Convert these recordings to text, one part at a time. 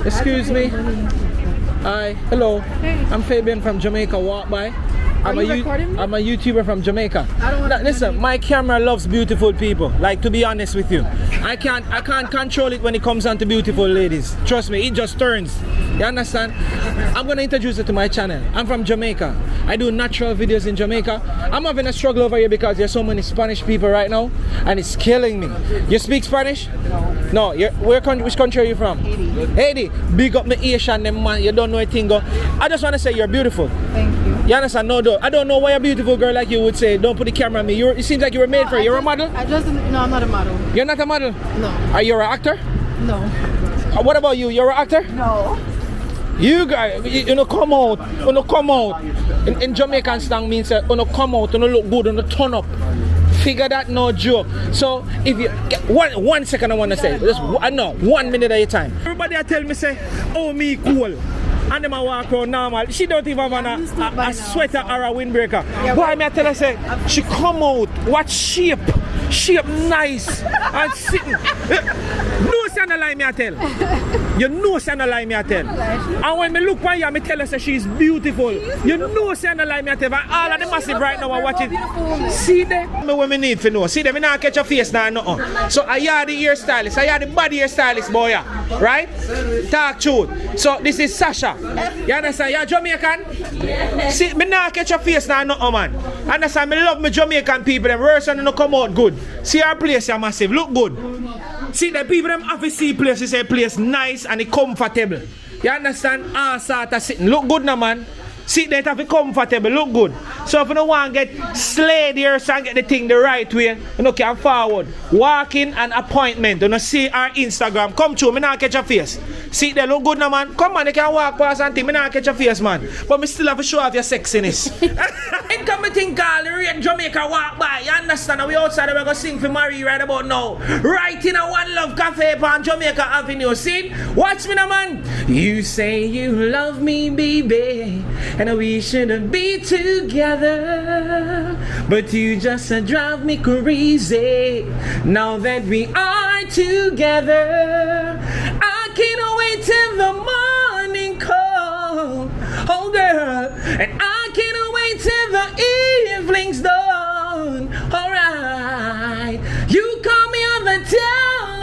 Excuse me. Hi, hello. I'm Fabian from Jamaica. Walk by. I'm a YouTuber from Jamaica. Listen, my camera loves beautiful people. Like, to be honest with you, I can't control it when it comes on to beautiful ladies. Trust me, it just turns. You understand? I'm gonna introduce you to my channel. I'm from Jamaica. I do natural videos in Jamaica. I'm having a struggle over here because there's so many Spanish people right now, and it's killing me. You speak Spanish? No. Which country are you from? Haiti. Big up me Asian, them man. You don't know a thing. I just want to say you're beautiful. Thank you. You understand? No, I don't know why a beautiful girl like you would say, don't put the camera on me. It seems like you were made for it. You're a model? No, I'm not a model. You're not a model? No. Are you an actor? No. What about you? You're an actor? No. You guys, you know, come out. You know, come out. In Jamaican slang means, you know, come out, you know, look good, you know, turn up. Figure that, no joke. So if you get one second, I want to say, just 1 minute at a time. Everybody tell me say, oh, me cool. And them a walk around normal. She don't even have a sweater or a windbreaker. Why me I tell her say she come out, what shape nice and sitting. No say no lie me I tell. You know say no lie me I tell. And when me look for you, me tell her say she's beautiful. You know say no lie me I tell. And all of the massive right now are watching. See there? Me what me need for know. See there, me not catch a face now nothing. So I hear the hairstylist, I hear the body hairstylist boy, right? Talk truth. So this is Sasha. You understand? You're Jamaican? Yes. See, me not catch your face now, no man. Understand? Me love me Jamaican people. Them worse and no come out good. See our place here massive. Look good. See the people them have to see place. They say place nice and it comfortable. You understand? Sort of sitting. Look good now, man. Sit there, have it comfortable, look good. So if you don't want to get slayed here, so get the thing the right way, you can forward. Walk in an appointment, you know, see our Instagram. Come through, me not catch your face. Sit there, look good now, man. Come on, you can walk past and think, me not catch your face, man. But me still have to show off your sexiness. Ain't come me think all the rain Jamaica walk by, you understand? We outside, we're going to sing for Marie right about now. Right in a One Love Cafe on Jamaica Avenue, see? Watch me now, man. You say you love me, baby, and we shouldn't be together, but you just drive me crazy. Now that we are together, I can't wait till the morning comes, oh girl, and I can't wait till the evening's done. Alright, you call me on the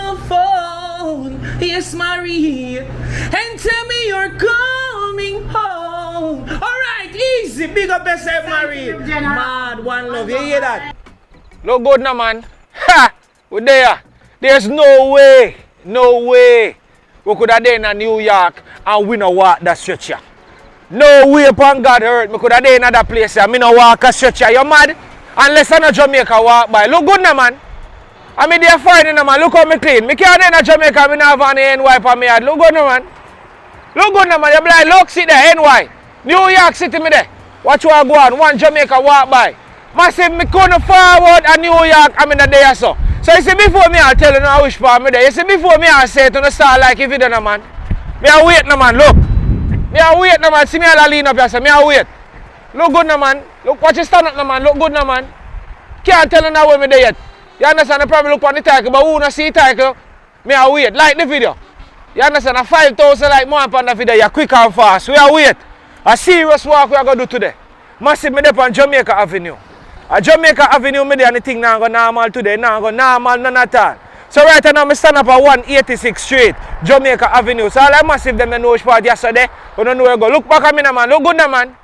telephone, yes Marie, and tell me you're coming home. Alright, easy. Big up yourself, Marie. Mad, one love. You hear that? Look good now, man. Ha! We're there. There's no way we could have been in New York and we no walk that stretcher. No way upon God hurt. We could have been in another place and we no walk a stretcher. You mad? Unless I know Jamaica walk by. Look good now, man. I mean, they're fine now, man. Look how me clean. Me can't in Jamaica and not have any NY for me. Look good now, man. Look good now, man. You blind. Look, sit there, NY. New York City me there. Watch what go on. One Jamaica walk by. Massive me couldn't forward a New York. I'm in the day so. So you see before me I tell you I wish for me there. You see before me I say to the start like if you don't know, man. Me I wait no man. Look. Me I wait no man. See me I lean up here. So me I wait. Look good no man. Look watch you stand up no man. Look good no man. Can't tell you now where me there yet. You understand? I probably look on the title, but who not see title? Me I wait. Like the video. You understand? A 5,000 like more upon the video. You're quick and fast. We are wait. A serious walk we are going to do today. Massive me there on Jamaica Avenue. A Jamaica Avenue me there and the thing now go normal today. Now go normal none at all. So right now I stand up at 186th Street, Jamaica Avenue. So all I massive them know which part yesterday. You don't know where I go. Look back at me now, man. Look good now, man.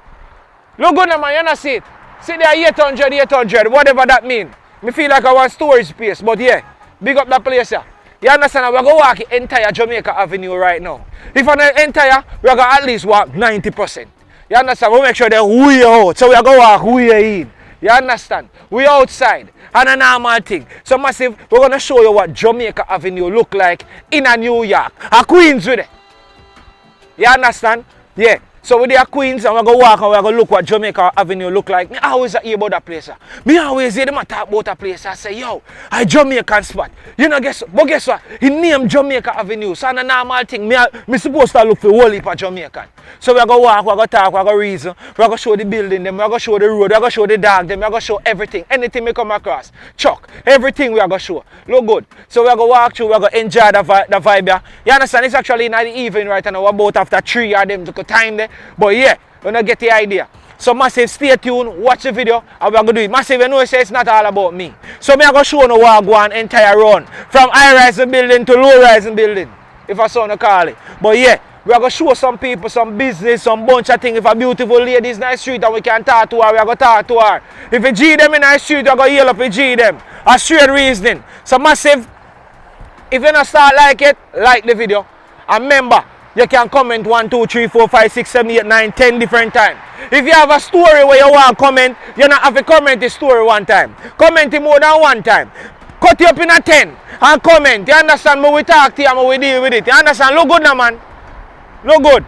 Look good now, man. You not see it. See there 800, whatever that mean. Me feel like I want storage space, but yeah, big up that place here. You understand? We're going to walk the entire Jamaica Avenue right now. If on the entire, we're going to at least walk 90%. You understand? We make sure they're way out. So we're going to walk way in. You understand? We're outside. And a normal thing. So massive, we're going to show you what Jamaica Avenue look like in a New York. A Queens with it. You understand? Yeah. So we're there Queens and we're going to walk and we're going to look what Jamaica Avenue look like. Me always hear about that place. Me always hear them talk about that place. I say, yo, a Jamaican spot. You know, guess what? He named Jamaica Avenue. So it's a normal thing. Me supposed to look for whole heap of Jamaican. So we're going to walk, we're going to talk, we're going to reason. We're going to show the building them, we're going to show the road, we're going to show the dog them, we're going to show everything. Anything we come across. Chuck, everything we're going to show. Look good. So we're going to walk through, we're going to enjoy the vibe here. You understand? It's actually in the evening right now. We're about after 3 of them to time there. But yeah, we're going to get the idea. So massive, stay tuned, watch the video, and we're going to do it. Massive, you know, it's not all about me. So I'm going to show you how I go on entire run. From high-rising building to low-rising building, if I so to call it. But yeah, we're going to show some people, some business, some bunch of things. If a beautiful lady is in the street and we can talk to her, we're going to talk to her. If we G them in the street, we're going to yell up and G them. A straight reasoning. So massive, if you don't start like it, like the video. And remember, you can comment 1, 2, 3, 4, 5, 6, 7, 8, 9, 10 different times. If you have a story where you want to comment, you don't have to comment the story one time. Comment it more than one time. Cut it up in a 10 and comment. You understand me? We talk to you and we deal with it. You understand? Look good now, man. Look good.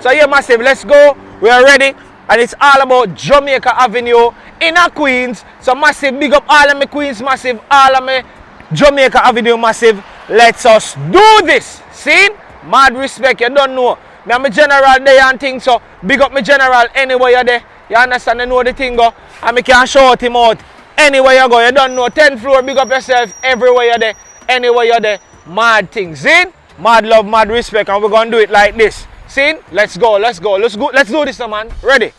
So yeah, massive, let's go. We are ready. And it's all about Jamaica Avenue in a Queens. So massive, big up all of my Queens, massive, all of my Jamaica Avenue, massive. Let's us do this. See? Mad respect, you don't know. Me am a general there and things, so big up my general anywhere you're there. You understand, you know the thing go. And me can shout him out anywhere you go. You don't know. 10th floor, big up yourself everywhere you're there. Anywhere you're there. Mad things. See? Mad love, mad respect, and we're gonna do it like this. See? Let's go, let's go. Let's do this now, man. Ready?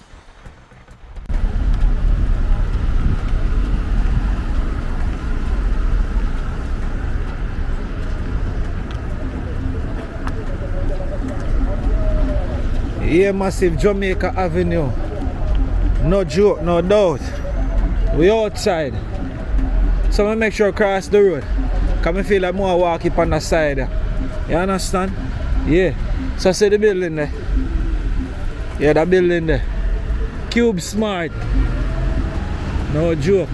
Yeah, massive Jamaica Avenue. No joke, no doubt. We outside. So I make sure I cross the road. Cause I feel like more walk up on the side. You understand? Yeah. So see the building there. Yeah, that building there. Cube Smart. No joke.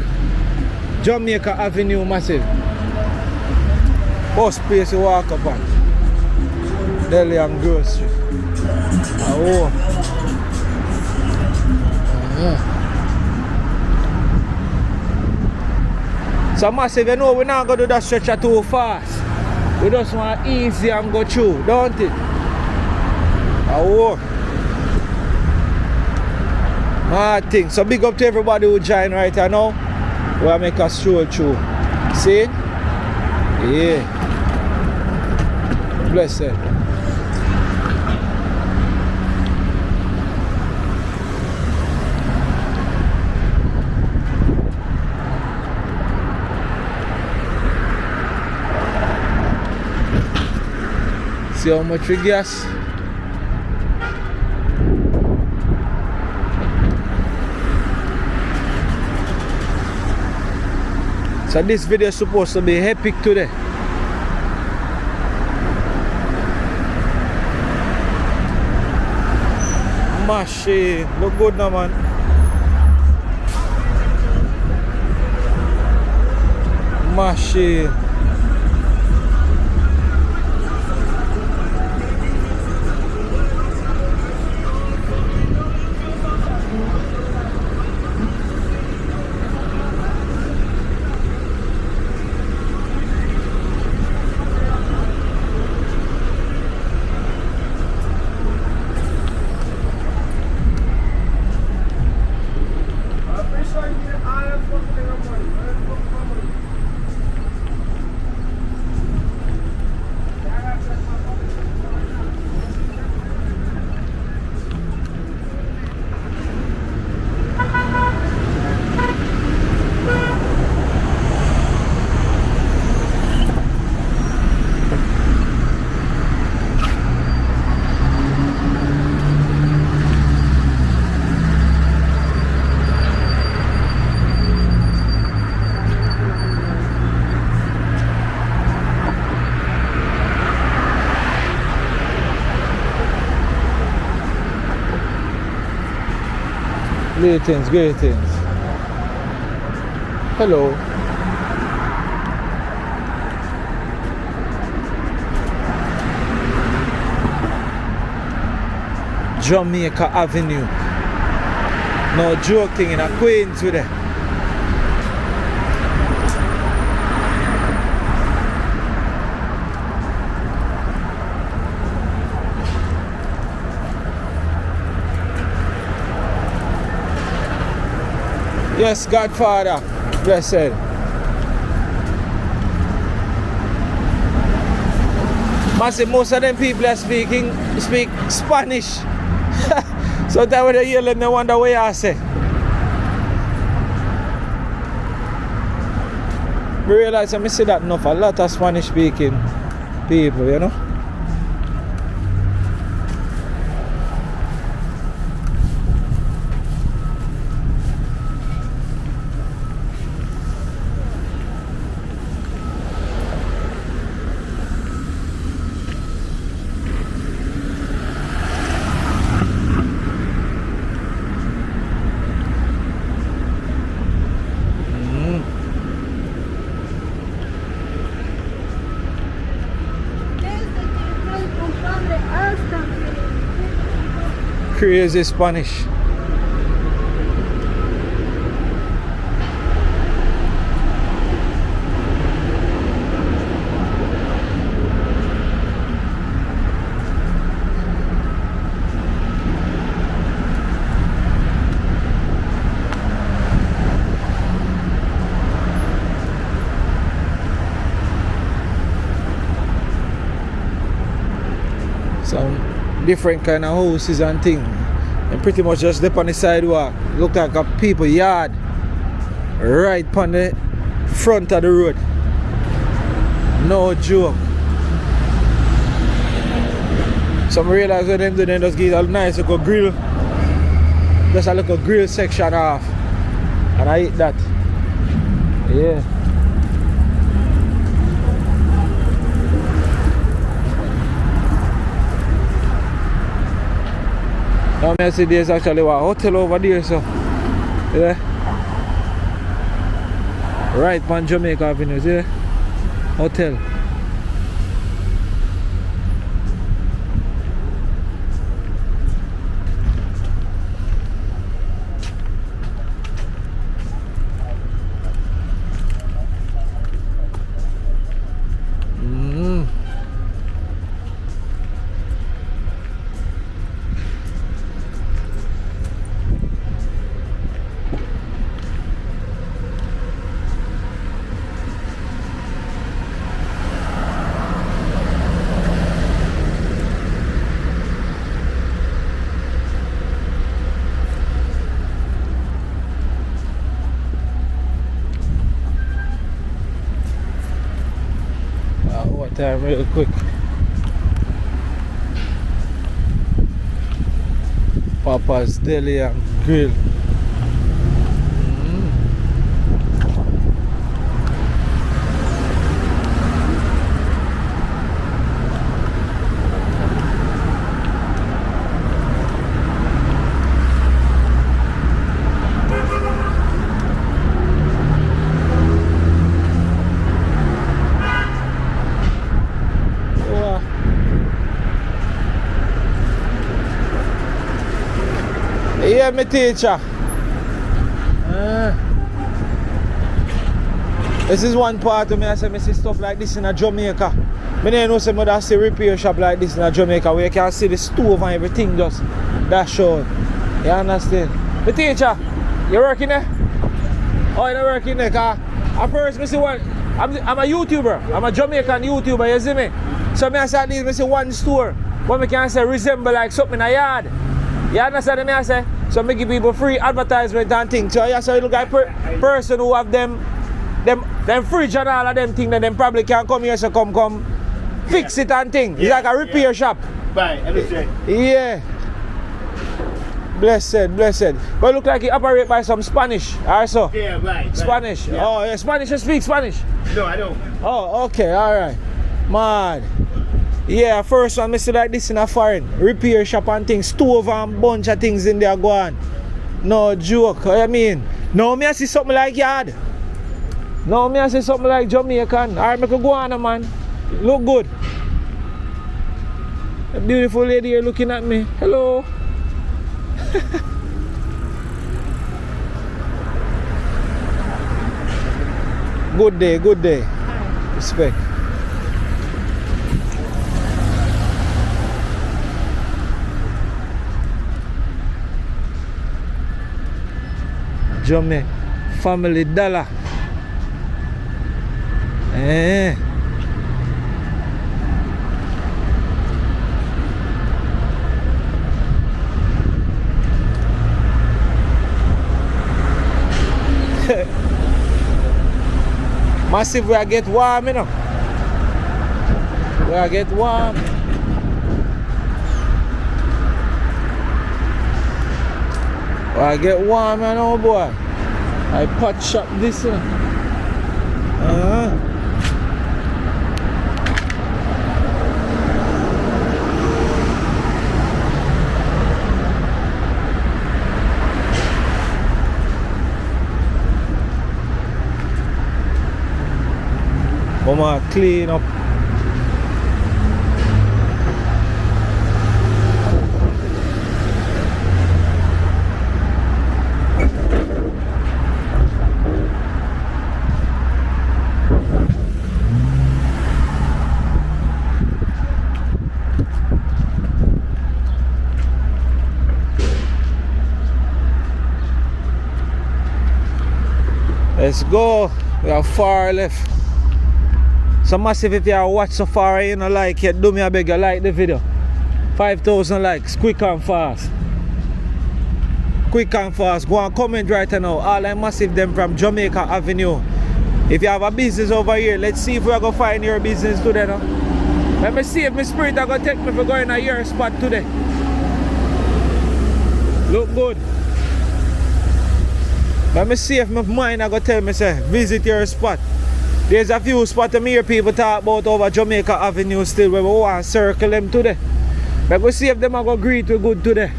Jamaica Avenue, massive. First place to walk up on. Deli and Grocery. Oh. So massive, you know we're not going to do that stretcher too fast. We just want easy and go through, don't it? Oh. Mad thing. So big up to everybody who join right now. We'll make a stroll through. See? Yeah. Blessed. See how much we gas? So this video is supposed to be epic today. Machine, look good now, man. Machine. Greetings, greetings. Hello. Jamaica Avenue. No joke thing in a Queens with it. Yes, Godfather, blessed. Massive, most of them people are speak Spanish. So that when they hear them, they wonder what I say. I realize I see that enough, a lot of Spanish speaking people, you know. Crazy Spanish. Some different kind of houses and things, and pretty much just up on the sidewalk. Look like a people yard right on the front of the road. No joke. Some realize what them do, then just give a nice little grill, just a little grill section off, and I eat that. Yeah. Now I see there's actually a hotel over there, so yeah. Right on Jamaica Avenue, see? Hotel. Time real quick. Papa's Deli and Grill. Yeah, my teacher. This is one part of me. I say I see stuff like this in a Jamaica. I don't know some other see repair shop like this in a Jamaica where you can see the stove and everything just that show. You understand? My teacher, you working there? Oh, you're working there? Cause at first I see one. I'm a YouTuber. I'm a Jamaican YouTuber. You see me? So I say at least I see one store where I can say resemble like something in a yard. You understand me? I say? So I give people free advertisement and things. So you look like person who have them fridge and all of them things, then them probably can come here, so come fix it and things. It's like a repair shop. Right, understand. Yeah. Blessed. But look like you operate by some Spanish also. Yeah, right. Spanish. Yeah. Oh yeah, Spanish, you speak Spanish? No, I don't. Oh, okay, alright. Mad. Yeah, first one I see like this in a foreign. Repair shop and things, stove and bunch of things in there go on. No joke, I mean. Now me I see something like yard. Now me I see something like Jamaican. Alright, I could go on, man. Look good. A beautiful lady here looking at me. Hello. Good day, good day. Respect. Jamaica Family Dollar. Eh. Massive, we get warm, you know. We get warm. I get warm, you know, boy. I pot shop this, you know. Mama clean up. Let's go. We are far left. So massive, if you have watched so far and you know like it, do me a beg you like the video. 5,000 likes, quick and fast. Quick and fast. Go and comment right now. All I massive them from Jamaica Avenue. If you have a business over here, let's see if we are going to find your business today. No? Let me see if my spirit are going to take me for going to your spot today. Look good. Let me see if my mind are going to tell me, say, visit your spot. There's a few spots I hear people talk about over Jamaica Avenue still where we want to circle them today. But we'll see if them are going to greet we good today.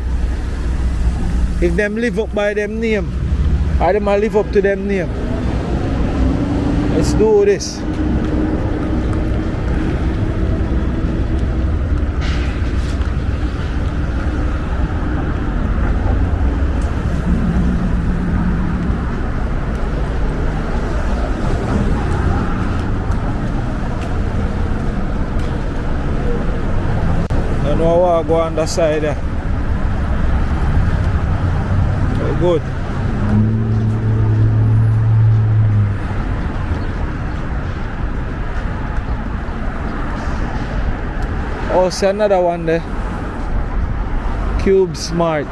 If them live up by them name. Or them live up to them name. Let's do this. No, I go on the side there. Very good. Oh, see another one there. Cube Smart.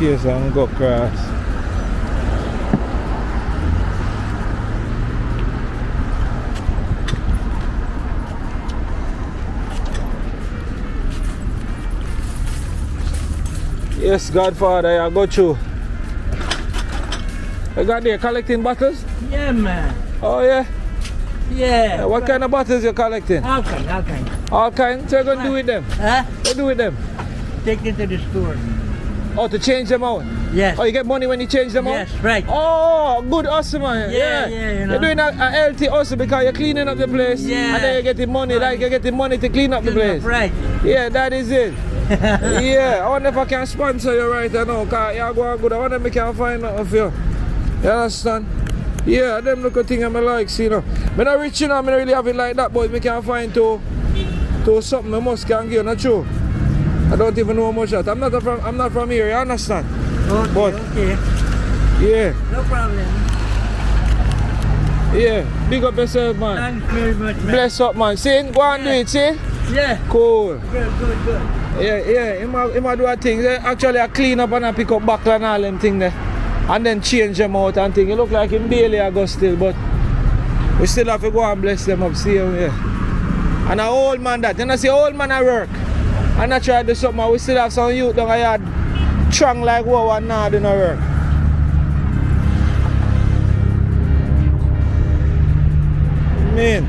Yes, I'm going to cross. Yes, Godfather, I got you. I got there collecting bottles? Yeah, man. Oh, yeah? Yeah. What kind of bottles you collecting? All kind, all kind. All kinds? So you're going to do with them? Huh? What do you do with them? Take it to the store. Oh, to change them out? Yes. Oh, you get money when you change them out? Yes, right. Oh, good hustle, man. Yeah, you know. You're doing a healthy hustle because you're cleaning up the place. Yeah. And then you're getting money, like you're getting money to clean up the place. Right. Yeah, that is it. Yeah, I wonder if I can sponsor you right now, because you're going good. I wonder if I can find out of you. You understand? Yeah, them look a thing I like, you know. I'm not rich, you know, I don't really have it like that, but if I can find to something I must can give, not true. I don't even know much of that. I'm not from here, you understand? Okay, but, okay. Yeah. No problem. Yeah, big up yourself, man. Thanks very much, man. Bless up, man. See, go and do it, see? Yeah. Cool. Good. Yeah, he might do a thing. Actually, I clean up and I pick up buckle and all them things there. And then change them out and things. It look like him barely I go still, but we still have to go and bless them up, see him, yeah. And an old man that, you know, see old man at work. And I try to do something, we still have some youth down here strong like wow and now do no work. mean?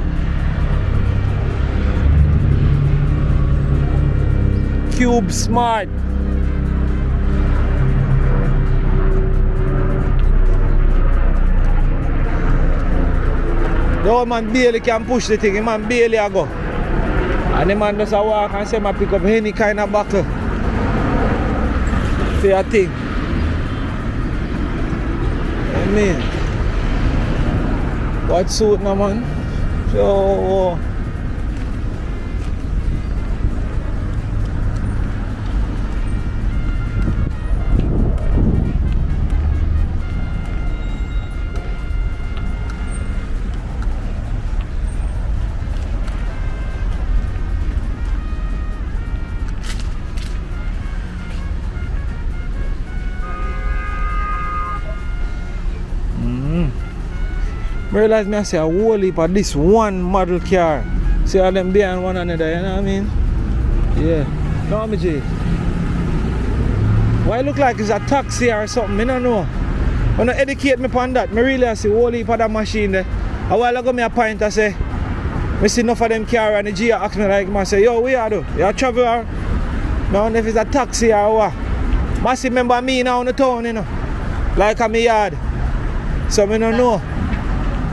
Cube Smart. The old man barely can push the thing, the man barely a go. And the man does a walk and say, I pick up any kind of buckle for your thing. I mean, what suit now, man? So, I realize me I see a whole heap of this one model car. See how them behind one another, you know what I mean? Yeah. No, me G. Why it look like it's a taxi or something? I don't know. When you educate me on that, I really I see a whole heap of that machine there. A while ago me a point I say, I see enough of them car and the G ask me like, I say, yo, where you do? You a traveler? I don't know if it's a taxi or what. I see remember me now in the town, you know. Like I'm a yard. So I don't know.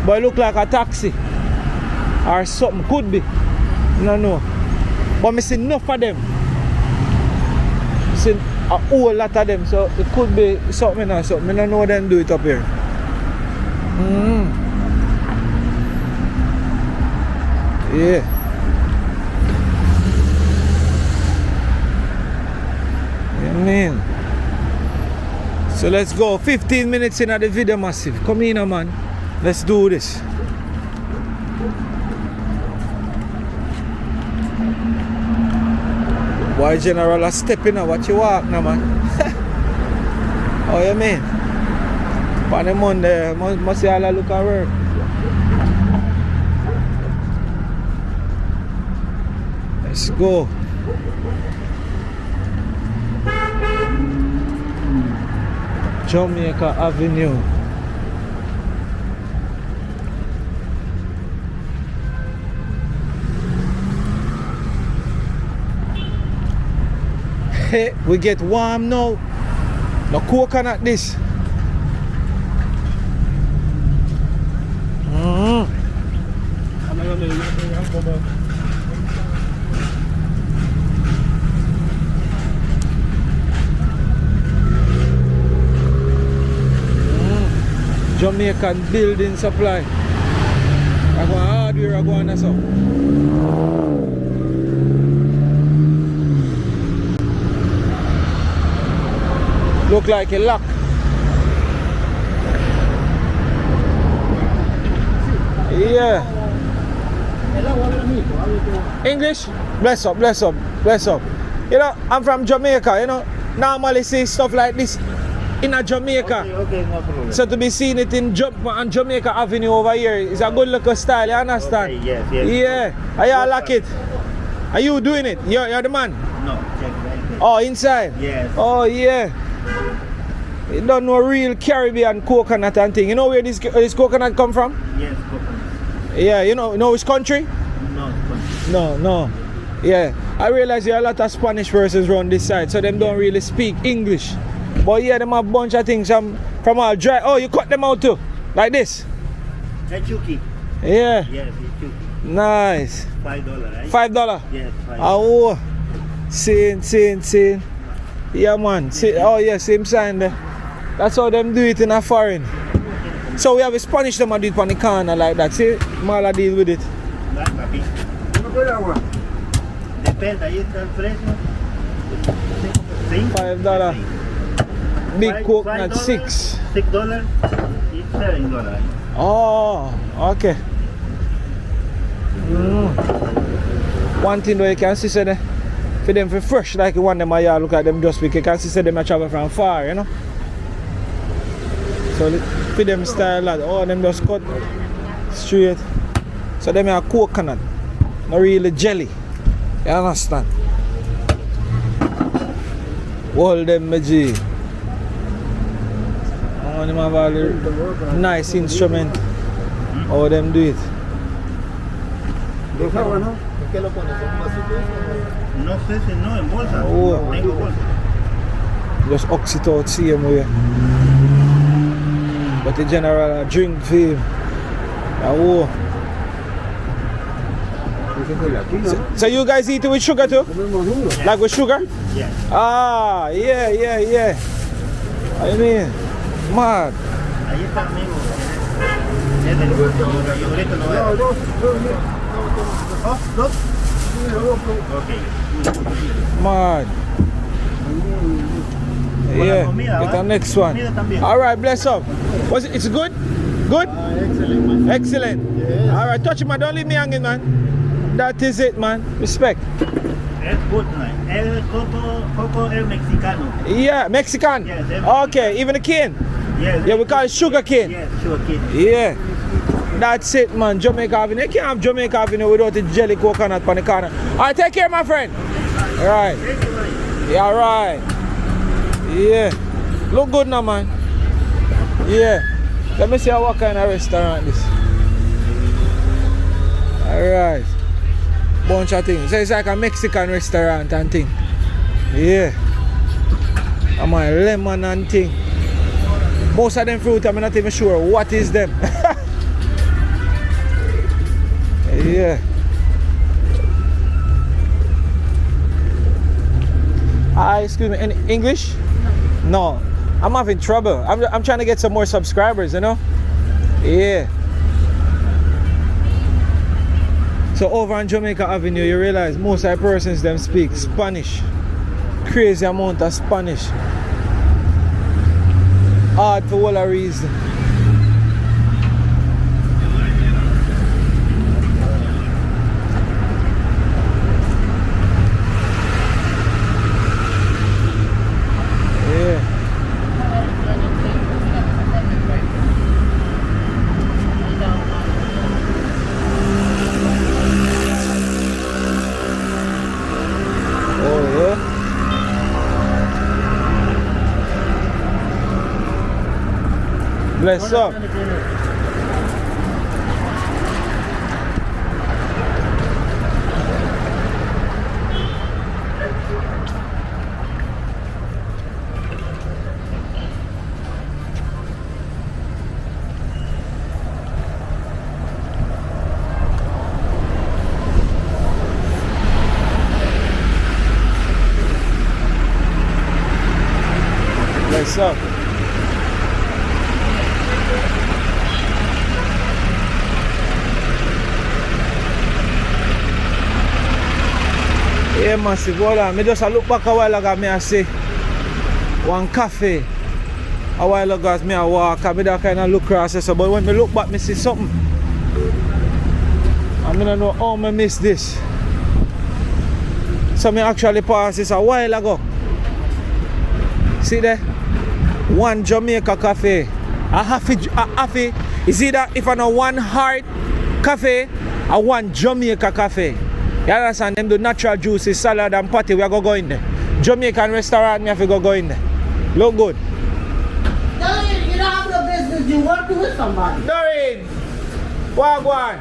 But it look like a taxi or something, could be. I don't know. But I see enough of them. I see a whole lot of them, so it could be something or something. I don't know them do it up here. Yeah. You know what I mean? So let's go. 15 minutes in the video massive. Come in, man. Let's do this. Why General are stepping up? What you walk now, man? Oh, you mean? On the Monday, must see all look at work. Let's go. Jamaica Avenue. Hey, we get warm now. No coconut this. Jamaican building supply. I go hardware, I go on so. Look like a lock. Yeah. English? Bless up, bless up, bless up. You know, I'm from Jamaica, you know. Normally see stuff like this in a Jamaica. Okay, no problem. So to be seeing it in on Jamaica Avenue over here is a good look of style, you understand? Okay, yes, yes. Yeah. Are you like it? Are you doing it? You're the man? No, check right there. Oh, inside? Yes. Oh, yeah. You don't know real Caribbean coconut and thing. You know where this coconut come from? Yes, coconut. Yeah, you know which country? No, No. Yeah, I realize there are a lot of Spanish persons around this side, so them don't really speak English. But yeah, them have a bunch of things from all dry. Oh, you cut them out too? Like this? that's Chucky. Yeah. Yes, it's Chucky. Nice. $5, right? $5? Yes, $5. Oh, same. Yeah, man. Oh, yeah, same sign there. That's how them do it in a foreign. So we have a Spanish them do it on the corner like that. See, Mala deal with it. Not happy. Depende, ahí está el precio. $5. Big coconut, $6. $6. It's $7. Oh, okay. One thing though you can see say for them for fresh like you want them a yard, look at them just because you can see them a travel from far, you know. So for them style like them just cut straight. So them are coconut, not really jelly. You understand? All them G. Them have all the nice instrument. How them do it. ¿Dos aguas, no? ¿En qué lo pones? ¿En vasitos? No sé si no, en bolsa. Oh. Tengo bolsa. Just oxytocin out see him with. But in general, a drink for him. Oh. So you guys eat it with sugar too? Like with sugar? Yeah. Ah, yeah. I mean, mad. Ahí está, amigo. Es del yogurito, no es. Dos. Ok. Mad. Con la Yeah, comida, get ¿va? the next one. Comida también. All right, bless up. Was it? It's good? Good? Excellent, man. Excellent. Yes. All right, touch it, man. Don't leave me hanging, man. That is it, man. Respect. Es good, man. El coco es mexicano. Yeah, Mexican. Yes, everything. Okay, even the cane. Yes. Yeah, we call it sugar cane. Yes, sugar cane. Yeah. That's it, man. Jamaica Avenue. You can't have Jamaica Avenue without the jelly coconut on the corner. All right, take care, my friend. All right. Thank you, man. Yeah, all right. Yeah. Look good now, man. Yeah. Let me see what kind of restaurant this. All right. Bunch of things. So it's like a Mexican restaurant and thing. Yeah. I'm a lemon and thing. Most of them fruit, I'm not even sure what is them. Yeah. Excuse me, any English? No. I'm having trouble. I'm trying to get some more subscribers, you know? Yeah. So over on Jamaica Avenue, you realize most of the persons them speak Spanish. Crazy amount of Spanish. Hard for all a reason. Yeah. Oh yeah. Bless up. Bless up. Yeah, massive. Hold on. Me just a look back a while ago, me I see one cafe. A while ago, as me I walk, I me that kind of look across so, but when me look back, me see something. I don't know how me miss this. So me actually passed this a while ago. See there? One Jamaica cafe. A half is either if I know one heart cafe or one Jamaica cafe. You understand? Them do natural juices, salad and patty, we are go in there. Jamaican restaurant, me have to go in there. Look good. Doreen, you don't have no business. You working with somebody. Doreen! Wagwan!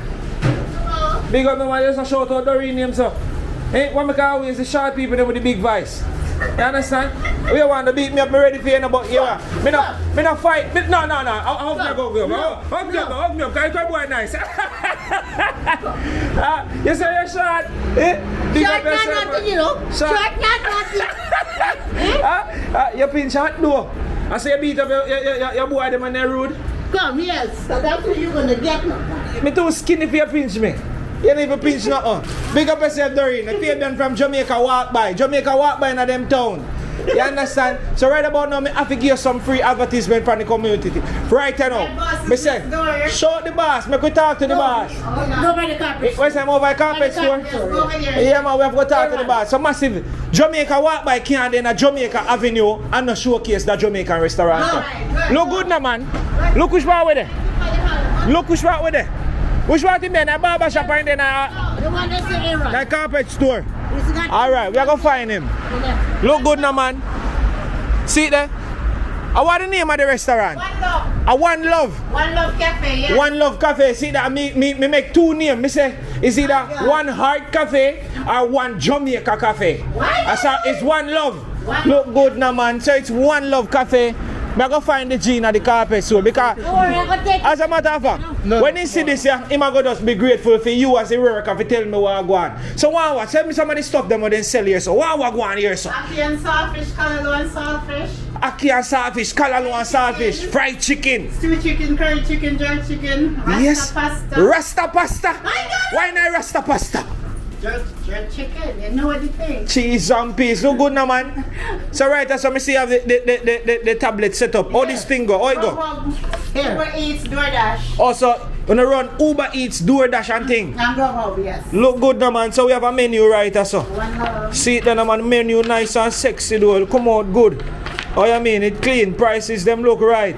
Big up, man. Just a shout out Doreen name, so. Hey, what me can always the short people them with the big voice. You understand? You want to beat me up, me ready for you, but you are. Me not fight. No. Hug me up, hug me up, because you're boy nice. You say you're short. Short not nothing, you know. Short not nothing. You pinch hot though. I say you beat up your boy them and they're rude. Come, yes. So that's what you're going to get. Me too skinny for you pinch me. You don't even pinch nothing. Big up yourself, Doreen. If you've been from Jamaica, walk by in a them town. You understand? So right about now, I have to give you some free advertisement from the community. Right now, me say, show the boss. Make we talk to the boss. Go by the carpet. Where's time over the carpet store? Go by there. Yeah, man, we have to talk to the boss. So massive. Jamaica walk by can't in a Jamaica Avenue and not showcase that Jamaican restaurant. Right. Look good now, man. Look which one with it. Look which one with it. Which one in there? A barber shop or in there? The one that's in Aaron. That carpet store. Alright, we are gonna find him. Look good now, man. See it there? What the name of the restaurant? One Love. One Love. One Love Cafe, yeah. One Love Cafe. See that me make two names. Me say is either One Heart Cafe or One Jamaica Cafe. I said it's One Love. Look good now, man. So it's One Love Cafe. I go find the gene at the carpet so because as a matter of fact, when he see this here, he might go just be grateful for you as a worker for tell me what I go on. So what? Tell me some of the stuff them then sell here. So what go on here, so? Aki and saltfish, callaloo and saltfish. Aki and saltfish, callaloo and saltfish, fried chicken. Stew chicken, curry chicken, jerk chicken, Rasta Yes. pasta. Rasta pasta. My God. Why not Rasta pasta? Jerk chicken, you know what the thing. Cheese and peas. Look good now, man. So right, so me see have the tablet set up. How this thing go? How it go? Uber Eats, DoorDash. Also, gonna run Uber Eats, DoorDash and thing. And Grubhub, yes. Look good now, man. So we have a menu right so. One Love. See it then, man. Menu nice and sexy though. Come out good. Oh, you mean it clean. Prices them look right.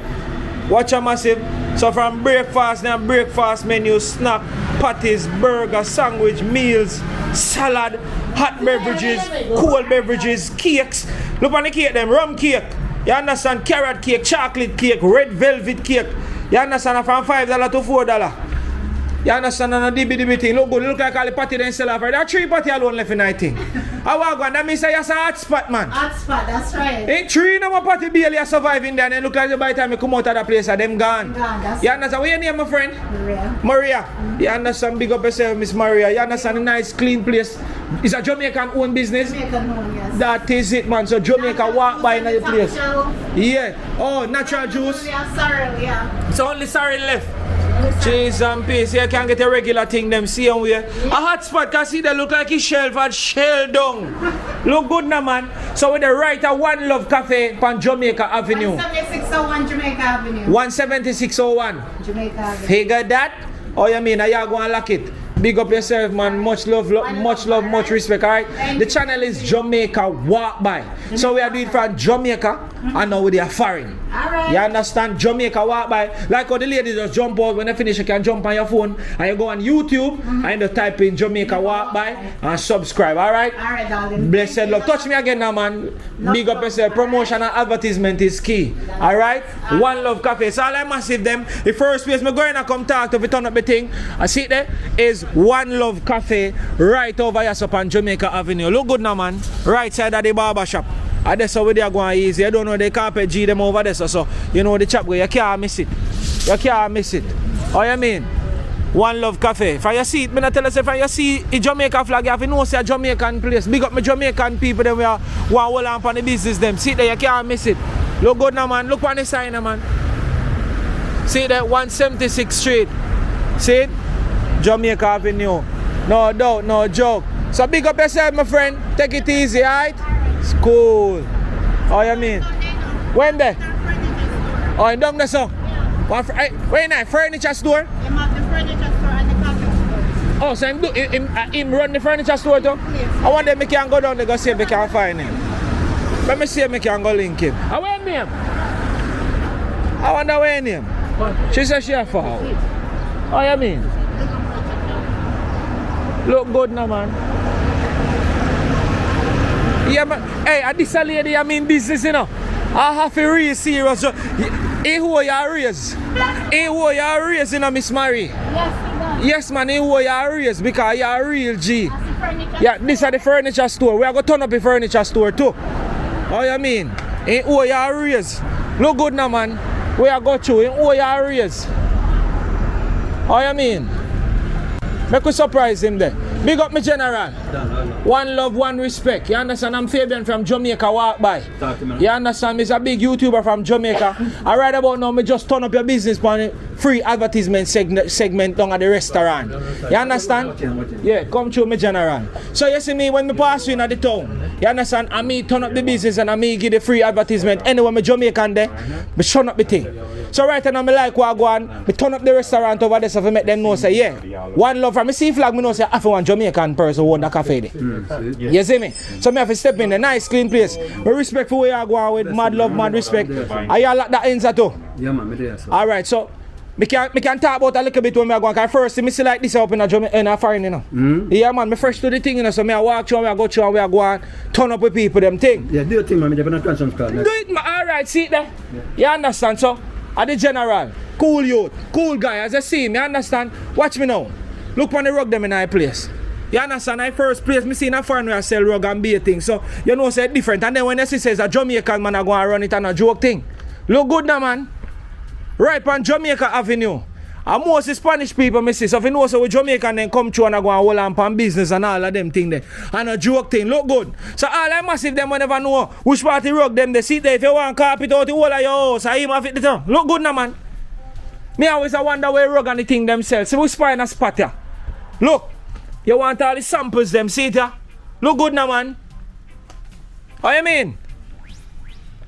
Watch a massive. So from breakfast, now breakfast menu, snack, patties, burger, sandwich, meals, salad, hot beverages, cold beverages, cakes. Look on the cake them, rum cake. You understand? Carrot cake, chocolate cake, red velvet cake. You understand? From $5 to $4. You understand? And a DB thing. Look good. Look like all the patty then sell off. There are 3 patty alone left in that thing. I walk on. That means you're a hot spot, man. Hot spot, that's right. Ain't 3 number patty barely are surviving there. And then look like by the time you come out of that place, them gone. That's You understand? What your name, my friend? Maria. Maria. You understand? Big up yourself, Miss Maria. You understand? A nice, clean place. It's a Jamaican owned business. Jamaican home, yes. That is it, man. So Jamaica walk by in the place. Yeah. Oh, natural juice. We have sorrel, yeah. It's only sorry left. Cheese and peas. You can get a regular thing them see on where. A hot spot, cause see they look like his shelf had shell down. Look good now, man. So with the right at One Love Cafe on Jamaica Avenue. 17601 Jamaica Avenue. 17601. Jamaica Avenue. Figure that? Oh, you mean I go and lock it. Big up yourself, man. Much love, much respect. Alright. The channel is Jamaica Walk By. So we are doing from Jamaica and now we are foreign. Alright. You understand? Jamaica Walk By. Like how the lady just jump out when they finish, you can jump on your phone and you go on YouTube and you type in Jamaica Walk By and subscribe. Alright? Alright, darling. Blessed love. Touch me again now, man. Big up yourself. Promotion and advertisement is key. Alright? One Love Cafe. So all I massive them. The first place me going to come talk to turn up the thing. I see it there is One Love Cafe right over here up on Jamaica Avenue. Look good now, man. Right side of the barber shop. And that's how they are going easy. You don't know the carpet G them over there. So you know the chap go. You can't miss it. You can't miss it. Oh, you mean? One Love Cafe. If you see it, I tell us if you see a Jamaica flag, you have to know it's a Jamaican place. Big up my Jamaican people, them we are hold on for the business them. See it there, you can't miss it. Look good now, man. Look on the sign, man. See it there, 176th Street. See it? Jamaica Avenue. No doubt, no joke. So big up yourself, my friend. Take it easy, alright? It's cool. Oh, you mean? When there? Oh, in down there, so? Where now? Furniture store? You have the furniture store and the carpet store. Oh, so him run the furniture store too? I want them, I can go down there, go see if I can find him. Let me see if I can go link him. I want him. I wonder where him. She said she have for how? Oh, you mean? Look good now, man. Yeah, man. Hey, this a lady, I mean business, you know. I have to real serious. Hey, who you raise? Hey, who you raise, you know, Miss Mary? Yes, he does. Yes, man, hey, who you raise because you're a real G. That's the furniture Yeah, this is the furniture store. We are going to turn up the furniture store too. Oh, you mean? Hey, who you raise? Look good now, man. We are going to. Hey, who you raise? Oh, you mean? Make we surprise him there. Big up me general. One love, one respect. You understand? I'm Fabian from Jamaica Walk By. You understand? Me's a big YouTuber from Jamaica. And right about now, me just turn up your business on a free advertisement segment down at the restaurant. You understand? Yeah, come through me general. So you see me when me pass you in at the town. You understand? And me turn up the business and I me give the free advertisement. Anyway, me Jamaican there, me shut up the thing. So right now, me like what I go on, me turn up the restaurant over there so I make them know say, yeah, one love from me see flag, me know say I have one Jamaican person who own the cafe there. You see me? So me have to step in a nice clean place. Me respect for where you go on with, mad love, mad respect. Are you like that answer too? Yeah, man, me there, sir. Alright, so Me can talk about a little bit when me go. Cause first me see like this up in a foreign, you know. Yeah, man. Me fresh to the thing, you know. So me I walk through, me I go through, and we I go and turn up with people them thing. Yeah, do your thing, man. Me a transfer card. Do it, man. All right. See it there. You understand? So, at the general, cool youth, cool guy. As I see, me understand. Watch me now. Look on the rug them in our place. You understand? I first place me see in a foreign where I sell rug and beer thing. So you know say different. And then when you see says a Jamaican man I go and run it and a joke thing. Look good now, man. Right on Jamaica Avenue. And most Spanish people, me see. So if you know so with Jamaican then come through and I go and hold on pan business and all of them thing there. And a joke thing. Look good. So all I massive them will never know which part of the rug them they sit there. If you want carpet out the whole of your house, I even fit the look good now, man. Me always I wonder where rug and the thing themselves. So we spy a spot here. Look. You want all the samples them, see it here? Look good now, man. What you mean?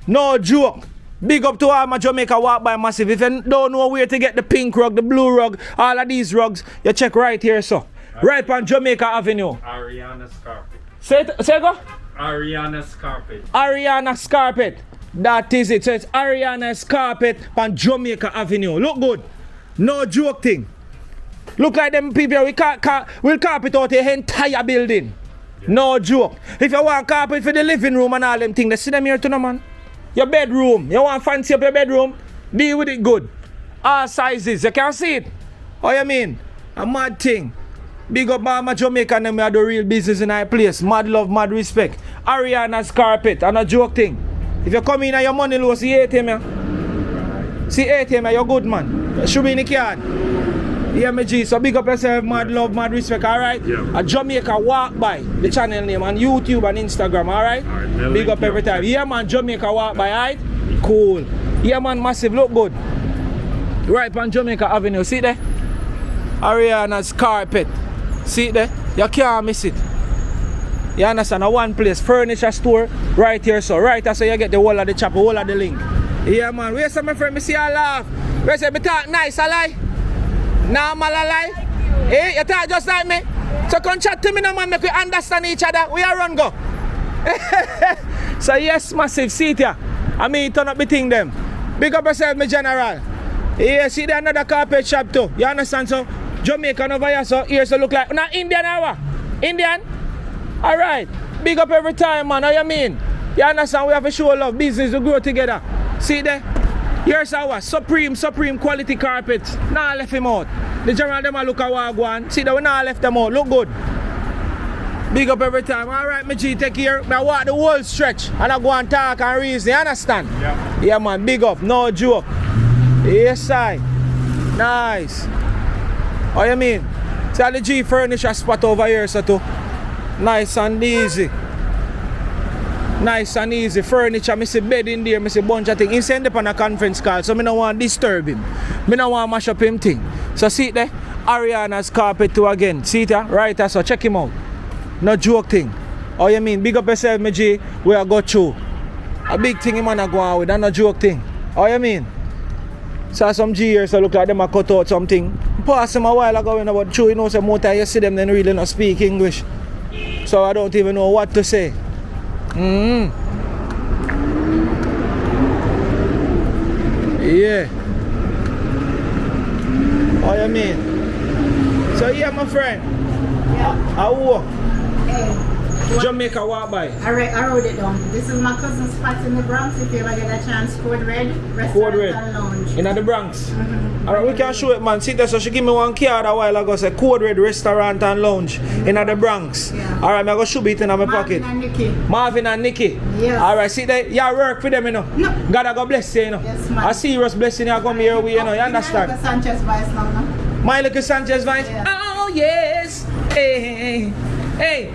No joke. Big up to all my Jamaica walk by massive. If you don't know where to get the pink rug, the blue rug, all of these rugs, you check right here, so. Right on Jamaica Avenue. Ariana's carpet. Say go? Ariana's carpet. Ariana's carpet. That is it. So it's Ariana's carpet on Jamaica Avenue. Look good. No joke thing. Look like them people, we'll carpet out the entire building. Yeah. No joke. If you want carpet for the living room and all them things, they see them here too, no, man. Your bedroom, you want fancy up your bedroom, deal with it good. All sizes, you can see it. What you mean? A mad thing. Big up my Jamaican, them we have the real business in our place. Mad love, mad respect. Ariana's carpet, and a joke thing. If you come in and your money low, see ATM, yeah? See ATM, yeah, you're good, man. You should be in the card. Yeah, me G, so big up yourself, mad love, mad respect, alright? Yeah. A Jamaica walk by, the channel name on YouTube and Instagram, alright? Alright, big up every time. Yeah, man, Jamaica walk by, alright? Cool. Yeah, man, massive, look good. Right on Jamaica Avenue, see there? Ariana's carpet. See there? You can't miss it. You understand? A one place, furniture store, right here, so right there, so you get the whole of the chapel, whole of the link. Yeah, man, where's some my friend, me see you laugh. Where's say, me talk nice, I lie? Normal alive? Hey, you talk just like me? So come chat to me now, man, make we understand each other. We are run go. So yes, massive, see it here. I mean, turn up the thing them. Big up yourself, my general. Yeah, see there another carpet shop too. You understand? So Jamaican over here, so here so look like, not Indian hour. Indian? Alright. Big up every time, man. How you mean? You understand? We have to show love, business to grow together. See there? Here's our supreme quality carpets. Nah left him out. The general them a look at what one. See that we nah left them out. Look good. Big up every time. Alright, my G, take care. I walk the whole stretch and I go and talk and reason. You understand? Yeah. Yeah, man. Big up. No joke. Yes, I. Nice. What you mean? See the G furniture spot over here, so too. Nice and easy. Nice and easy. Furniture, I see bed in there, I see bunch of things. He send up on a conference call, so I don't want to disturb him. I don't want to mash up him thing. So see it there? Ariana's carpet too again. See it there? Right there, so check him out. No joke thing. Oh, you mean? Big up yourself, my G. We are go through. A big thing him man a go on with, and no joke thing. Oh, you mean? So some G here, so look like them a cut out something. Pass him a while ago, you know, but true, you know, some more time you see them, then really not speak English. So I don't even know what to say. Yeah. Oh, you mean? So yeah, my friend. Yeah. How walk? Hey. Jamaica walk by. I wrote it down. This is my cousin's spot in the Bronx. If you ever get a chance, Code Red Restaurant Code Red. and Lounge. In the Bronx. Alright, we can show it, man. See that, so she give me one card a while ago, say Code Red Restaurant and Lounge in the Bronx. Yeah. Alright, I'm going to show it in my pocket. Marvin and Nikki. Yes. Alright, see that? You work for them, you know. No. God, God bless you, you know. Yes, man. A serious blessing you come here, you know. You understand? Like Sanchez Vice now, no? My little Sanchez Vice? Yeah. Oh, yes. Hey. Hey.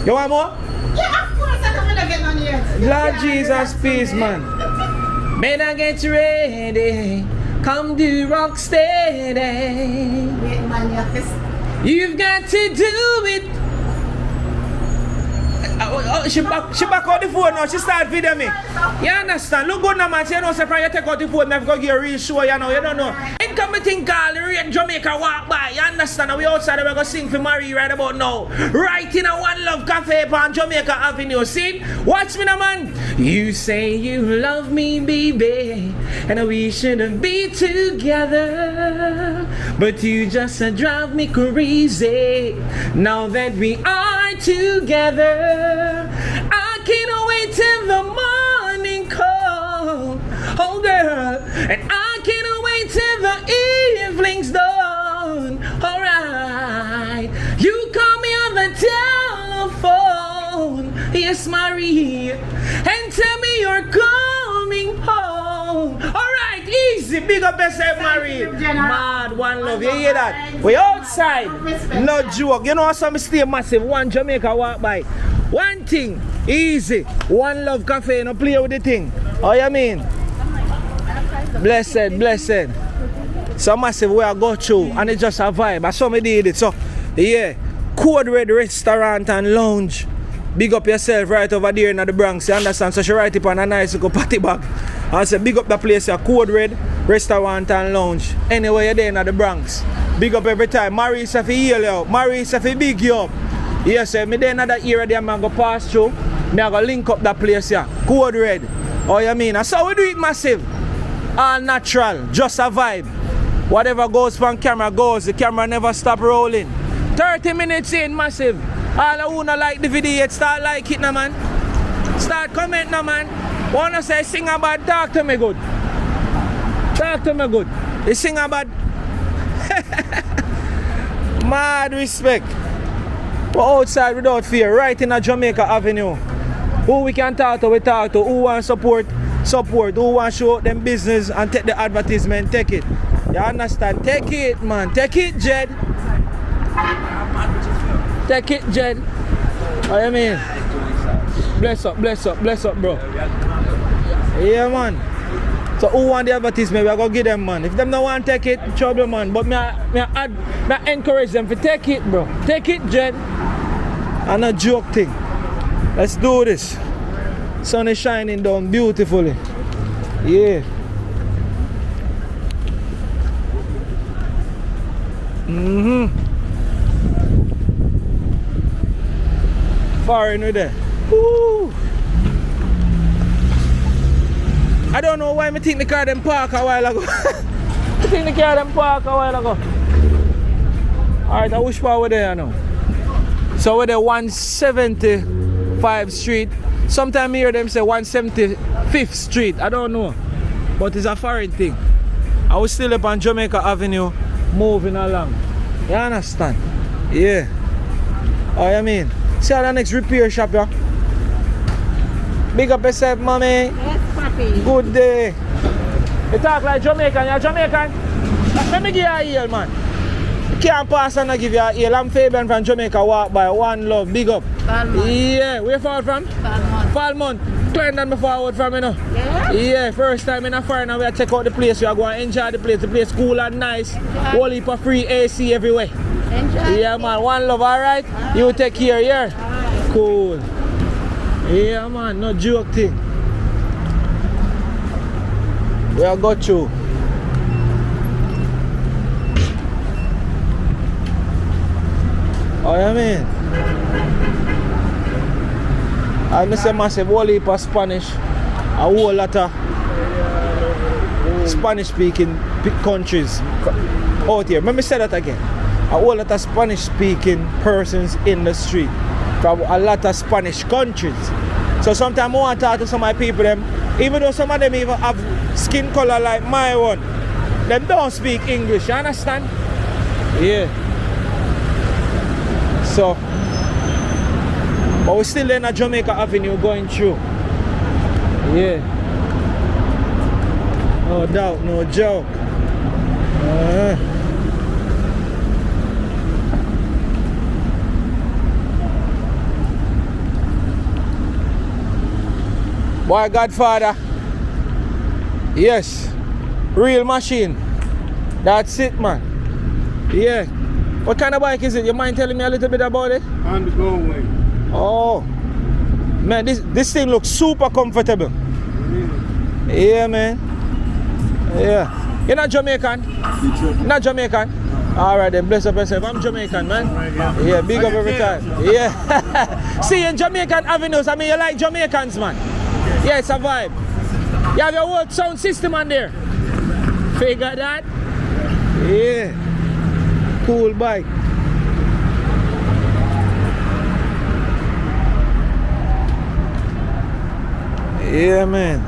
You want more? Yeah, of course. I don't want to get on here. Lord Jesus, peace, man. Man, I get ready. Come do rock steady. Wait, man, your fist. You've got to do it. She back out the phone now. She start videoing me. You understand? Look good now, man. You know, say you take out the phone, never go get a real show. You know, you don't know. come and think all the rain Jamaica walk by. You understand? We outside, we're going to sing for Marie right about now. Right in a One Love Cafe on Jamaica Avenue. See? Watch me now, man. You say you love me, baby, and we shouldn't be together, but you just drive me crazy. Now that we are together, I can't wait till the morning comes. Oh girl, and I can't wait till the evening's done. Alright, you call me on the telephone, yes Marie, and tell me you're coming home. Alright, easy, big up yourself Marie. Mad, One Love, you hear that? We outside, no joke. You know some stay massive, one Jamaica walk by. One thing, easy, One Love Cafe, no play with the thing. Oh you mean? Blessed, blessed. So massive way I go through and it's just a vibe. I saw me did it. So yeah, Code Red Restaurant and Lounge. Big up yourself right over there in the Bronx. You understand? So she write it on a nice little party bag. I say big up the place here, Code Red Restaurant and Lounge. Anyway you're there in the Bronx. Big up every time. Marie Safi heal you. Marie Safi big you up. Yes sir, me there in that area there, I'm going to pass through. Me I go link up that place here. Code Red. Oh you mean? That's how we do it massive. All natural, just a vibe. Whatever goes from camera goes, the camera never stop rolling. 30 minutes in, massive. All who don't like the video yet, start like it now, man. Start comment now, man. Wanna say sing about, talk to me good. Talk to me good. You sing about. Mad respect. We're outside without fear, right in a Jamaica Avenue. Who we can talk to, we talk to. Who want support. Who want to show them business and take the advertisement, take it. You understand? Take it, man. Take it, Jed. Take it, Jed. What you mean? Bless up, bro. Yeah, man. So who want the advertisement? We are going to give them, man. If them don't want to take it, trouble, man. But I encourage them to take it, bro. Take it, Jed. And a joke thing. Let's do this. Sun is shining down beautifully. Yeah. Foreign with there. Woo. I don't know why I think the car them park a while ago. I think the car them park a while ago. Alright, I wish power there now. So we're there 175th Street. Sometimes I hear them say 175th Street. I don't know. But it's a foreign thing. I was still up on Jamaica Avenue moving along. You understand? Yeah. Oh, you mean? See how the next repair shop, yeah? Big up yourself, mommy. Yes, papi. Good day. You talk like Jamaican. You're Jamaican? Let me give you a heel, man. You can't pass and I give you a heel. I'm Fabian from Jamaica. Walk by. One Love. Big up. Falmouth. Yeah. Where you forward from? Falmouth. Falmouth. Client and me forward from, you know. Yeah? Yeah. First time in a foreign and we check out the place. You are going to enjoy the place. The place cool and nice. Whole heap of free AC everywhere. Enjoy. Yeah, man. One Love, alright? You take care, yeah? Cool. Yeah, man. No joke thing. We have got you. Oh, you mean? I miss a massive whole heap of Spanish. A whole lot of Spanish speaking countries out here. Let me say that again. A whole lot of Spanish speaking persons in the street from a lot of Spanish countries. So sometimes I want to talk to some of my people, them, even though some of them even have skin color like my one, them don't speak English, you understand? Yeah. So, but we're still in a Jamaica Avenue going through. Yeah. No doubt, no joke. Boy, Godfather. Yes. Real machine. That's it, man. Yeah. What kind of bike is it? You mind telling me a little bit about it? On the go way. Oh. Man, this thing looks super comfortable. Yeah, man. Yeah. You're not Jamaican? Not Jamaican? Alright then, bless up yourself. I'm Jamaican, man. Yeah, big up every time. Yeah. See, in Jamaican Avenues, I mean, you like Jamaicans, man. Yeah, it's a vibe. You have your whole sound system on there. Figure that? Yeah. Cool bike. Yeah, man.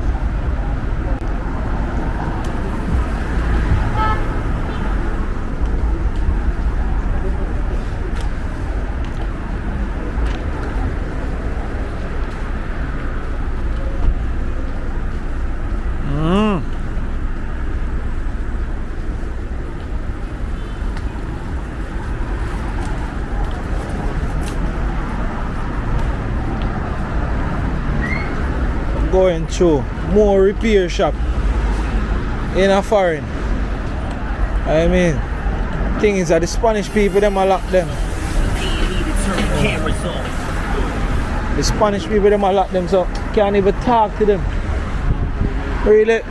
Going through more repair shop in a foreign. I mean, thing is that the Spanish people them a lock them. The Spanish people them a lock them, so can't even talk to them. Really,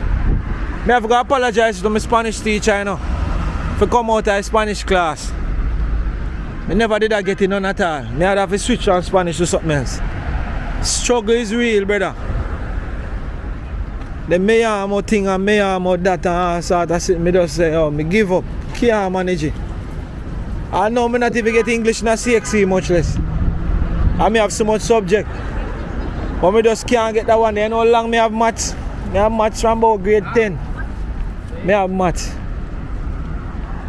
me have to apologize to my Spanish teacher, you know, for come out of Spanish class. Me never did I get in none at all. Me had to switch on Spanish to something else. Struggle is real, brother. The mayor more thing and mayor more that and sort of shit, me just say, oh, me give up. Can't manage it. I know me not even get English na CXC much less. I may have so much subject. But me just can't get that one. You know how long me have maths? Me have maths from about grade 10. Me have maths.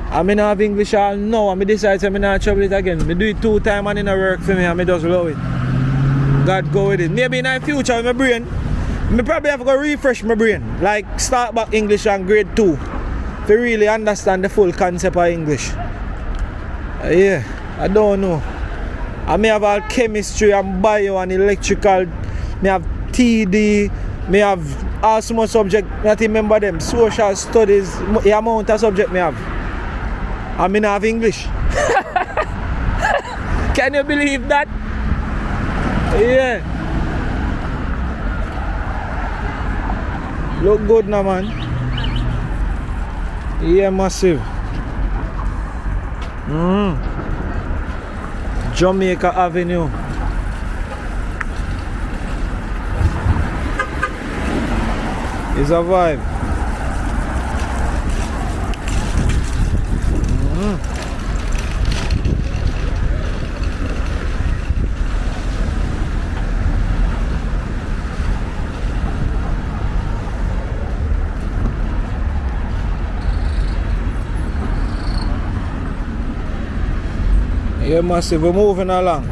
I mean I have English all now and me decide to me not trouble it again. Me do it 2 times and it don't work for me and me just love it. God go with it. Maybe in the future with my brain, me probably have to go refresh my brain. Like start back English on grade 2 to really understand the full concept of English. Yeah, I don't know. I may have all chemistry and bio and electrical. Me have TD. Me have all so much subject. Not remember them. Social studies. The amount of subject me have. I mean I have English. Can you believe that? Yeah. Look good now, man. Yeah, massive. Jamaica Avenue. It's a vibe. Yeah, massive, we're moving along.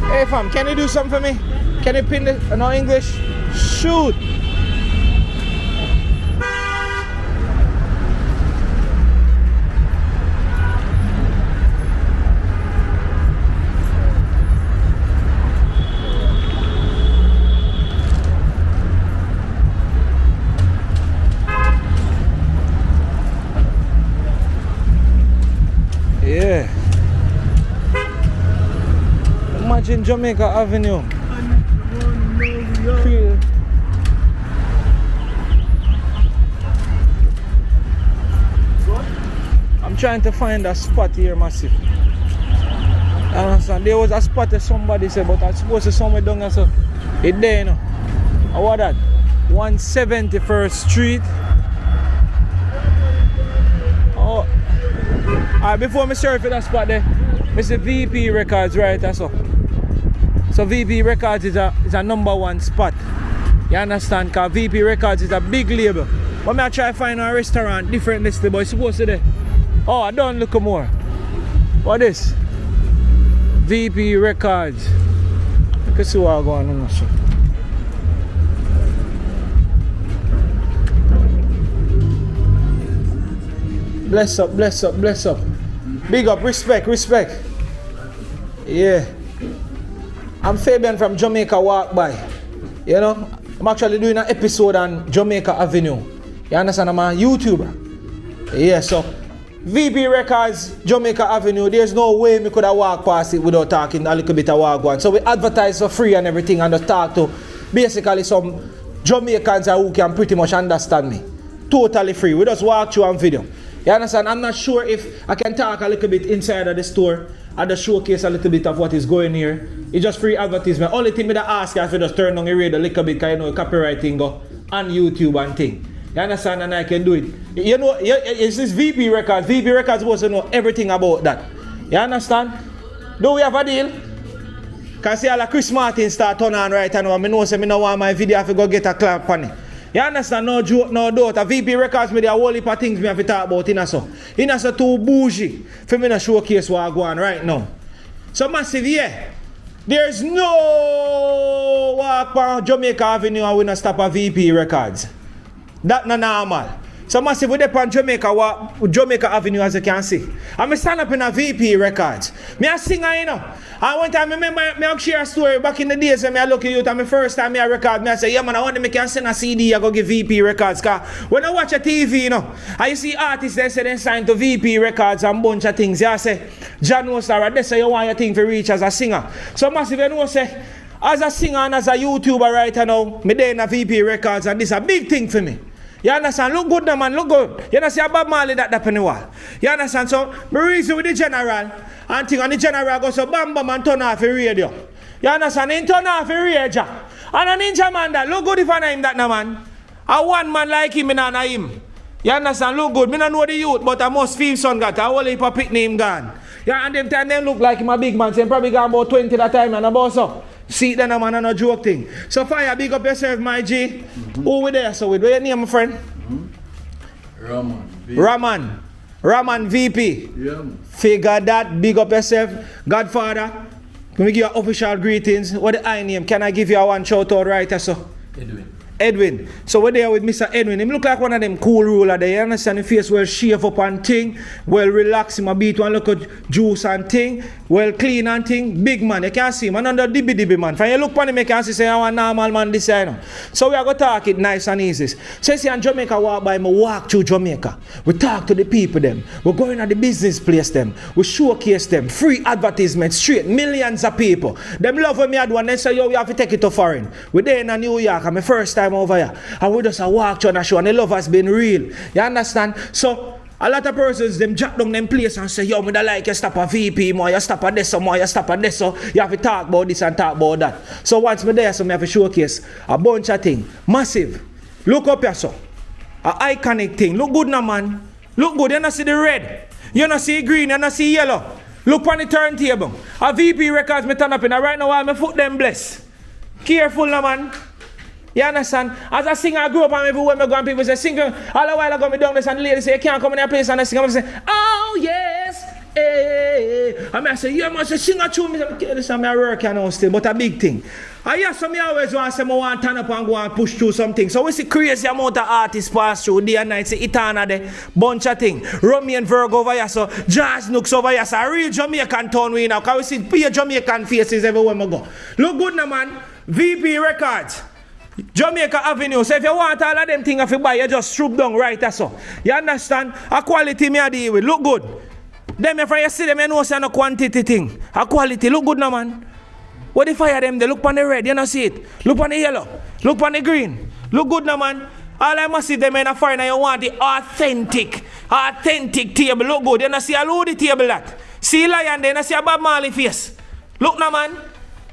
Hey fam, can you do something for me? Can you pin this? No English? Shoot! Yeah. Imagine Jamaica Avenue. Cool. I'm trying to find a spot here, massive. I understand. There was a spot that somebody said, but I suppose it's somewhere down there, so it's there, you know. How what that? 171st Street. Oh. Alright, before I surf at that spot there, Mr. VP Records, right? That's all. So VP Records is a number one spot. You understand? Because VP Records is a big label. When I try to find a restaurant different this but it's supposed to be. Oh, I don't look more. What is? VP Records. You can see what going on. Bless up, bless up, bless up. Big up, respect, respect. Yeah. I'm Fabian from Jamaica Walk By. You know, I'm actually doing an episode on Jamaica Avenue. You understand? I'm a YouTuber. Yeah, so VP Records, Jamaica Avenue, there's no way we could have walked past it without talking a little bit of walk one. So we advertise for free and everything and just talk to basically some Jamaicans who can pretty much understand me. Totally free. We just walk through on video. You understand? I'm not sure if I can talk a little bit inside of the store and just showcase a little bit of what is going here. It's just free advertisement. Only thing I ask you if you just turn on the radio a little bit because you know copyright thing go on YouTube and thing. You understand? And I can do it. You know, it's this VP Records. VP Records supposed to know everything about that. You understand? Do we have a deal? Because see all the Chris Martin start turn on right now. I know say I don't want my video if you go get a clap on it. You understand? No joke, no doubt. A VP Records me there a whole heap of things me have to talk about in so. In so too bougie for me to showcase what I go on right now. So massive, yeah. There's no walk on Jamaica Avenue and we not stop a VP Records. That's not normal. So massive with on Jamaica Avenue as you can see. I'm stand up in a VP Records. Me a singer, you know. And one time I remember I share a story back in the days when I look at you and my first time I record, I say, yeah man, I want to make you send a CD, I go give VP Records. Cause when I watch a TV, you know, I see artists they say they sign to VP Records and bunch of things. Yeah, I say, John Osara, they say you want your thing to reach as a singer. So massive, you know, say, as a singer and as a YouTuber right now, me there in a VP Records and this is a big thing for me. You understand? Look good now, man. Look good. You understand? Bob Marley that up in the wall. You understand? So, me reason with the general and thing, and the general goes so bam bam and turn off the radio. You understand? He turn off the radio. And a ninja man that look good if I name that now, man. A one man like him and I him. You understand? Look good. Me don't know the youth, but I must feel son got a whole heap of pick name gone. Yeah, and them time them look like him a big man. So him probably gone about 20 that time and about so. See then a man and a joke thing. So fire, big up yourself, my G. Who we there? So with your name, my friend? Raman VP. Yeah. Figure that, big up yourself. Godfather. Can we give you official greetings? What the I name? Can I give you a one shout out right so? Edwin. So we're there with Mr. Edwin. Him look like one of them cool ruler there. You understand? His face well shave up and thing. Well relax him a bit. One look at juice and thing. Well clean and thing. Big man. You can't see him. And under dibby man. When you look on him, you can see say I'm a normal man this you know. So we are going to talk it nice and easy. So you see in Jamaica Walk By, me walk through Jamaica. We talk to the people them. We're going at the business place them. We showcase them. Free advertisement straight. Millions of people. Them love when me had one. They say yo we have to take it to foreign. We're there in New York and my first time over here and we just walk through the show and the love has been real. You understand? So a lot of persons them jack down them place and say yo me da like you stop a VP more, you stop at this more, you stop at this so you have to talk about this and talk about that. So once me there so me have to showcase a bunch of things. Massive. Look up here so. A iconic thing. Look good now man. Look good. You not see the red. You not see green. You not see yellow. Look on the turntable. A VP Records me turn up in right now while my foot them bless. Careful now man. You understand? As a singer, I grew up and everywhere I go and people say, sing. All a while ago, me down this and the lady say, you can't come in a place and I sing. I say, oh yes, hey. I say, yeah, man, say, sing a tune. I say, this is my work now still, but a big thing. I hear some always want to say, I want to turn up and go and push through something. So we see crazy amount of artists pass through day and night, say, Itana there, bunch of things. Rummy and Virgo over here, so Jazz Nooks over here, so a real Jamaican town we now, because we see pure Jamaican faces everywhere we go. Look good now, man. VP Records. Jamaica Avenue. So if you want all of them things if you buy, you just strip down right that's so. You understand? A quality me I deal with. Look good. Them if you see them, you know it's no quantity thing. A quality. Look good now, man. What if I them? They look on the red, you don't see it. Look on the yellow. Look on the green. Look good now, man. All I must see them in a foreigner, you want the authentic table. Look good. You don't see a load of table that. See lion there, you don't see a Bob Marley face. Look now, man.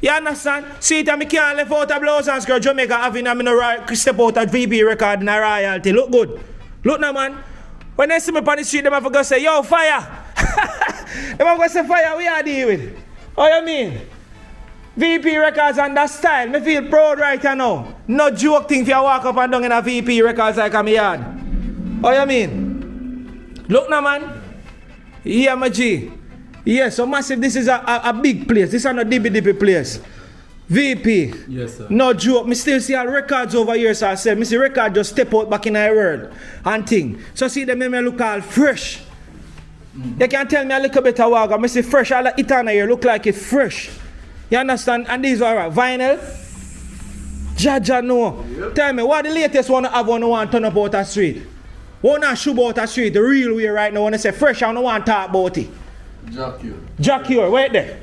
You understand? See it and me can't left out a blouse and skirt Jamaica Avenue and me no step out at VP record and a royalty. Look good. Look now man. When they see me on the street, them have to go say, yo, fire. Them have to say fire, we are dealing with. What you mean? VP Records and that style. Me feel proud right now. No joke thing if you walk up and down in a VP Records like I'm yard. How you mean? Look now, man. Yeah, my G. Yeah, so massive. This is a big place. This is not a dippy place. VP. Yes, sir. No joke. Me still see all records over here, so I said, me see record just step out back in our world and thing. So see them me look all fresh. You can tell me a little bit of water. I see fresh. All the Itana here look like it's fresh. You understand? And these are vinyl. Jaja no. Yep. Tell me, what the latest one have on want turn up out the street? One not shoot out the street, the real way right now. When I say fresh, I don't want to talk about it. Jack Cure, wait there.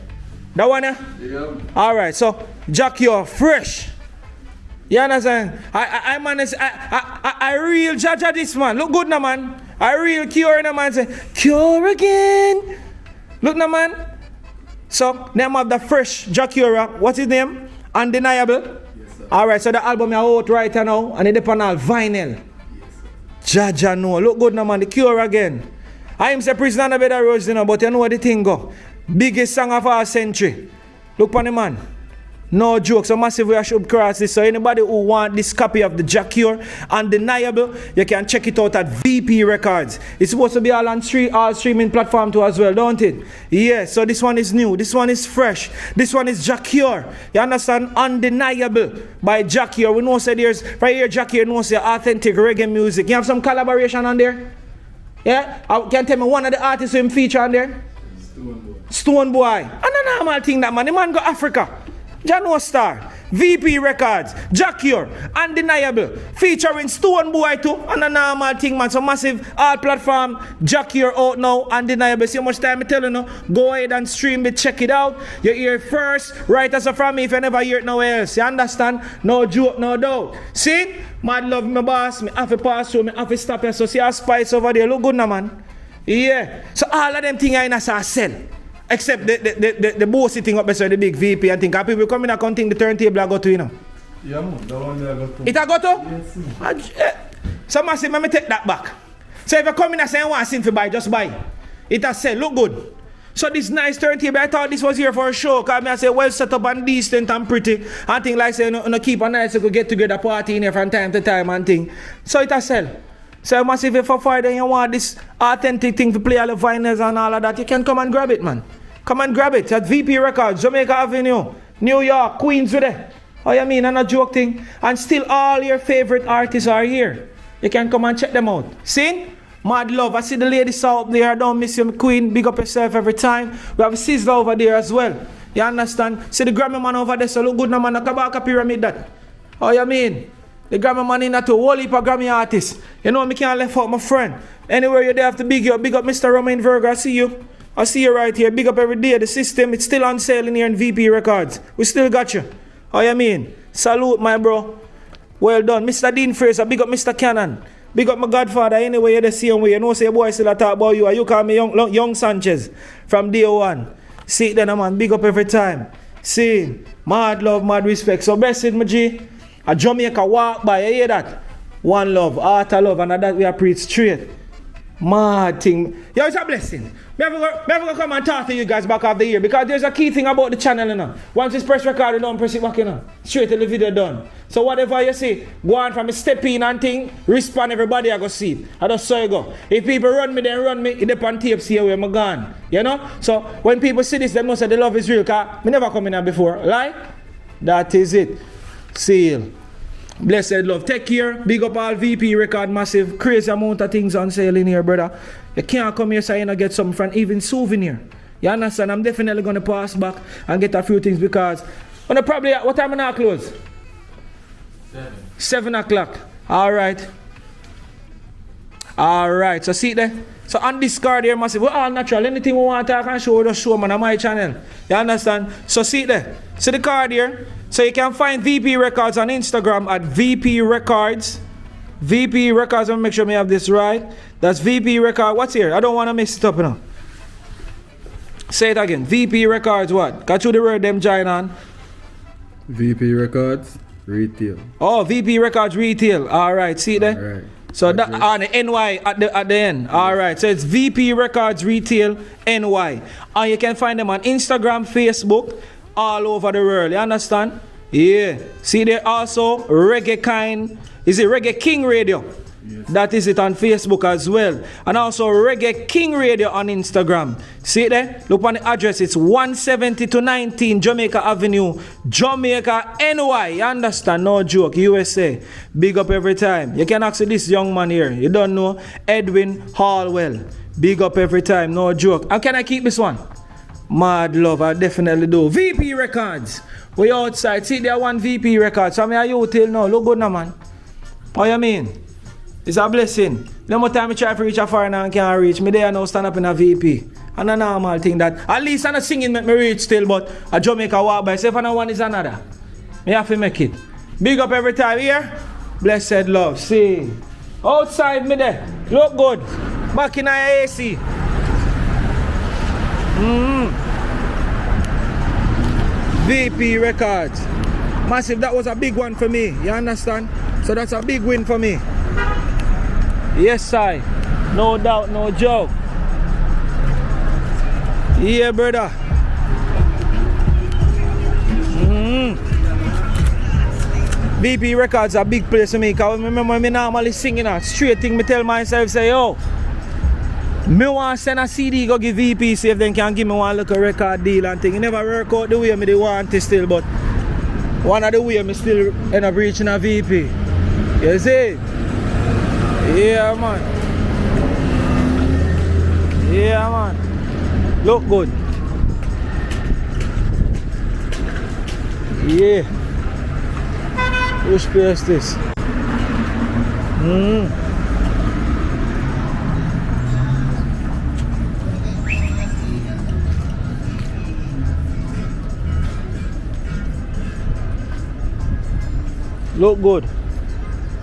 That one there? Yeah. Alright, so Jack Cure, fresh. You understand? I manage, I real Jaja this man. Look good now, man. I real Cure now, man. Say, Cure again. Look now, man. So, name of the fresh Jack Cure. What's his name? Undeniable. Yes, sir. Alright, so the album is out right now and it's on all vinyl. Yes, Jaja no. Look good now, man. The Cure again. I am say prisoner better rose, you know, but you know what the thing go. Biggest song of our century. Look on the man. No joke. So massive we should cross this. So anybody who want this copy of the Jack Cure, Undeniable, you can check it out at VP Records. It's supposed to be all on all streaming platform too as well, don't it? Yeah, so this one is new. This one is fresh. This one is Jack Cure. You understand? Undeniable by Jack Cure. We know say there's right here Jack Cure knows say authentic reggae music. You have some collaboration on there? Yeah? Can tell me one of the artists who feature on there? Stone Boy. And a normal thing that man. The man go Africa. Jano Star. VP Records. Jack Cure. Undeniable. Featuring Stone Boy too. And a normal thing, man. So massive all platform. Jack Cure out now. Undeniable. See how much time I tell you now. Go ahead and stream it. Check it out. You hear it first. Right as a from me if you never hear it nowhere else. You understand? No joke, no doubt. See? Mad love my boss. Me have to pass through. Me have to stop here. So see our spice over there. Look good now, man. Yeah. So all of them things are in a sell. Except the bossy thing up beside the big VP and think. People come in and come think the turntable I go to, you know. Yeah, man. The one there I go to. It a go to? Yes. So I say, let me take that back. So if you come in and say I want to buy, just buy. It has said, look good. So this nice turntable, I thought this was here for a show. Because I say, well set up and decent and pretty. And thing like say, you keep a nice get together party in here from time to time and thing. So it has sell. So you must if you for Friday you want this authentic thing to play all the vinyls and all of that, you can come and grab it, man. Come and grab it at VP Records, Jamaica Avenue, New York, Queens with it. Oh, you mean, and a joke thing. And still all your favorite artists are here. You can come and check them out. See? Mad love. I see the ladies out there. Don't miss you, Queen. Big up yourself every time. We have a Sizzler over there as well. You understand? See the Grammy man over there, so look good now, man. Kabaka pyramid that. Oh, you mean? The Grammy man in that too. Whole heap of Grammy artists. You know, me can't left out my friend. Anywhere you're there, have to big you up. Big up Mr. Romain Virgo. I see you. I see you right here. Big up every day. The system, it's still on sale in here in VP Records. We still got you. How you mean? Salute, my bro. Well done. Mr. Dean Fraser. Big up Mr. Cannon. Big up my godfather. Anyway, you're the same way. You know, say, boy, still I talk about you. You call me young Sanchez from day one. See it then, man. Big up every time. See, mad love, mad respect. So, blessed, my G. A Jamaica walk by. You hear that? One love, heart of love. And that we are preach straight. Mad thing. Yo, it's a blessing. Me ever come and talk to you guys back half the year because there's a key thing about the channel, you know. Once it's press record, you don't press it back, you know. Straight till the video done. So whatever you see, go on from a step in and thing, respond everybody I go see it. I just saw you go. If people run me, then run me. It depend on tape, see where I'm gone. You know? So when people see this, they know say the love is real. Cause me never come in here before. Like? That is it. Seal. Blessed love. Take care. Big up all VP Record. Massive. Crazy amount of things on sale in here, brother. You can't come here so you know get something from even souvenir. You understand? I'm definitely going to pass back and get a few things because on probably what time am I close? 7 o'clock. Alright. Alright. So see there? So on this card here, massive. We're all natural. Anything we want to talk and show, just show man on my channel. You understand? So see there. See the card here. So you can find VP Records on Instagram at VP Records. VP Records, I'm gonna make sure I have this right. That's VP Records. What's here? I don't want to mix it up, you know. Say it again. VP Records what? Got you the word them join on? VP Records Retail. Oh, VP Records Retail. Alright, see it there? Alright. So that on the NY at the end. Alright. So it's VP Records Retail NY. And you can find them on Instagram, Facebook. all over the world. You understand? Yeah. See there also Reggae Kind. Is it Reggae King Radio? Yes. That is it on Facebook as well. And also Reggae King Radio on Instagram. See it there? Look on the address. It's 170 to 19 Jamaica Avenue, Jamaica, NY. You understand? No joke. USA. Big up every time. You can ask this young man here. You don't know? Edwin Hallwell. Big up every time. No joke. And can I keep this one? Mad love. I definitely do. VP Records. We outside. See there one VP Records. So I you till now. Look good now, man. How you mean? It's a blessing. No more time I try to reach a foreigner and can't reach. Me there now stand up in a VP. And a normal thing that at least I'm not singing make me reach still, but a Jamaica walk by. So if I know one is another. Me have to make it. Big up every time here. Blessed love. See. Outside me there. Look good. Back in our AC. VP Records. Massive, that was a big one for me. You understand? So that's a big win for me. Yes, I. No doubt, no joke. Yeah, brother. VP Records a big place for me. Because I remember me normally singing a straight thing. Me tell myself, say, yo, me want to send a CD go give VP, see if they can give me one little record deal and thing. It never work out the way me they want it still, but one of the way me still end up reaching a VP. You see? Yeah, man. Yeah, man. Look good. Yeah. Which place this? Look good.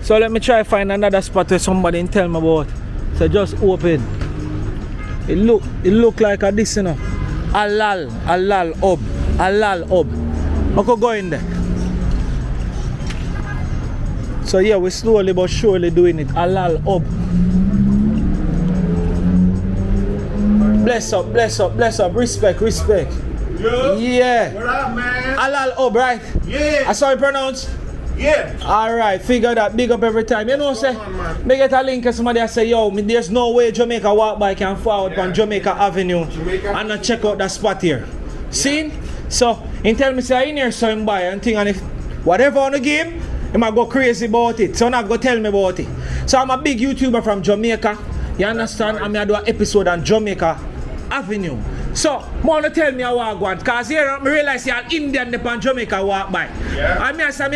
So let me try find another spot where somebody tell me about. So just open. It look like a this, you know. Alal Hub. I could go in there. So yeah, we're slowly but surely doing it. Alal Hub. Bless up. Respect. Yo. Yeah. What up, man? Alal Hub, right? Yeah. I saw it pronounced. Yeah. Alright, figure that. Big up every time. You know, say, me get a link and somebody say, yo, there's no way Jamaica walk by can forward on Jamaica Avenue and not check out that spot here. See? So, he tell me, say, I in here so him buy and thing, and if whatever on the game, he might go crazy about it. So, not go tell me about it. So, I'm a big YouTuber from Jamaica. You understand? I'm going to do an episode on Jamaica Avenue. So, want to tell me how I want, because here I realize you're Indian upon Jamaica walk by. Yeah. I understand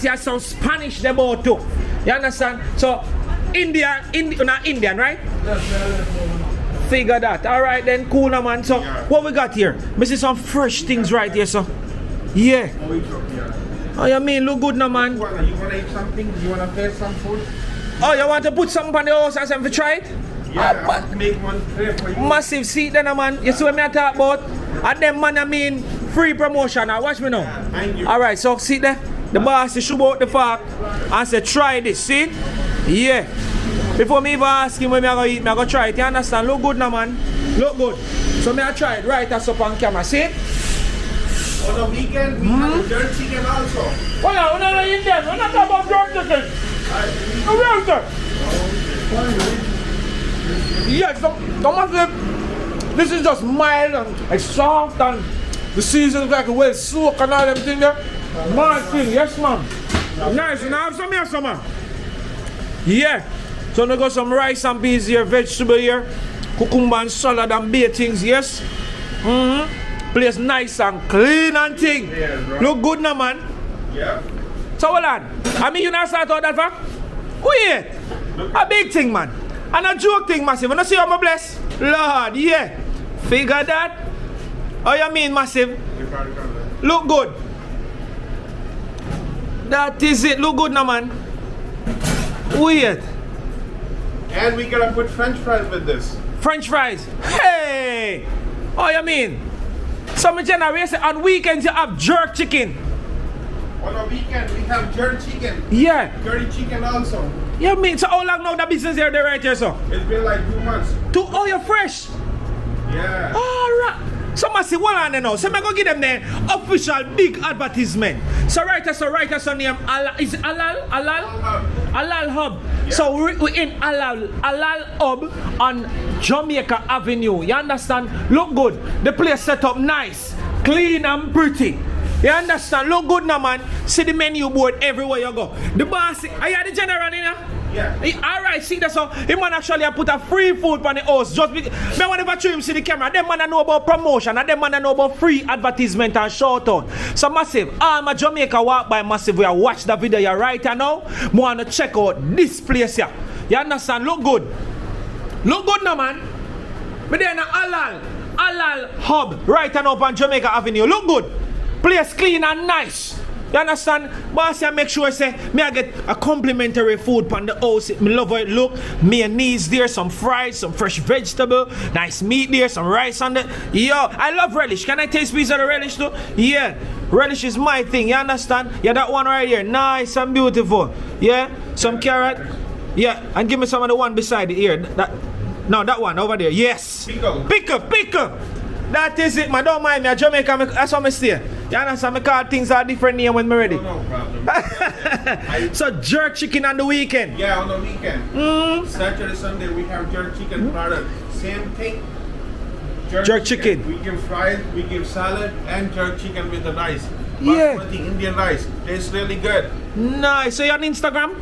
you have some Spanish about too. You understand? So, not Indian, right? Figure that. Alright then, cool now, man. So, what we got here? We see some fresh things right here, so. Yeah. Oh, you mean look good now, man? You want to eat something? You want to taste some food? Oh, you want to put something on the house and something to try it? Yeah, I'll make one tray for you. Massive seat then, man. You see what I talk about? And them man, I mean, free promotion. Now watch me now. Thank you. Alright, so see there? The boss is shoot out the fact and say, try this, see? Yeah. Before me even ask him when I go eat, I go try it. You understand? Look good now, man. Look good. So me I try it right as up on camera, see? On the weekend, we have a jerk chicken also. Oh yeah, we're not eating them. We're not talking about jerk chicken. Where is that? Yes, this is just mild and like soft and the season is like well soaked and all them things there. Man thing, yes man. Nice, and I have some here, some man. Yeah. So now got some rice and peas here, vegetable here, cucumber and salad and beer things, yes. Place nice and clean and thing. Yeah, look good now, man. Yeah. So hold on. I mean you not start out that far? Wait. A big thing, man. And a joke thing, massive. You see how I'm blessed? Lord, yeah. Figure that. Oh, you mean massive? Look good. That is it. Look good now, man. Weird. And we gotta put French fries with this. French fries. Hey! Oh, you mean? Some generation on weekends you have jerk chicken. On the weekend, we have jerk chicken. Yeah. Curry chicken also. You mean? So how long now the business here there right here, so? It's been like 2 months. Oh, you're fresh. Yeah. Alright. So massive, hold on there now. So I'm gonna give them the official big advertisement. So write us a name. Is it Alal Hub. Yeah. So we're in Alal Hub on Jamaica Avenue. You understand? Look good. The place set up nice, clean and pretty. You understand? Look good now, man. See the menu board everywhere you go. The boss, are you the general in here? Yeah. Alright, see that's how he man actually put a free food on the house just because me want to show him see the camera. Them man know about promotion and them man know about free advertisement and shout out. So massive, my Jamaica walk by massive. We watch the video here right now. I want to check out this place here. You understand? Look good. Look good now, man. Me there in Alal Hub right now on Jamaica Avenue. Look good. Place clean and nice. You understand? Boss, I make sure say me I get a complimentary food on the house. Me love how it look. Mayonnaise there, some fries, some fresh vegetable, nice meat there, some rice on the. Yo, I love relish. Can I taste piece of the relish too? Yeah, relish is my thing. You understand? Yeah, that one right here, nice and beautiful. Yeah, some carrot. Yeah, and give me some of the one beside it here. That one over there. Yes. Pickle. That is it, man. Don't mind me. Jamaica, that's how I stay. You understand? I call things are different name when I'm ready. No problem. So jerk chicken on the weekend. Yeah, on the weekend. Saturday, Sunday we have jerk chicken product. Same thing. Jerk chicken. We give fries, we give salad, and jerk chicken with the rice. Yeah. Basmati Indian rice. Tastes really good. Nice. So you're on Instagram?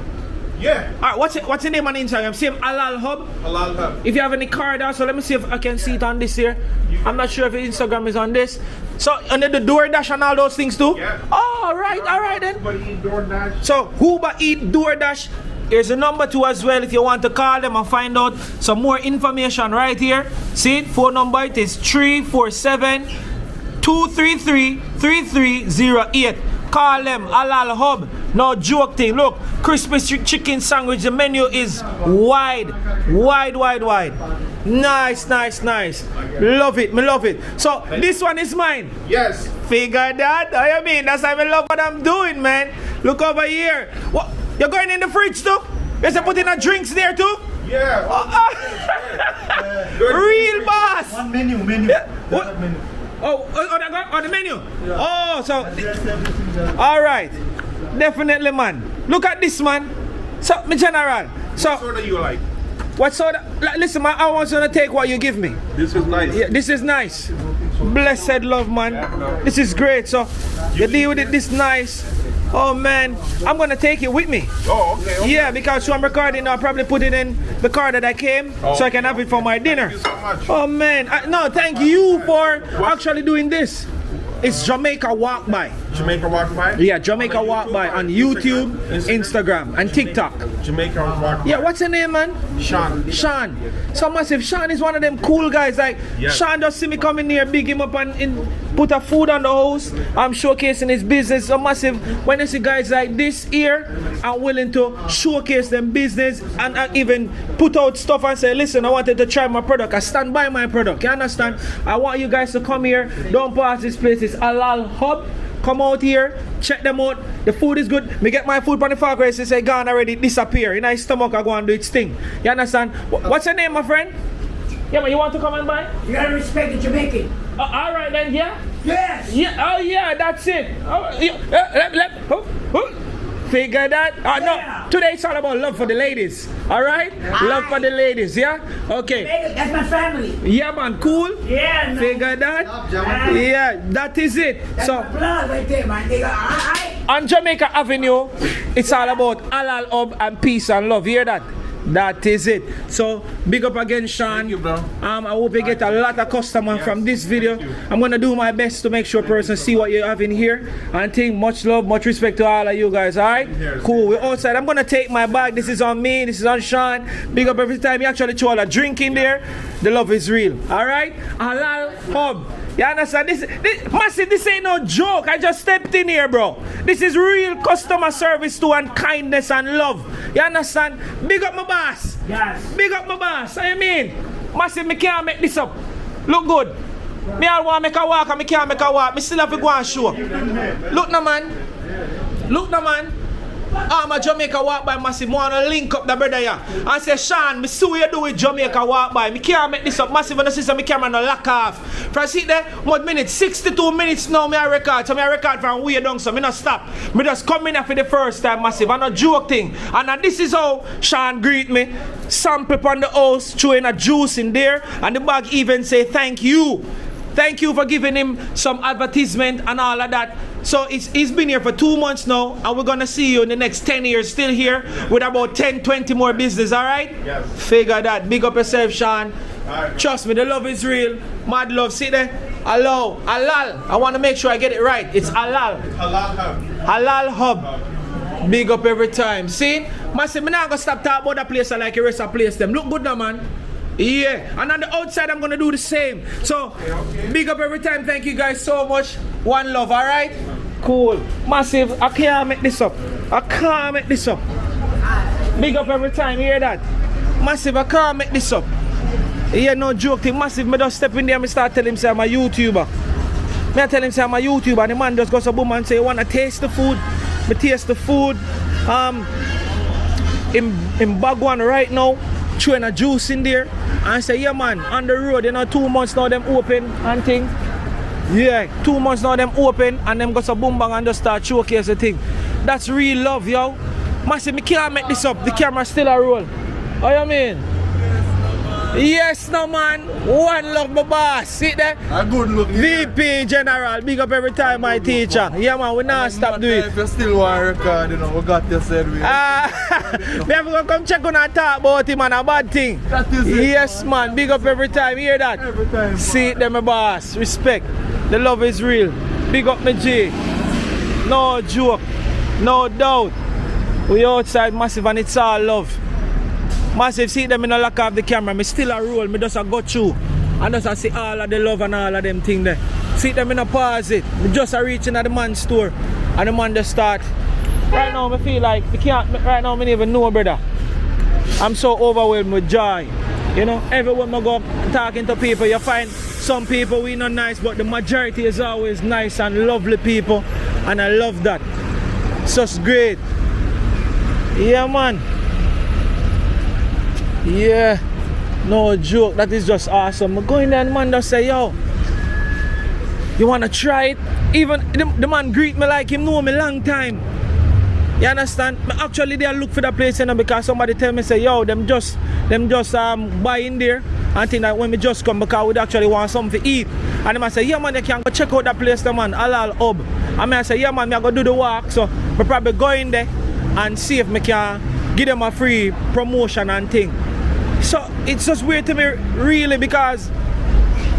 Yeah. Alright, what's your name on Instagram? Same Alal Hub? Alal Hub. If you have any card also, let me see if I can see it on this here. I'm not sure if Instagram is on this. So under the DoorDash and all those things too? Yeah. Oh, alright then. Uber Eat, DoorDash. So Uber Eat, DoorDash. Here's a number too as well if you want to call them and find out some more information right here. See it? Phone number it is 347-233-3308. Call them Alal Hub. No joke thing. Look, crispy chicken sandwich. The menu is wide. Nice. Love it. Me love it. So this one is mine. Yes. Figure that. I mean, that's why I love what I'm doing, man. Look over here. What? You're going in the fridge too? You say put in a drinks there too? Yeah. Real boss. One menu. Yeah. What? Menu. Oh, the menu. Yeah. Oh, so all right, definitely, man. Look at this, man. So, my general. So, What soda you like? what soda? Listen, man. I want you to take what you give me. This is nice. Yeah, this is nice. Blessed love, man. This is great. So, you deal with it. This nice. Oh man, I'm gonna take it with me. Oh, okay. Yeah, because when I'm recording, I'll probably put it in the car that I came, so I can have it for my dinner. Thank you so much. Oh man, no, thank you for actually doing this. It's Jamaica Walk By. Jamaica Walk By? Yeah, Jamaica Walk By on YouTube, Instagram, and TikTok. Jamaica Walk By. Yeah, what's your name, man? Sean. Sean. So massive. Sean is one of them cool guys. Like, Yeah. Sean just see me coming here, big him up and put a food on the house. I'm showcasing his business. So massive. When you see guys like this here, I'm willing to showcase them business and even put out stuff and say, listen, I wanted to try my product. I stand by my product. You understand? I want you guys to come here. Don't pass this place. It's Alal Hub. Come out here, check them out. The food is good. Me get my food from the far grace. They say gone already, disappear. In my stomach, I go and do its thing. You understand? What's your name, my friend? Yeah, man, you want to come and buy? You gotta respect the Jamaican. All right then, yeah. Yes. Yeah. Oh yeah, that's it. Oh, yeah. Figure that. No. Today it's all about love for the ladies. All right. Love for the ladies. Yeah. Okay. That's my family. Yeah, man. Cool. Yeah, man. Figure that. Yeah, that is it. That's So. my blood right there, man. They got, On Jamaica Avenue, it's all about Alal Hub and peace and love. You hear that? That is it. So big up again, Sean. Thank you, bro. I hope you get a lot of customers from this video. I'm gonna do my best to make sure person see what you have in here. And think much love, much respect to all of you guys. Alright? Cool. We're outside. I'm gonna take my bag. This is on me. This is on Sean. Big up every time you actually throw all a drink in there. The love is real. Alright? Alal Hub. You understand? This massive, this ain't no joke. I just stepped in here, bro. This is real customer service too, and kindness and love. You understand? Big up my boss. Yes. Big up my boss. I mean, massive, me can't make this up. Look good. Me all want to make a walk and me can't make a walk. Me still have to go and show. Look now, man. Look now, man. I'm a Jamaica walk by Massive. I want to link up the brother here. And say, Sean, me see what you do with Jamaica walk by. Me can't make this up. Massive and the sister, me camera no lock off. For I see there, what minutes? 62 minutes now me I record. So me I record from way down, so me not stop. Me just come in here for the first time, Massive. And a joke thing. And this is how Sean greet me. Sample on the house, throwing a juice in there. And the bag even say, thank you. Thank you for giving him some advertisement and all of that. So he's been here for 2 months now, and we're gonna see you in the next 10 years still here with about 10, 20 more business, alright? Yes. Figure that. Big up yourself, Sean. Right. Trust me, the love is real. Mad love. See there? Hello. Halal. I want to make sure I get it right. It's halal. Halal hub. Halal hub. Big up every time. See? Massive, I'm not gonna stop talking about that place like the rest of the place. Them look good now, man. Yeah, and on the outside I'm gonna do the same. So big up every time. Thank you guys so much. One love, alright? Cool. Massive, I can't make this up. I can't make this up. Big up every time, you hear that? Massive, I can't make this up. Yeah, no joke thing. Massive, me just step in there and start telling him say I'm a YouTuber. Me I tell him say I'm a YouTuber, and the man just goes to boom and say, you wanna taste the food? Me taste the food. In bag one right now, throwing a juice in there. And say, yeah man, on the road, 2 months now them open and thing. Yeah, 2 months now them open and them go to boom bang and just start showcase the thing. That's real love, yo. Massive, me can't make this up. The camera still a roll. What you mean? Yes, no man. One love, my boss. See there? A good look. VP General. Big up every time, my teacher. Yeah man, we not stop doing it. If you still want to record, we got you said we. We have to come check on and talk about him and a bad thing. That is it. Yes man, big up every time. Hear that? Every time. See it, them my boss. Respect. The love is real. Big up my G. No joke. No doubt. We outside Massive and it's all love. Massive, see them in the lock off the camera. Me still a roll. Me just a go through. And just a see all of the love and all of them thing there. See them in a pause it. Me just a reaching at the man's store. And the man just start. Right now me feel like we can't. Right now me don't even know, brother. I'm so overwhelmed with joy. You know, everywhere I go talking to people, you find some people we not nice, but the majority is always nice and lovely people. And I love that. Such great. Yeah man. Yeah. No joke. That is just awesome. I go in there and the man just say, yo, you wanna try it? Even the man greet me like him know me long time. You understand? Actually they look for the place, you know, because somebody tell me say, yo, them just buy in there and think that when we just come because we actually want something to eat. And the man say, yeah man, you can go check out that place, the man, Halal Hub. And I say, yeah man, I go do the walk, so I probably go in there and see if I can give them a free promotion and thing. So it's just weird to me really, because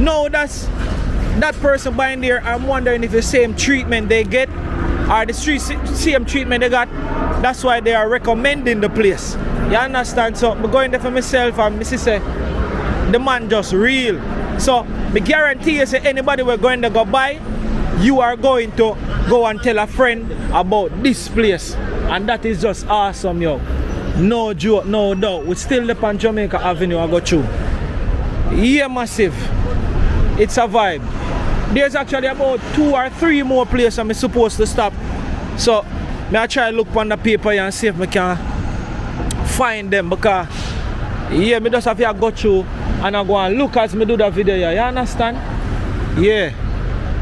no, that person buying there, I'm wondering if the same treatment they get or the same treatment they got. That's why they are recommending the place. You understand? So I'm going there for myself and Mrs. say the man just real. So I guarantee you say anybody we're going to go buy, you are going to go and tell a friend about this place. And that is just awesome, yo. No joke, no doubt. We still live on Jamaica Avenue, I go through. Yeah, Massive. It's a vibe. There's actually about 2 or 3 more places I'm supposed to stop. So, I try to look on the paper and see if I can find them, because yeah, I just have to go through and I go and look as I do the video here. You understand? Yeah.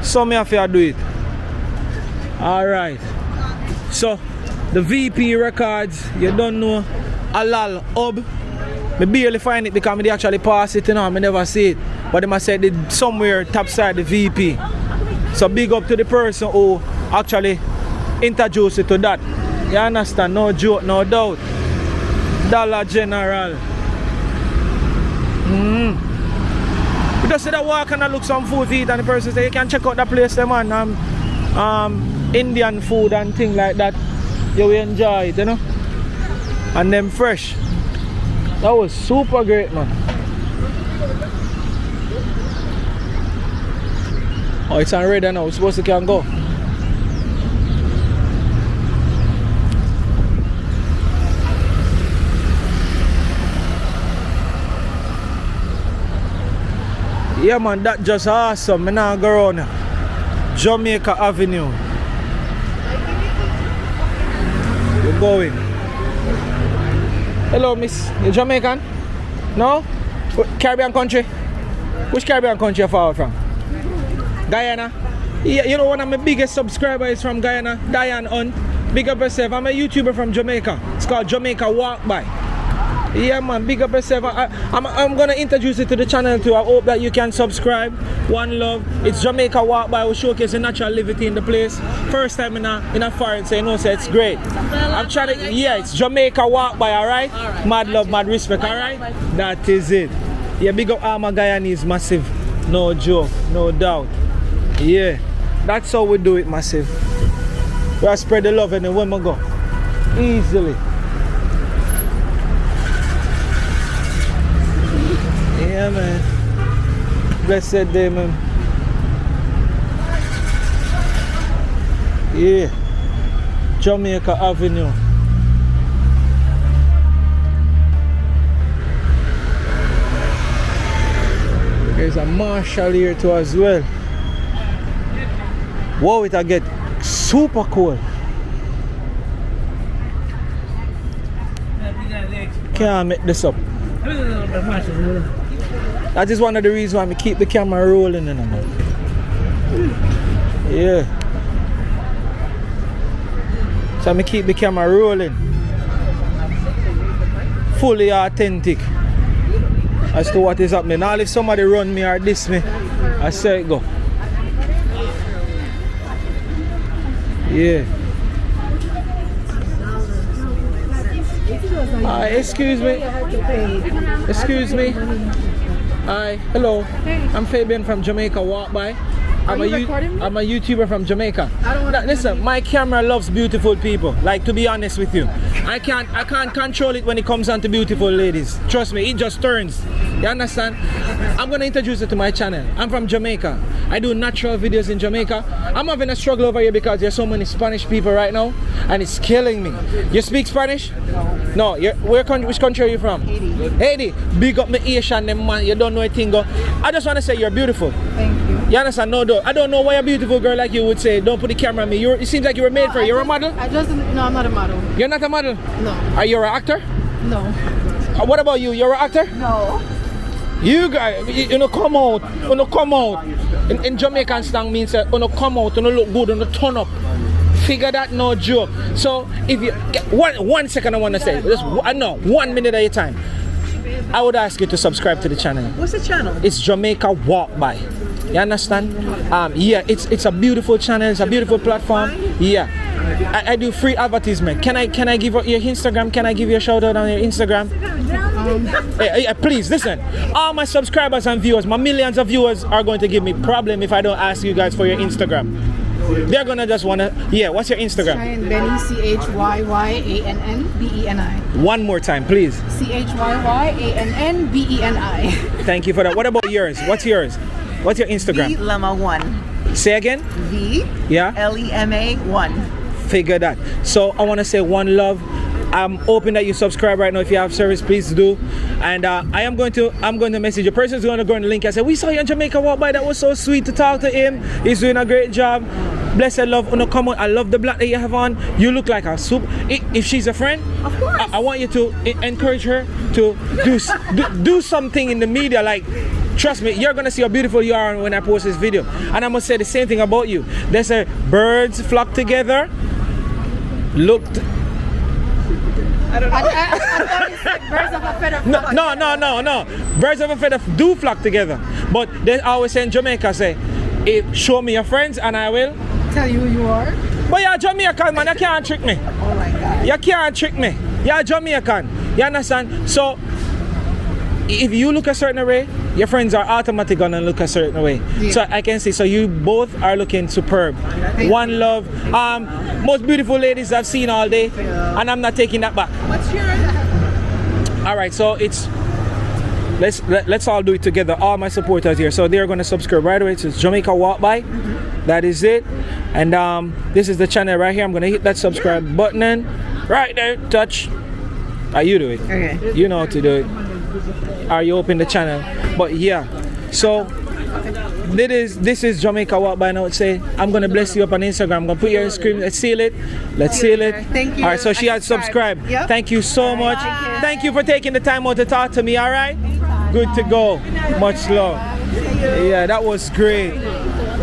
So I have to do it. Alright. So the VP Records, you don't know, Halal Hub. I barely find it because I actually pass it, you know, I never see it. But they must say it somewhere top side the VP. So big up to the person who actually introduced it to that. You understand? No joke, no doubt. Dollar General. We just see that walk and I look some food to eat and the person say you can check out that place there, man. Indian food and things like that. You will enjoy it, you know. And them fresh. That was super great, man. Oh, it's on red now. We're supposed to can go. Yeah, man, that just awesome. I now go around Jamaica Avenue. You We're going. Hello, miss. You Jamaican? No? Caribbean country? Which Caribbean country you forward from? Guyana? Yeah, you know one of my biggest subscribers is from Guyana, Diane On. Big up yourself. I'm a YouTuber from Jamaica. It's called Jamaica Walk By. Yeah man, big up yourself. I'm gonna introduce you to the channel too. I hope that you can subscribe. One love. It's Jamaica Walk By. We showcase the natural liberty in the place. First time in a foreign, so you know, so it's great. I'm trying to, yeah, it's Jamaica Walk By, alright? Mad love, mad respect, alright? That is it. Yeah, big up all my Guyanese, massive. No joke, no doubt. Yeah, that's how we do it, massive. We spread the love and the women go. Easily. Yeah, man. Blessed day, man. Yeah. Jamaica Avenue. There's a marshal here too as well. Whoa, it'll get super cool. Can't make this up. That is one of the reasons why I keep the camera rolling in them. Yeah. So I keep the camera rolling. Fully authentic as to what is happening. Now if somebody run me or diss me, I say it go. Yeah. Excuse me. Excuse me. Hi, hello. I'm Fabian from Jamaica Walk By. I'm a YouTuber from Jamaica. Now, listen, my camera loves beautiful people. Like, to be honest with you, I can't control it when it comes on to beautiful ladies. Trust me, it just turns. You understand? I'm gonna introduce you to my channel. I'm from Jamaica. I do natural videos in Jamaica. I'm having a struggle over here because there's so many Spanish people right now, and it's killing me. You speak Spanish? No. Which country are you from? Haiti. Haiti. Big up me Asian, them man. You don't know a thing. I just want to say you're beautiful. Thank you. You understand? No, I don't know why a beautiful girl like you would say, don't put the camera on me. It seems like you were made for it. You're a model? No, I'm not a model. You're not a model? No. Are you an actor? No. What about you? You're an actor? No. You guys, you know, come out. In Jamaican slang means you know, come out, you know, look good, you know, turn up. Figure that, no joke. So if you get one second, I want to say, just 1 minute at a time. I would ask you to subscribe to the channel. What's the channel? It's Jamaica Walk By. You understand? Yeah, it's a beautiful channel. It's a beautiful platform. Yeah, I do free advertisement. Can I give you your Instagram? Can I give you a shout out on your Instagram? Hey, please listen. All my subscribers and viewers, my millions of viewers, are going to give me problem if I don't ask you guys for your Instagram. They're gonna just wanna. Yeah, what's your Instagram? Cheyenne Benny, CHYYANNBENI. One more time, please. CHYYANNBENI. Thank you for that. What about yours? What's yours? What's your Instagram? V Lema 1. Say again. V. Yeah. LEMA 1. Figure that. So I want to say one love. I'm hoping that you subscribe right now. If you have service, please do. And I'm going to message you. Person's going to go on the link and say, we saw you in Jamaica Walk By. That was so sweet to talk to him. He's doing a great job. Blessed love. Come on. I love the black that you have on. You look like a soup. If she's a friend, of course. I want you to encourage her to do something in the media. Like, trust me, you're gonna see how beautiful you are when I post this video. And I'm gonna say the same thing about you. They say birds flock together. Looked. I don't know. I thought you said birds of a feather flock. No. Birds of a feather do flock together. But they always say in Jamaica, say, show me your friends and I will Tell you who you are. But you're Jamaican, man. You can't trick me. Oh my God. You can't trick me. You're Jamaican. You understand? So if you look a certain way, your friends are automatically gonna look a certain way. Yeah. So I can see. So you both are looking superb. One love. Most beautiful ladies I've seen all day, and I'm not taking that back. What's yours? All right. So it's let's all do it together. All my supporters here. So they're gonna subscribe right away. So it's Jamaica Walk By. That is it. And this is the channel right here. I'm gonna hit that subscribe button and right there. Touch. You do it. Okay. You know how to do it. Are you open the channel? But yeah, so This is Jamaica Walk By, and I would say I'm gonna bless you up on Instagram. I'm gonna put your screen. Let's seal it. Let's seal it. Thank you. All right. So she had subscribed. Yep. Thank you so much. Thank you for taking the time out to talk to me. All right. Good to go. Much love. Yeah, that was great.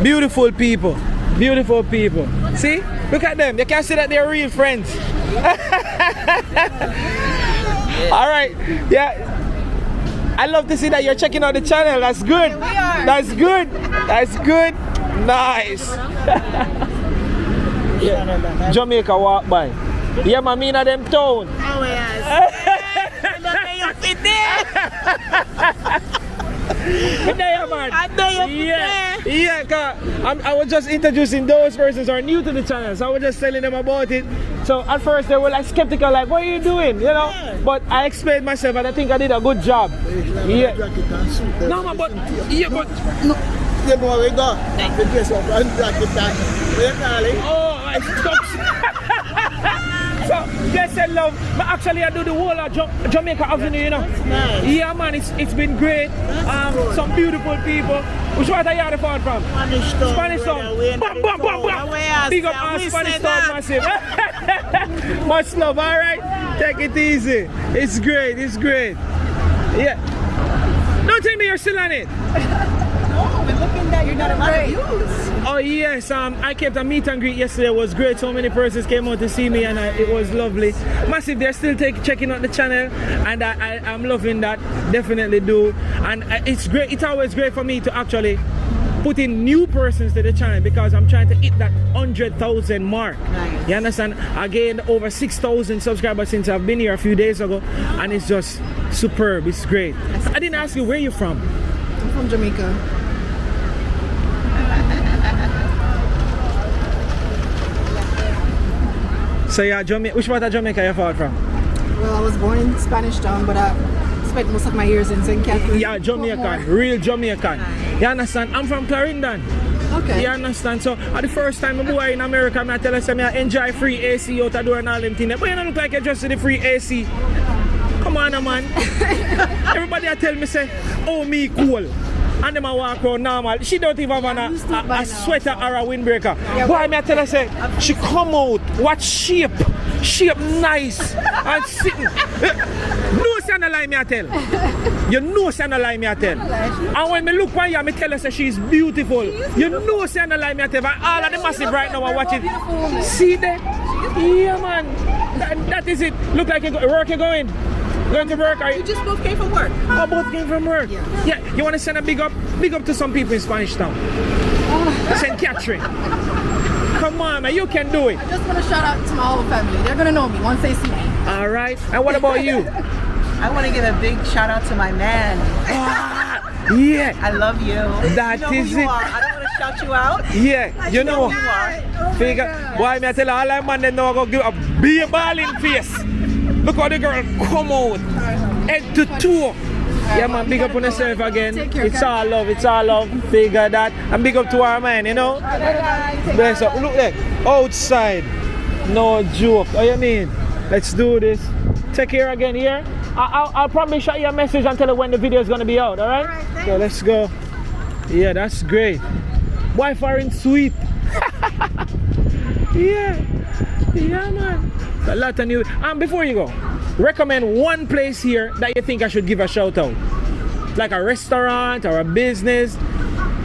Beautiful people. Beautiful people. See? Look at them. You can see that they're real friends. All right. Yeah. I love to see that you're checking out the channel. That's good. We are. That's good. That's good. Nice. Yeah. Jamaica Walk By. Yeah, mamina them town. Oh, yes. Yeah, man. I know you're Yeah, cause I was just introducing those persons who are new to the channel, so I was just telling them about it. So at first they were like skeptical, like, what are you doing, you know? But I explained myself and I think I did a good job. Yeah. No, man, but yeah, but no. You know we go. The dress up and jacket that. Where you calling? Oh, I stopped. So, yes, I love. But actually, I do the whole of Jamaica Avenue, you know. Nice. Yeah, man, it's been great. Some beautiful people. Which part are you from? Spanish Town. Spanish Town. Bam, bam, bam, bam. Big up our Spanish Town, massive. Much love, all right? Take it easy. It's great, it's great. Yeah. Don't tell me you're still on it. We're looking that you're not a lot of views. Oh yes, I kept a meet and greet yesterday. It was great. So many persons came out to see me, and it was lovely. Massive. They're still checking out the channel, and I'm loving that. Definitely do. And it's great. It's always great for me to actually put in new persons to the channel because I'm trying to hit that 100,000 mark. Nice. You understand? I gained over 6,000 subscribers since I've been here a few days ago, and it's just superb. It's great. I didn't ask you where you're from. I'm from Jamaica. So yeah, which part of Jamaica you far from? Well, I was born in Spanish Town, but I spent most of my years in St. Catherine. Yeah, Jamaican, real Jamaican. You understand? I'm from Clarendon. Okay. You understand? So at the first time I boy in America, I tell us I enjoy free AC out the door and all them things. But you don't look like you just see the free AC. Come on, man. Everybody tell me say, oh me cool. And them a walk around normal. She don't even have a sweater or a windbreaker. Yeah, why me I tell her say she come out, what shape nice and sitting. No say no lie me I tell. You know say no lie me I tell. And when me look on you, me tell her say she's beautiful. You know say no lie me I tell. And all of the massive right now are watching. See there? Yeah man. That is it. Look like work you going. Going to work? You just both came from work. Oh, both came from work. Yeah. You want to send a big up to some people in Spanish Town. St. Catherine. Come on, man, you can do it. I just want to shout out to my whole family. They're gonna know me once they see me. All right. And what about you? I want to give a big shout out to my man. Yeah. I love you. That you know is who you it. Are. I don't want to shout you out. Yeah, you know. Who you are. Figure. Boy, me I tell all that man they know I go give a big ball in face. Look how the girl come out, head to toe. Yeah man, big up on yourself again. It's all love, it's all love. Figure that. And big up to our man, you know. Bless up. Look there, outside. No joke. What you mean? Let's do this. Take care again here. I'll probably shoot you a message and tell you when the video is gonna be out. All right? So let's go. Yeah, that's great. Wife are in sweet. Yeah man. A lot of new. And before you go, recommend one place here that you think I should give a shout out, like a restaurant or a business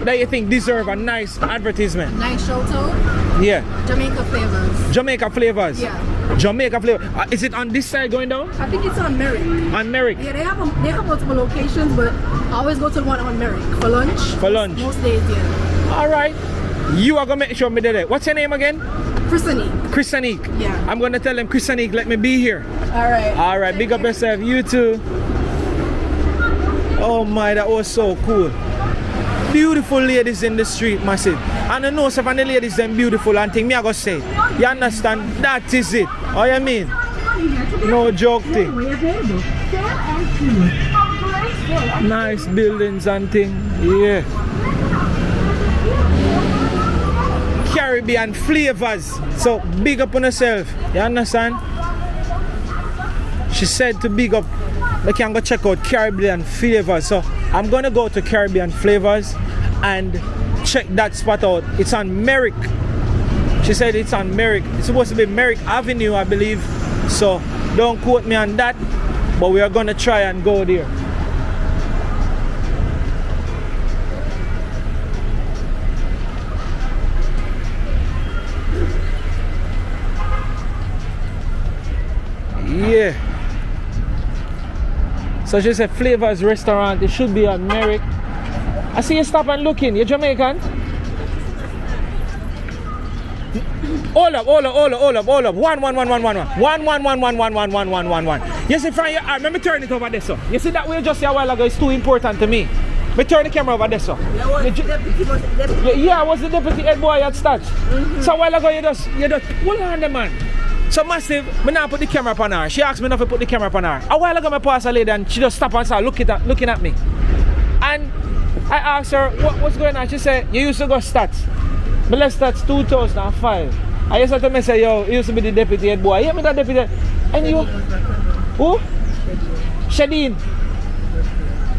that you think deserve a nice advertisement. Nice shout out. Yeah. Jamaica Flavors. Jamaica Flavors. Yeah. Jamaica Flavor. Is it on this side going down? I think it's on Merrick. On Merrick. Yeah, they have multiple locations, but I always go to the one on Merrick for lunch. For lunch. Most days, yeah. All right. You are gonna make sure me there. What's your name again? Chrisanique. Yeah. I'm gonna tell them Chrisanique, let me be here. All right. All right. Big up yourself. You too. Oh my, that was so cool. Beautiful ladies in the street, massive. And I know some of the ladies them beautiful and thing me I go say. You understand? That is it. Oh you mean? No joke thing. Nice buildings and thing. Yeah. Caribbean flavors. So big up on yourself. You understand? She said to big up. I can go check out Caribbean flavors. So I'm gonna go to Caribbean flavors and check that spot out. It's on Merrick. She said it's on Merrick. It's supposed to be Merrick Avenue, I believe. So don't quote me on that, but we are gonna try and go there. Yeah. So she said Flavors Restaurant. It should be on Merrick. I see you stop and looking. You're Jamaican? Hold up. 1. You see, from your arm, let me turn it over there, so. You see that way just a while ago, it's too important to me. Me turn the camera over there, so. Yeah, I was the deputy head boy at Stats. So a while ago, you just, hold on the man. So Massive, me now put the camera on her. She asked me not to put the camera on her. A while ago, I passed a lady and she just stopped and started looking at me. And I asked her, what's going on? She said, you used to go Stats. But left Stats 2005. I used to say, yo, you used to be the deputy head boy. Yeah, me that deputy head. And you, who? Shadeen.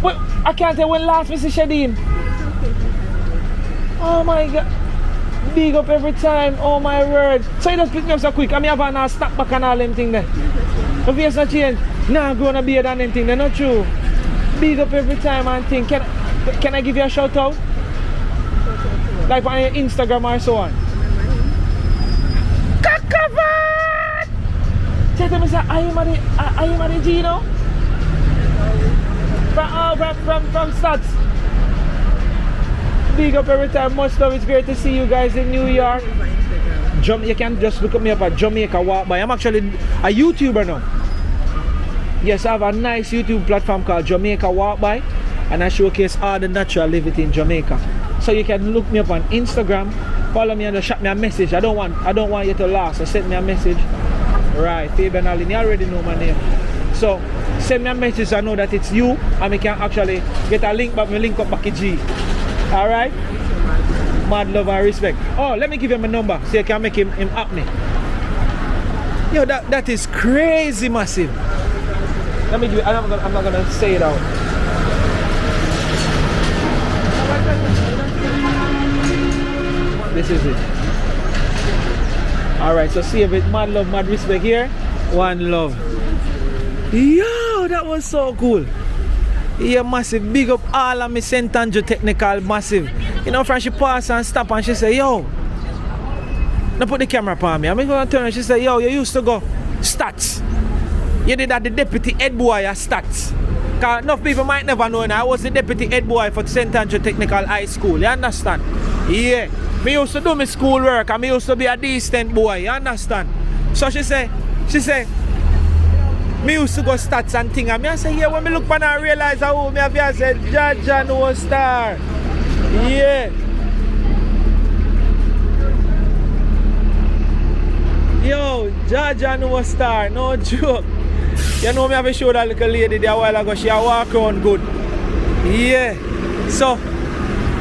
What? I can't tell when last we see Shadeen. Oh my God. Big up every time, oh my word. So you just pick me up so quick. I mean, have a snap back and all them things there. The face not change. Nah, grown a beard and them things. They're not true. Big up every time and thing. Can I give you a shout out? Like on your Instagram or so on. Kakavan! Say to me, say, are you married Gino? From Stats. Big up every time, much love. It's great to see you guys in New York. You can just look me up at Jamaica Walk By. I'm actually a YouTuber now. Yes, I have a nice YouTube platform called Jamaica Walk By, and I showcase all the natural living in Jamaica. So you can look me up on Instagram, follow me and just shot me a message. I don't want you to laugh, so send me a message. Right, Fabian Allen, you already know my name. So send me a message so I know that it's you, and we can actually get a link back, me link up back to G. Alright? Mad love and respect. Oh, let me give him a number so you can make him up me. Yo, that is crazy Massive. Let me give it, I'm not gonna say it out. This is it. Alright, so see if it mad love, mad respect here. One love. Yo, that was so cool. Yeah, Massive, big up all of me St. Andrew Technical, Massive. You know, from she pass and stop and she say, yo, now put the camera upon me. I'm going to turn and she say, yo, you used to go Stats. You did that the deputy head boy at Stats. Because enough people might never know now. I was the deputy head boy for St. Andrew Technical High School, you understand? Yeah. Me used to do my school work and me used to be a decent boy, you understand? So she say, me used to go Stats and thing, and me I say, yeah, when me look and I realize how me have here said, Jaja no star. Yeah. Yo, Jaja no star, no joke. You know me have a show that little lady there a while ago, she a walk around good. Yeah. So,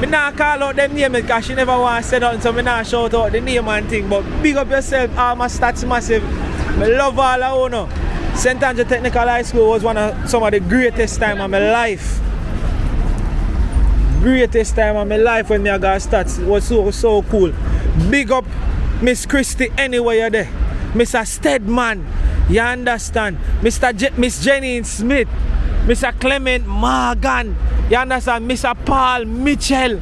me not call out them names because she never want to say nothing, so me not shout out the name and thing. But big up yourself, all my Stats Massive. Me love all of you know. St. Andrew Technical High School was some of the greatest time of my life. Greatest time of my life when I got Stats. It was so cool. Big up Miss Christie anywhere you're there. Mr. Steadman, you understand? Miss Jenny Smith, Mr. Clement Morgan, you understand? Mr. Paul Mitchell,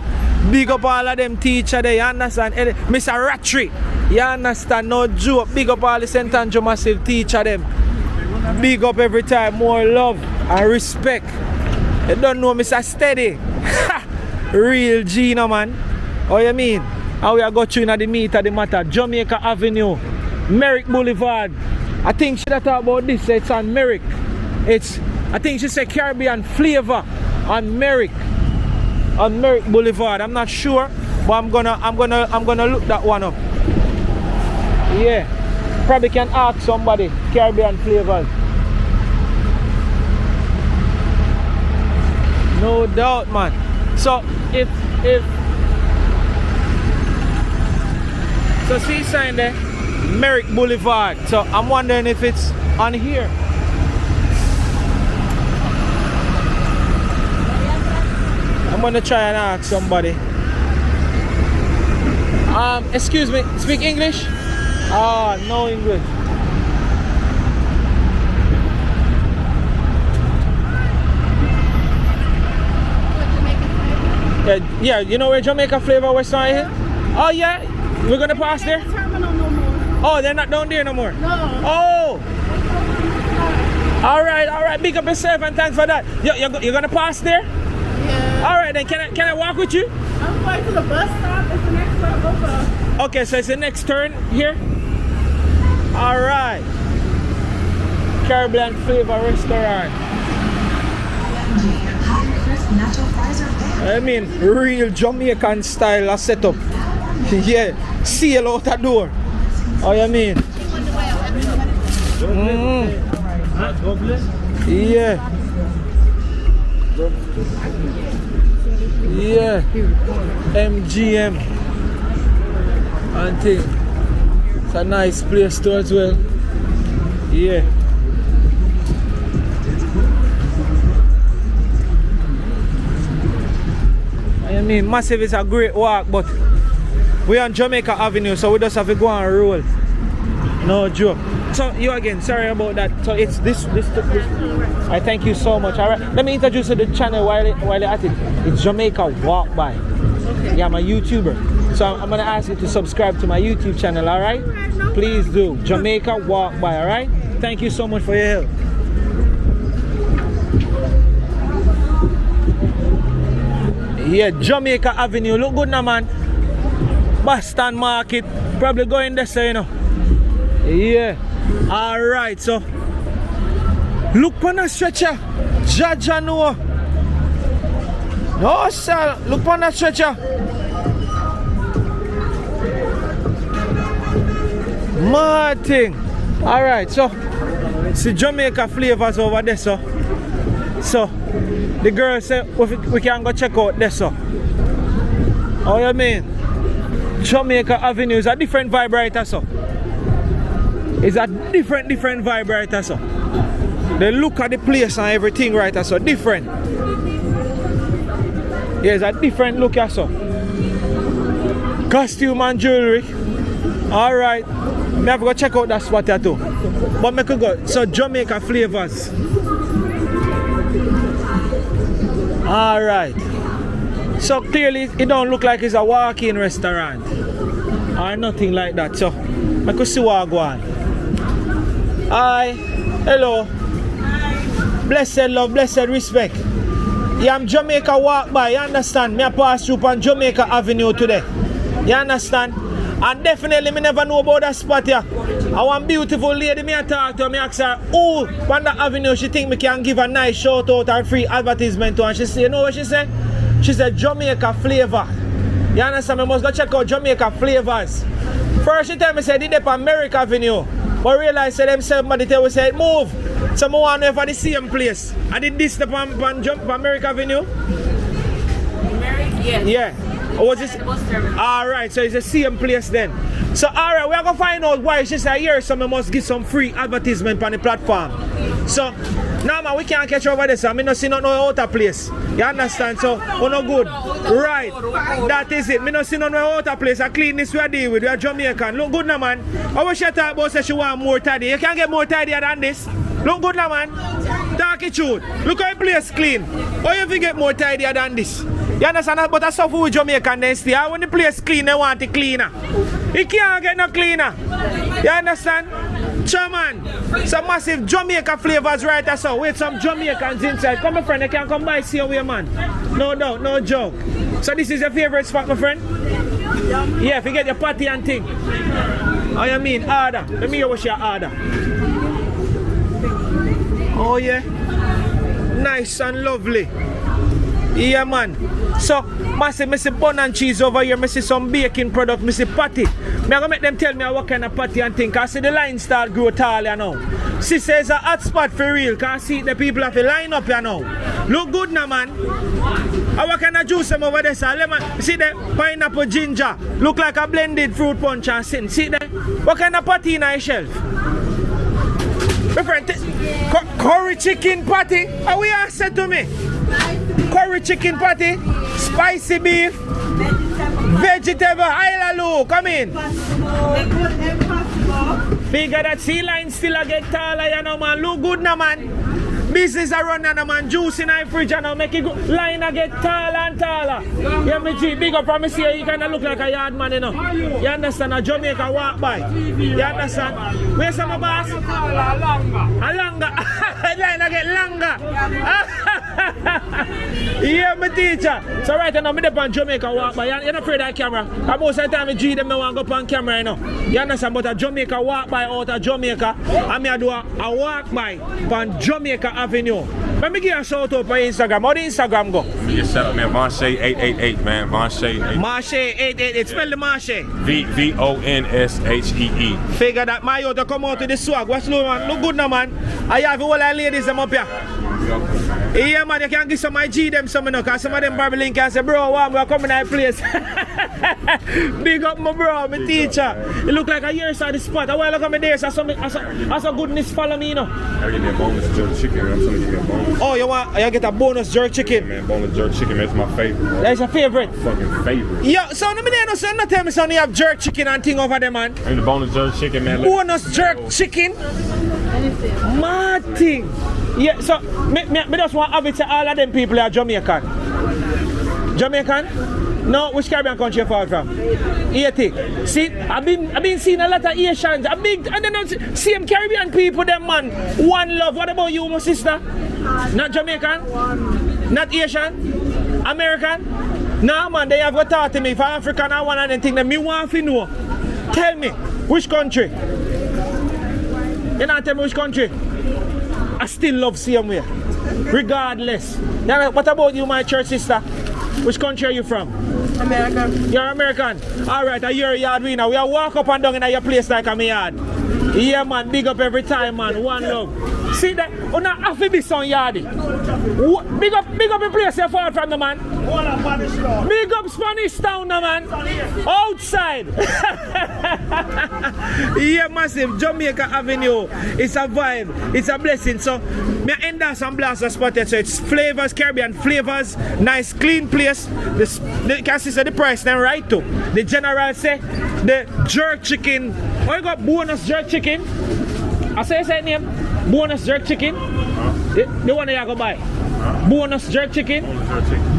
big up all of them teachers there, you understand? Mr. Rattry, you understand? No joke, big up all the St. Andrew Massive teacher them. Big up every time, more love and respect. You don't know Mr. Steady. Real Gino man. How you mean? How we are go through in the meet of the matter. Jamaica Avenue, Merrick Boulevard. I think she talk about this, it's on Merrick. I think she said Caribbean flavor on Merrick Boulevard. I'm not sure, but I'm gonna look that one up. Yeah. Probably can ask somebody Caribbean flavors. No doubt, man. So if so, see sign there, Merrick Boulevard. So I'm wondering if it's on here. I'm gonna try and ask somebody. Excuse me, speak English? Ah, no English. Yeah, you know where Jamaica Flavor was here? Oh yeah, we're gonna pass there? Terminal no more. Oh, they're not down there no more? No. Oh! Alright, big up yourself and thanks for that. You're gonna pass there? Yeah. Alright then, can I walk with you? I'm going to the bus stop. It's the next stop over. Okay, so it's the next turn here? Alright. Caribbean Flavor Restaurant. I mean, real Jamaican style of setup. Yeah, seal out the door. Oh, you mean? Yeah. Yeah. MGM. And thing. It's a nice place too as well. Yeah. I mean, massive is a great walk, but we're on Jamaica Avenue, so we just have to go and roll. No joke. So you again, sorry about that. So it's this. I thank you so much. All right, let me introduce you to the channel while you're at it. It's Jamaica Walk By. Okay. Yeah, I'm a YouTuber, so I'm gonna ask you to subscribe to my YouTube channel. All right? Please do. Jamaica Walk By. All right? Thank you so much for your help. Yeah, Jamaica Avenue. Look good now, man. Boston Market. Probably going there, so you know. Yeah. Alright, so look on the stretcher. Jaja no. No, sir. Look on the stretcher. Martin. Alright, so see Jamaica Flavors over there, so the girl said we can go check out this. So how you mean? Jamaica Avenue is a different vibe right so. It's a different vibe right so. The look at the place and everything right so different. Yeah, it's a different look so. Costume and jewelry. Alright. I have to go check out that spot here too. But I could go. So Jamaica Flavors. Alright. So clearly it don't look like it's a walk-in restaurant or nothing like that. So I could see what I go on. Hi. Hello. Hi. Blessed love, blessed respect. Yeah, I'm Jamaica Walk By, you understand? Me I pass through on Jamaica Avenue today. You understand? And definitely me never know about that spot here. I want beautiful lady me I talk to, me ask her who on the avenue she think me can give a nice shout out and free advertisement to, and she say, you know what she said? She said Jamaica Flavor. You understand? Me must go check out Jamaica Flavors. First she tell me say did they on Jamaica Avenue. But realize say them somebody tell we say move. So I want to know if the same place. I did this on Jamaica Avenue? Yes. Yeah. Or was this? Alright, so it's the same place then. So alright, we're gonna find out why she said here, so we must get some free advertisement on the platform. So now man, we can't catch over this, so I not see no other place. You understand? So oh no good. Right. That is it. Me not see no other place. I clean this we are deal with. We are Jamaican. Look good now man. I wish she talk about say she want more tidy. You can't get more tidier than this. Look good now man. Talk it truth. Look how the place clean. How you fi get more tidier than this? You understand? But that's stuff with Jamaican then still. When the place clean, they want it cleaner. It can't get no cleaner. You understand? Chairman, some massive Jamaica Flavors right there, so with some Jamaicans inside. Come my friend, they can come by see your way man. No doubt, no joke. So this is your favorite spot, my friend? Yeah, forget your party and thing. Oh you mean order? Let me hear what's your order. Oh yeah. Nice and lovely. Yeah man. So, I see bun and cheese over here, I see some baking product, I see patty. I'm going to make them tell me what kind of patty and thing, because I see the line start grow tall you know. She says a hot spot for real, because I see the people have to line up you know. Look good now man. And what kind of juice them over there, sir? Lemon, see the pineapple ginger, look like a blended fruit punch and sin. See there? What kind of patty in your shelf? My friend, curry chicken patty? How we are said to me? curry chicken patty, spicy beef, vegetable, hallelujah, come in. Figure that sea line still a get taller, you know, man. Look good now, man. Business a run now, man. Juice in the fridge and make it good. Line a get taller and taller. Yeah, me G, big up from me here. You kind of look like a yard man, you know. You understand? A Jamaica walk by. You understand? Where's some boss? A longer. Line a get longer. Yeah, my teacher. So right now, I'm up on Jamaica walk by. You're not afraid of that camera. Most of the time, I G them, I want to go up on camera, you know. You understand? But a Jamaica walk by out of Jamaica, I'm here to do a walk by on Jamaica Avenue. Let me give you a shout out on Instagram. How the Instagram go? Yeah, shout out, man. Vonshay888, man. Vonshay888. Marshay888. Spell the Marshay. V-O-N-S-H-E-E. Figure that my out to come out to the swag. What's low, man? Look good now, man. I have all the ladies them up here. Yeah, man, you can give some my G them some, you know, because some of them Barbie link and say, bro, we're coming to that place. Big up my bro, my teacher. You look like a year inside the spot. I want to come in there, so as a goodness follow me, you know. I get that bonus jerk chicken, man. I'm trying to get that bonus. Oh, you get a bonus jerk chicken? Yeah, man, bonus jerk chicken, man. That's my favorite, bro. That's your favorite? Fucking favorite. Yeah, so let me not tell me, son, you have jerk chicken and thing over there, man. And the bonus jerk chicken, man. Bonus jerk chicken? Mad thing. Yeah, so me just want to have it to all of them people are Jamaican. Jamaican? No, which Caribbean country you fall from? Haiti. See, I've been seeing a lot of Asians. And then same Caribbean people, them man. One love. What about you, my sister? Not Jamaican? Not Asian? American? Nah, man, they have got talk to me. For African, I want anything that me want to know. Tell me, which country? You know, tell me which country? I still love same way, regardless. Now, what about you, my church sister? Which country are you from? America. You're American? Alright, you're a yard winner. We are walk up and down in your place like I'm a yard. Yeah, man, big up every time, man. One love. See that? Oh, now, have to be some yardy. Big up the place you fought from the man. Big up Spanish Town, the man. Outside. Yeah, massive. Jamaica Avenue. It's a vibe. It's a blessing. So, me end up some blaster spotted. So it's flavors, Caribbean flavors. Nice, clean place. You can see the price then right too. The general say the jerk chicken. Oh, you got bonus jerk chicken. I say that name. Bonus jerk chicken. The one that you go buy. Bonus jerk chicken.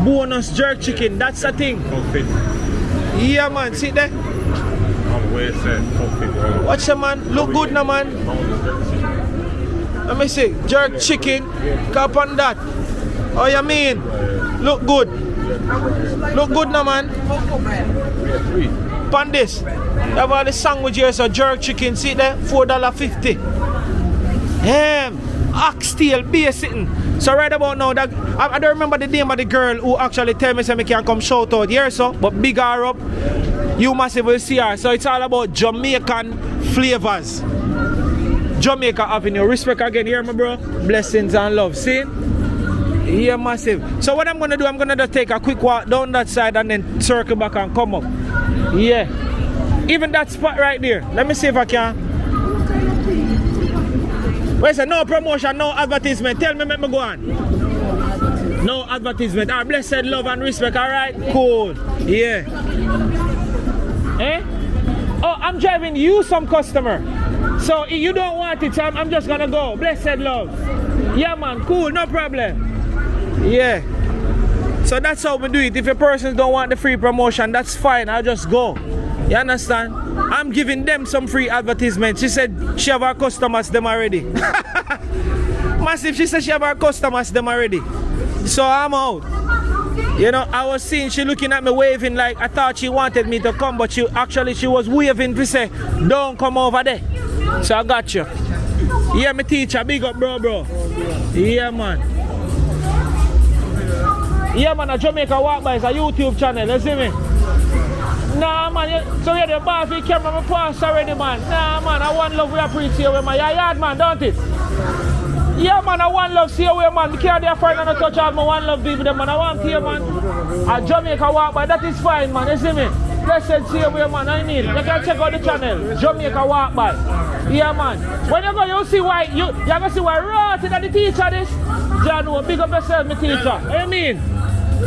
Bonus jerk chicken. That's the thing. Yeah, man. See there. Watch the man. Look good now, man. Let me see. Jerk chicken. Cap on that. Oh, you mean? Look good. Look good now, man. Pan this. You have all the sandwich here, so jerk chicken. See there? $4.50. Oxtail, beer sitting. So right about now, that I don't remember the name of the girl who actually tell me say me can come shout out here, so but big her up. You massive will see her. So it's all about Jamaican flavors. Jamaica Avenue. Respect again here, my bro. Blessings and love. See? Yeah, massive. So what I'm gonna do, I'm gonna just take a quick walk down that side and then circle back and come up. Yeah. Even that spot right there. Let me see if I can. Where's it? No promotion, no advertisement. Tell me, let me go on. No advertisement. Our blessed love and respect. Alright? Cool. Yeah. Eh? Oh, I'm driving you some customer. So if you don't want it, I'm just gonna go. Blessed love. Yeah, man. Cool. No problem. Yeah. So that's how we do it. If a person don't want the free promotion, that's fine. I'll just go. You understand? I'm giving them some free advertisement. She said she have her customers them already. Massive, she said she have her customers them already. So I'm out. You know, I was seeing she looking at me waving like I thought she wanted me to come, but she was waving to say, don't come over there. So I got you. Yeah, my teacher, big up bro. Yeah, man. Yeah, man, a Jamaica Walk By is a YouTube channel, you see me? Nah, man, so you're the boss, we camera my pass already, man. Nah, man, I want love we appreciate with my yard, man, don't it? Yeah, man, I want love see away, man. We can't find and touch out my one love people, man. I want here, man. A Jamaica Walk By, that is fine, man, you see me? Blessed see away, man, I mean. You can check out the channel, Jamaica Walk By. Yeah, man. When you go, you see why you gonna see why rotten that the teacher this. John, big up yourself, my teacher. I mean,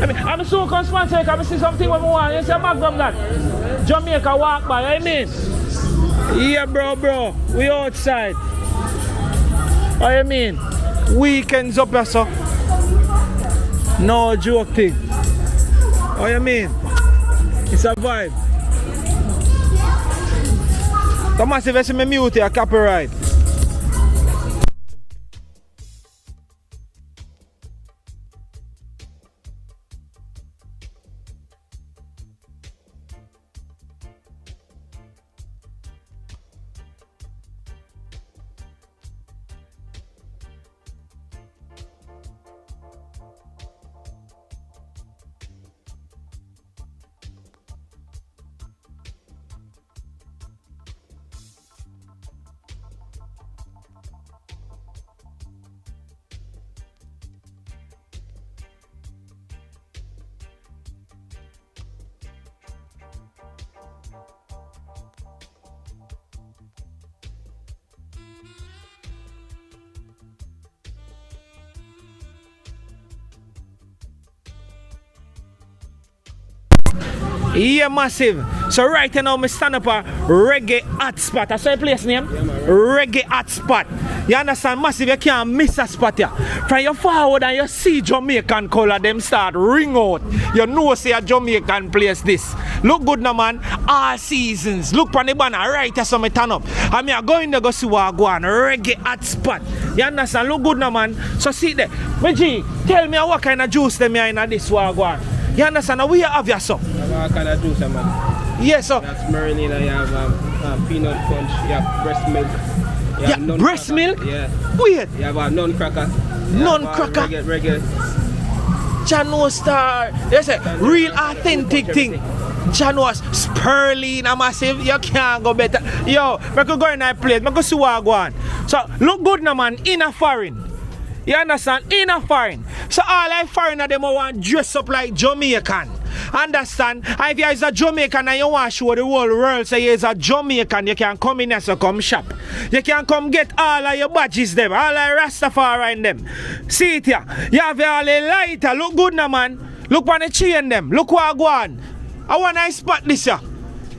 I'm so consponsive. I can see something when I want. You see a magnum that Jamaica walk by. I mean, yeah, bro. We outside. I mean, weekends up here, so. No joke thing. I mean, it's a vibe. Come on, see if I mute here, copyright. Yeah, massive. So right now, I stand up a reggae hotspot. That's your place name? Yeah, reggae hotspot. You understand? Massive, you can't miss a spot here. From you forward and you see Jamaican color, them start ring out. You know say a Jamaican place this. Look good now, man. All seasons. Look on the banner right here, so I turn up. And me are going to go see what I go on. Reggae hotspot. You understand? Look good now, man. So see there. G, tell me what kind of juice them here in this what I go on. You understand? Now we have your son. What kind of juice, man? Yes, so. You have marinade, you have peanut punch, you have breast milk. Yeah, breast milk? Yeah. Weird. You have a non-cracker. Non-cracker? Reggae. Jano Star. Yes, a real authentic thing. Jano's Sperling, a massive. You can't go better. Yo, I could go in that place. I could see what I go on. So, look good now, man. In a foreign. You understand? In a foreign. So all like foreigner them want dress up like Jamaican. Understand? And if you is a Jamaican and you want to show the whole world say you is a Jamaican, you can come in and so come shop. You can come get all of your badges them, all of Rastafari in them. See it here. You have all the lighter. Look good now, man. Look on the chain them. Look what I go on. I want to spot this here.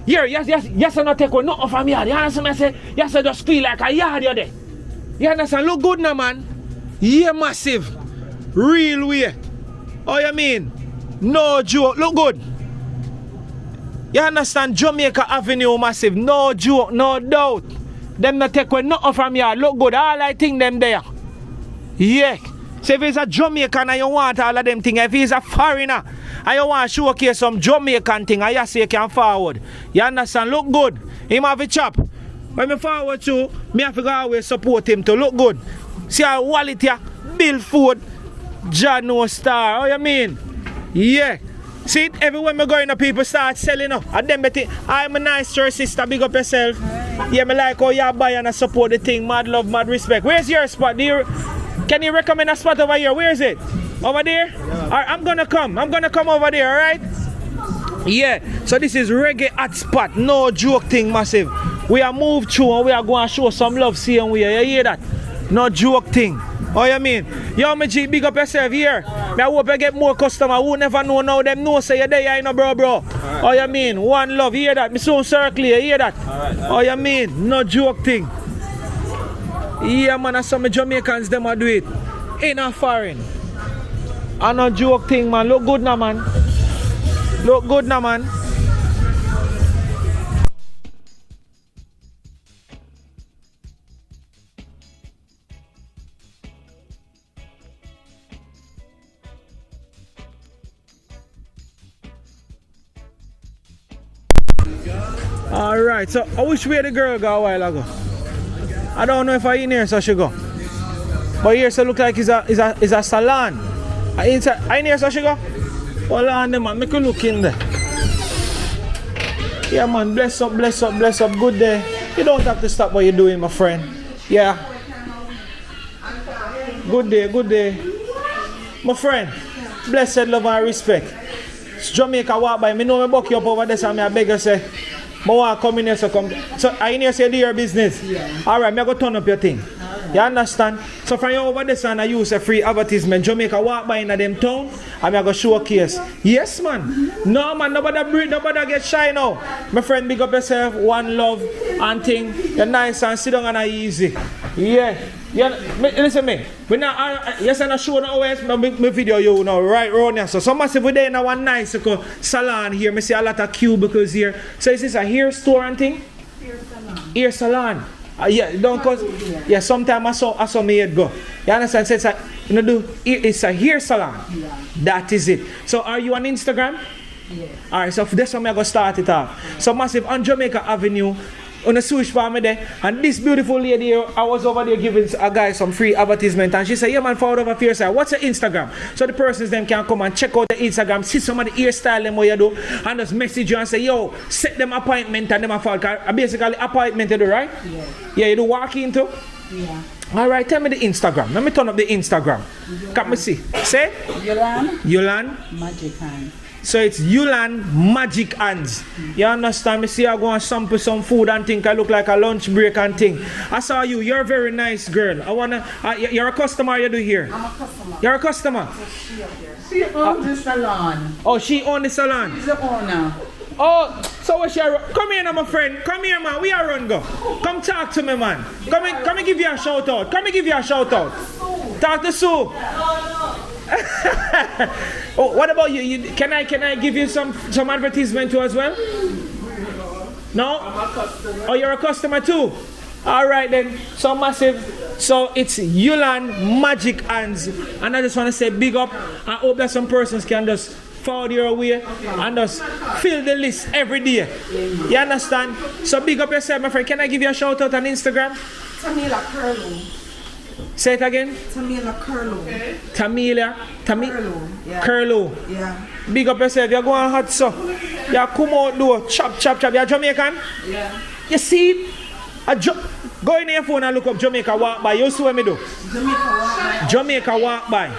Here, yes, I not take one nothing from here. You understand me? I say, yes, I just feel like a yard you there. You understand? Look good now, man. Yeah, massive. Real way. Oh, you mean? No joke. Look good. You understand? Jamaica Avenue massive. No joke, no doubt. Them not take away nothing from here. Look good. All I think them there. Yeah. So if it's a Jamaican and you want all of them things, if he's a foreigner and you want to showcase some Jamaican thing, I say you can forward. You understand? Look good. Him have a chop. When I forward to, me have to go always support him to look good. See our wallet here, Bill Food, Jano Star. How you mean? Yeah. See it? Everywhere me going, people start selling up. And them I'm a nice your sister, big up yourself. Yeah, me like how you buy and I support the thing. Mad love, mad respect. Where's your spot? Can you recommend a spot over here? Where is it? Over there? Yeah. Alright, I'm gonna come over there, alright? Yeah. So this is reggae hot spot. No joke thing, massive. We are moved through and we are going to show some love, see and we are. You hear that? No joke thing. Oh, you mean? Yo, me G, big up yourself here. I hope I get more customers who never know now. Them know say you're there, you know, bro. Right. Oh, you mean? One love, you hear that? Me soon circle, you hear that? All right. Oh, you mean? No joke thing. Yeah, man, that's some Jamaicans, them a do it. Ain't a foreign. And no joke thing, man. Look good now, man. Look good now, man. Alright, so I wish where the girl go a while ago. I don't know if I in here so she go. But here so look like it's a salon. I in here so she go? Hold on man, make a look in there. Yeah man, bless up, good day. You don't have to stop what you're doing, my friend. Yeah. Good day. My friend, blessed love and respect. Jamaica walk by, me know me buck you up over there so I beg you say, I want to come in here, so come. So I in here say do your business. Yeah. Alright, me go turn up your thing. You understand? So from you over there, son, I use a free advertisement. Jamaica walk by in them town, and I go showcase. Yes, man. No, man, nobody get shy now. My friend, big up yourself, one love and thing. You're nice and sit down and easy. Yeah. Listen me. We now, yes, I'm not sure always. My video you know right around here. So some massive we there in one nice salon here. I see a lot of cubicles here. So is this a hair store and thing? Hair salon. Yeah, don't cause yeah. Sometimes I saw me head go. You understand? So it's a hair salon. Yeah. That is it. So are you on Instagram? Yes. Alright, so for this one I go start it off. So massive on Jamaica Avenue. On a switch for me there, and this beautiful lady here, I was over there giving a guy some free advertisement, and she said, yeah man, forward over here, sir. What's your Instagram? So the persons them can come and check out the Instagram, see some of the hairstyle them what you do, and just message you and say, yo, set them appointment and them a fall. Basically appointment you do, right? Yeah. Yeah, you do walk into? Yeah. Alright, tell me the Instagram. Let me turn up the Instagram. Can me see? Say? Yulan Magic Hand. So it's Yulan Magic Hands. You understand? Me see I go and sample some food and think I look like a lunch break and thing. I saw you. You're a very nice girl. I wanna. You're a customer. You do here. I'm a customer. You're a customer. She owns the salon. Oh, she owns the salon. She's the owner. Oh, so what she? Come here, now, my friend. Come here, man. We are run go. Come talk to me, man. Come and give you a shout out. Come and give you a shout out. Talk to Sue. Oh, what about you? Can I give you some advertisement too as well? No? Oh, you're a customer too? Alright then. So massive. So it's Yulan Magic Hands. And I just want to say big up. I hope that some persons can just forward your way and just fill the list every day. You understand? So big up yourself, my friend. Can I give you a shout out on Instagram? Tamila Curlew. Say it again. Tamila Curlew. Curlew. Yeah. Curlew. Yeah. Big up yourself. You're going hot so. You come out do chop. You're Jamaican? Yeah. You see? Go in your phone and look up Jamaica walk by. You see what me do? Jamaica walk by.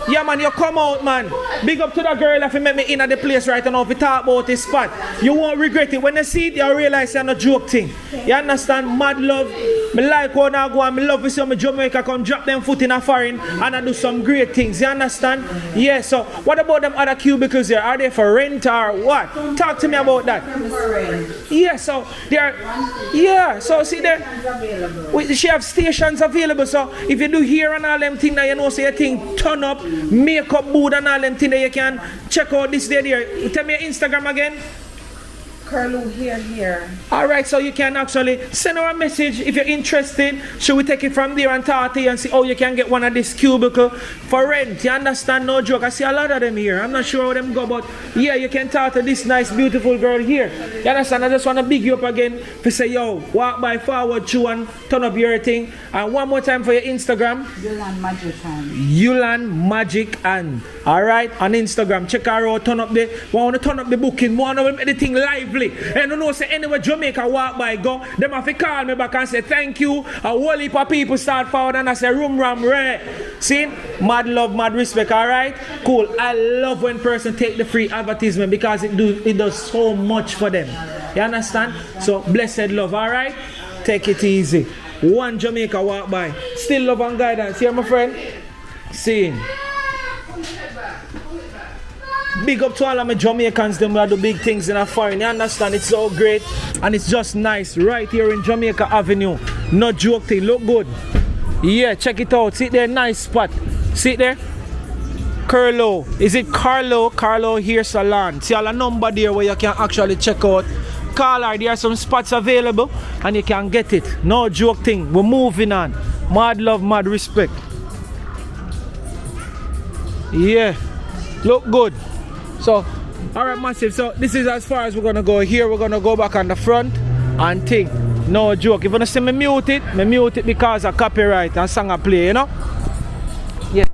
Yeah man, you come out man. Big up to the girl if you make me in at the place right now. If you talk about this spot, you won't regret it. When you see it, you realize it's not a joke thing. You understand? Mad love. Me like when I go and me love to see me Jamaica come drop them foot in a foreign and I do some great things. You understand? Yeah, so what about them other cubicles here? Are they for rent or what? Talk to me about that. Yeah, so they are. Yeah, so see there. She have stations available, so if you do hair and all them things that you know, say your thing turn up, makeup booth and all them things that you can check out this day there. Tell me your Instagram again. Curlew here. Alright, so you can actually send her a message if you're interested. Should we take it from there and talk to you and see how you can get one of this cubicle for rent? You understand? No joke. I see a lot of them here. I'm not sure how them go, but yeah, you can talk to this nice, beautiful girl here. You understand? I just want to big you up again to say, yo, walk by forward through and turn up your thing. And one more time for your Instagram. Yulan Magic Hand. Yulan Magic Hand. Alright, on Instagram. Check her out. Turn up the. Want to turn up the booking. Want to make the thing lively. And you know, say anywhere Jamaica walk by go, them have to call me back and say thank you. A whole heap of people start forward and I say room ram red. See? Mad love, mad respect, alright? Cool. I love when person take the free advertisement because it does so much for them. You understand? So blessed love, alright? Take it easy. One Jamaica walk by. Still love and guidance. Here my friend. See. Big up to all of my Jamaicans, them who do big things in a foreign. You understand? It's so great and it's just nice right here in Jamaica Avenue. No joke thing. Look good. Yeah, check it out. See there, nice spot. See it there? Curlew. Is it Carlo? Carlo Hair Salon. See all a number there where you can actually check out. Call her. There are some spots available and you can get it. No joke thing. We're moving on. Mad love, mad respect. Yeah. Look good. So, alright massive, so this is as far as we're gonna go here. We're gonna go back on the front and think. No joke. If you wanna see me mute it because of copyright and song I play, you know? Yeah.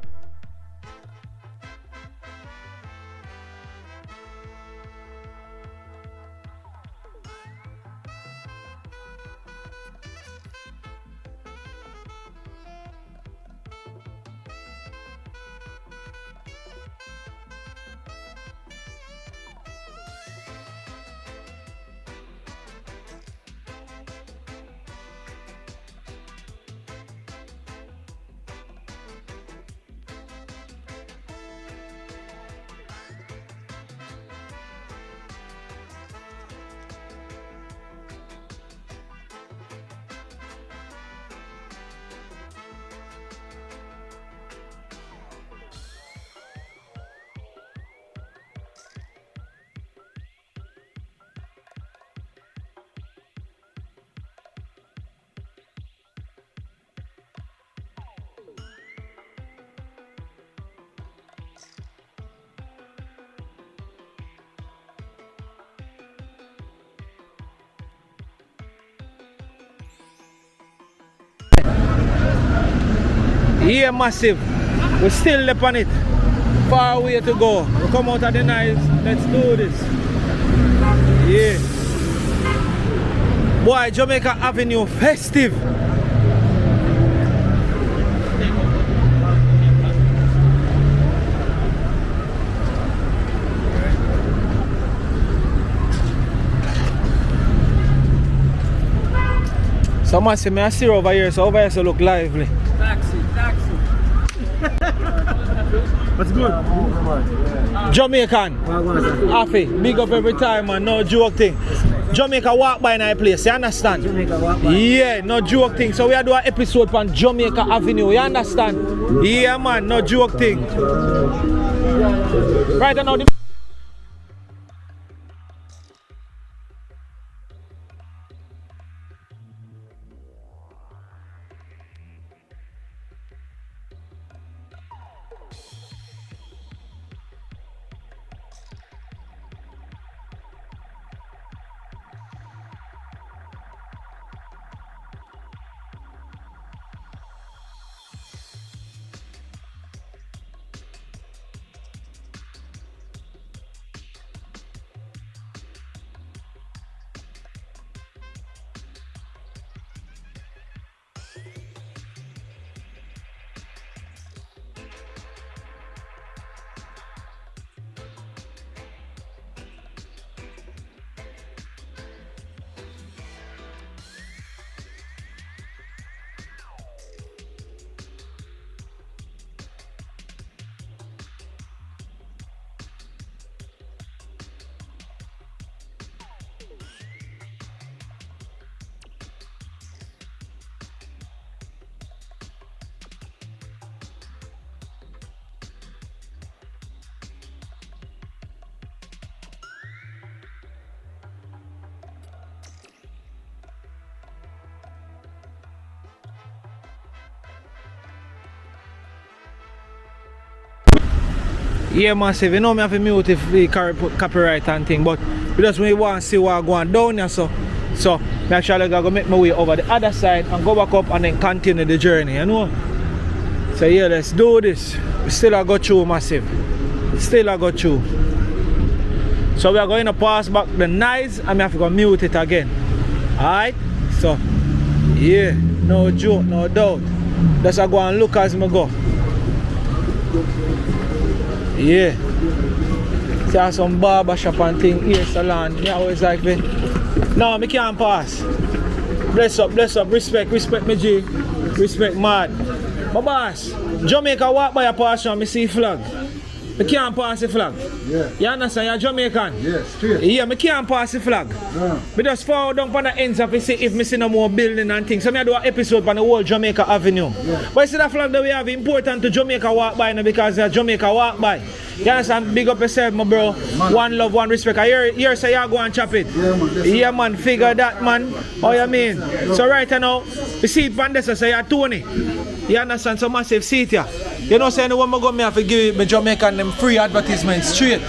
Yeah, massive. We're still up on it. Far way to go. We come out of the night. Let's do this. Yeah. Boy, Jamaica Avenue festive. Someone say me I see over here, so over here so look lively. Taxi. What's good? Jamaican. Happy. Big up every time, man. No joke thing. Jamaica walk by in our place, you understand? Jamaica walk by. Yeah, no joke thing. So we are doing an episode on Jamaica Avenue, you understand? Yeah, man, no joke thing. Right now, the yeah, massive. You know me have to mute if we copyright and thing, but we just really want to see what going down here, so me actually gotta go make my way over the other side and go back up and then continue the journey, you know. So yeah, let's do this. We still a go through, massive. Still a go through. So we are going to pass back the noise and we have to go mute it again. Alright? So yeah, no joke, no doubt. Just go and look as me go. Yeah. See how some barber shop and thing here, salon. Me always like me. No, me can't pass. Bless up, respect me G. Respect mad. My boss, Jamaica walk by a pass and me see flag. Me can't pass the flag. Yeah. You understand? You're Jamaican? Yes, straight. Yeah, me can't pass the flag. No. Me just fall down on the ends of it, see if me see no more building and things. So me do an episode on the whole Jamaica Avenue. Yeah. But you see that flag that we have important to Jamaica walk by now because Jamaica walk by. You understand? Big up yourself, my bro. Man. One love, one respect. I hear say you go and chop it. Yeah, man. Figure that, man. How you mean? Yeah. So right now, you see it on this, I say you're Tony. You understand? So massive seat here. You know, saying when I go, I have to give me Jamaican them free advertisement straight.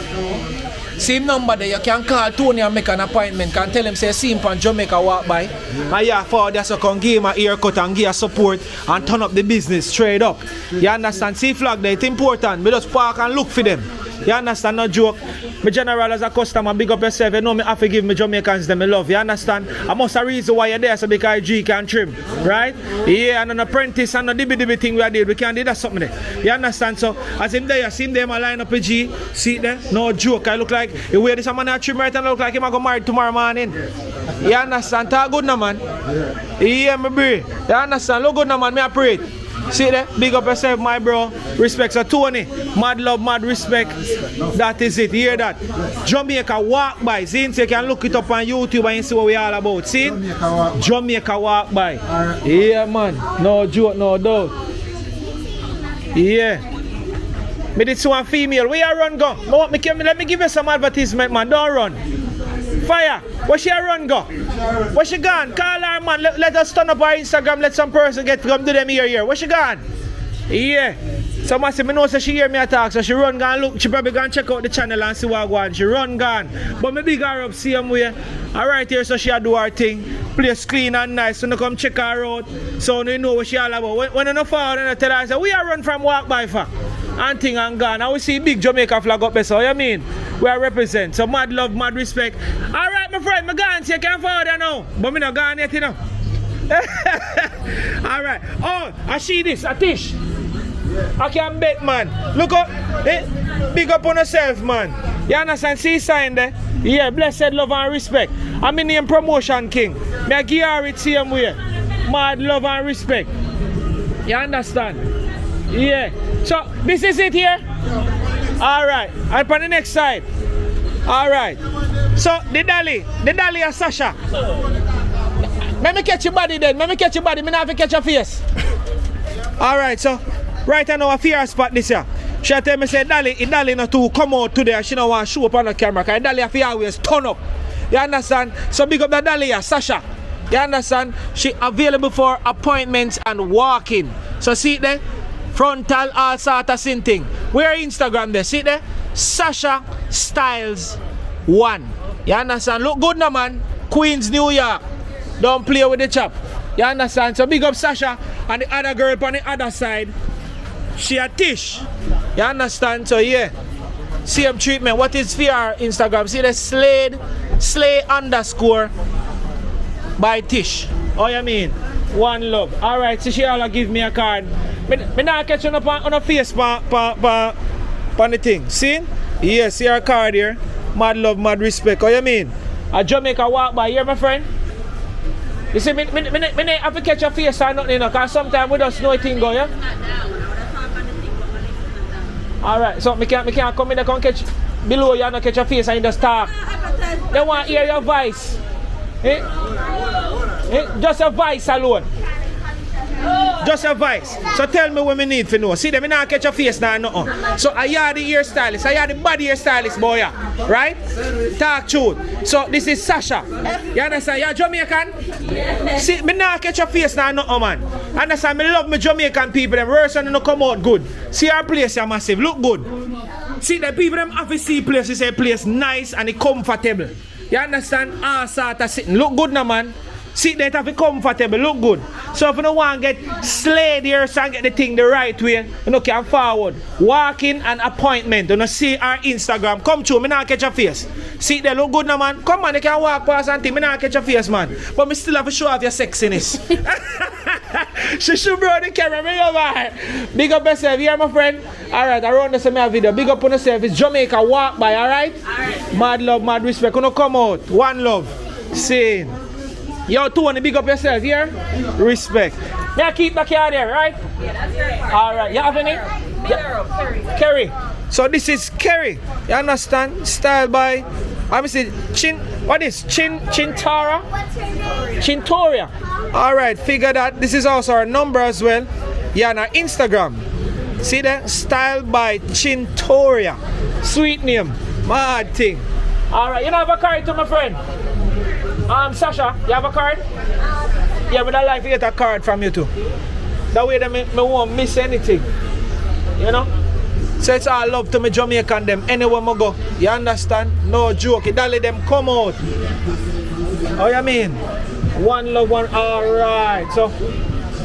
Same number there, you can call Tony and make an appointment. Can tell him, say, see him from Jamaica walk by. And yeah, for that, so can give him a haircut and give a support and turn up the business straight up. You understand? See flag there, it's important. We just park and look for them. You understand? No joke. My general as a customer, big up yourself. You know me have to give me Jamaicans them love. You understand? I must have a reason why you're there, so because G can trim. Right? Yeah, and an apprentice and a dibby thing we did. We can't do that something there. You understand? So as him there, you see him there, I line up a G. See there? No joke. I look like you wear this man a trim right and look like him I go married tomorrow morning. You understand? Talk good now, man. Yeah, my bro. You understand? Look good now, man. Me I pray. See there? Big up yourself, my bro. Respect. So Tony, mad love, mad respect. That is it. You hear that? Jamaica walk by. See, you can look it up on YouTube and see what we all about. See? Jamaica walk by. Yeah, man. No joke, no doubt. Yeah. Me did one female. Where you run go? Let me give you some advertisement, man. Don't run. Fire. Where she run go? Where she gone? Call her, man. Let us turn up our Instagram. Let some person get come to them here. Where she gone? Yeah. So massive, me know so she hear me attack, so she run gone look, she probably gonna check out the channel and see what go on. She run gone. But me big her up same way. Alright here, so she a do her thing. Place clean and nice, so no come check her out. So you know what she all about. When I no fall and I tell her, say, we are run from walk by for and thing and gone. And we see big Jamaica flag up there, so you mean? We are represent. So mad love, mad respect. Alright my friend, me gone, so you can't fall there now. But me not gone yet, you know. Alright. Oh, I see this, a Tish. I can bet, man. Look up. Big up on yourself, man. You understand? See sign there? Yeah, blessed love and respect. I'm in name Promotion King. Me I give her it same way. Mad love and respect. You understand? Yeah. So, this is it here? Alright. And on the next side. Alright. So, the dolly is Sasha. Let me catch your body then. Let me catch your body. Me not have to catch your face. Alright, so right now a fear spot this year. She tell me say Dolly not to come out today. She don't want to show up on the camera. Because Dolly have to always turn up. You understand? So big up the Dolly here, Sasha. You understand? She available for appointments and walk-in. So see it there? Frontal all sort of same thing. Where Instagram there? See it there? Sasha Styles 1. You understand? Look good now, man. Queens, New York. Don't play with the chap. You understand? So big up Sasha and the other girl on the other side. She a Tish. You understand? So yeah. Same treatment. What is for your Instagram? See the slay_ by Tish. Oh you mean? One love. Alright, so she all give me a card. Me not catch on a face on the thing. See? Yeah, see her card here. Mad love, mad respect. Oh you mean? A Jamaica walk by here, my friend. You see, me have to catch a face or nothing, you know, because sometimes we just know a thing go, yeah? Alright, so me can't come in there and catch below you and catch a face and you just talk. They want to hear your voice. Just a voice alone. Just a voice. So tell me what me need to know. See, them not catch a face now, nothing. So I hear the hairstylist, I hear the body hairstylist, boy, yeah. Right? Talk truth. So this is Sasha. You understand? You're Jamaican? Yes. See, me not catch a face now, nothing, man. Understand? Me love my Jamaican people. Them worse and come out good. See our place, you're massive. Look good. See, the people them have to see place, say place nice and comfortable. You understand? All sort of sitting. Look good now, man. See that have to comfortable, look good. So if you don't want to get slayed here and get the thing the right way, you can forward. Walk in an appointment. You know, see our Instagram. Come through, me not catch a face. See they look good now, man. Come on, you can walk past and think, me not catch a face, man. But me still have to show off your sexiness. She should bro the camera, me over. Big up yourself, here my friend. Alright, around this video. Big up on yourself. It's Jamaica walk by, alright? Mad love, mad respect. You know, come out. One love. See. Yo, Tony, big up yourself here. Respect. May I keep back here there, right? Yeah, that's right. Alright, you have any? Yeah. Kerry. So this is Kerry. You understand? Style by, I'm say what is Chintoria? Alright, figure that. This is also our number as well. Yeah, on our Instagram. See that? Style by Chintoria. Sweet name. Mad thing. Alright, you know have a card to my friend. Sasha, you have a card? Yeah, but I'd like to get a card from you too. That way me won't miss anything. You know? So it's all love to me Jamaican them anywhere I go. You understand? No joke. You don't let them come out. Oh you mean? One love, one. Alright. So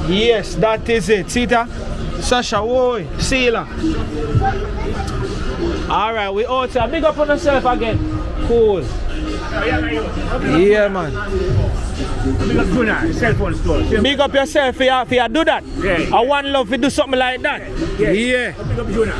yes, that is it. See that? Sasha, boy, Sila. Alright, we outside. Big up on yourself again. Cool. Yeah, man. Big up Juna, cell phone store. Big up yourself for you do that. Yeah. I want love to do something like that. Yeah. Yeah. Big up Juna.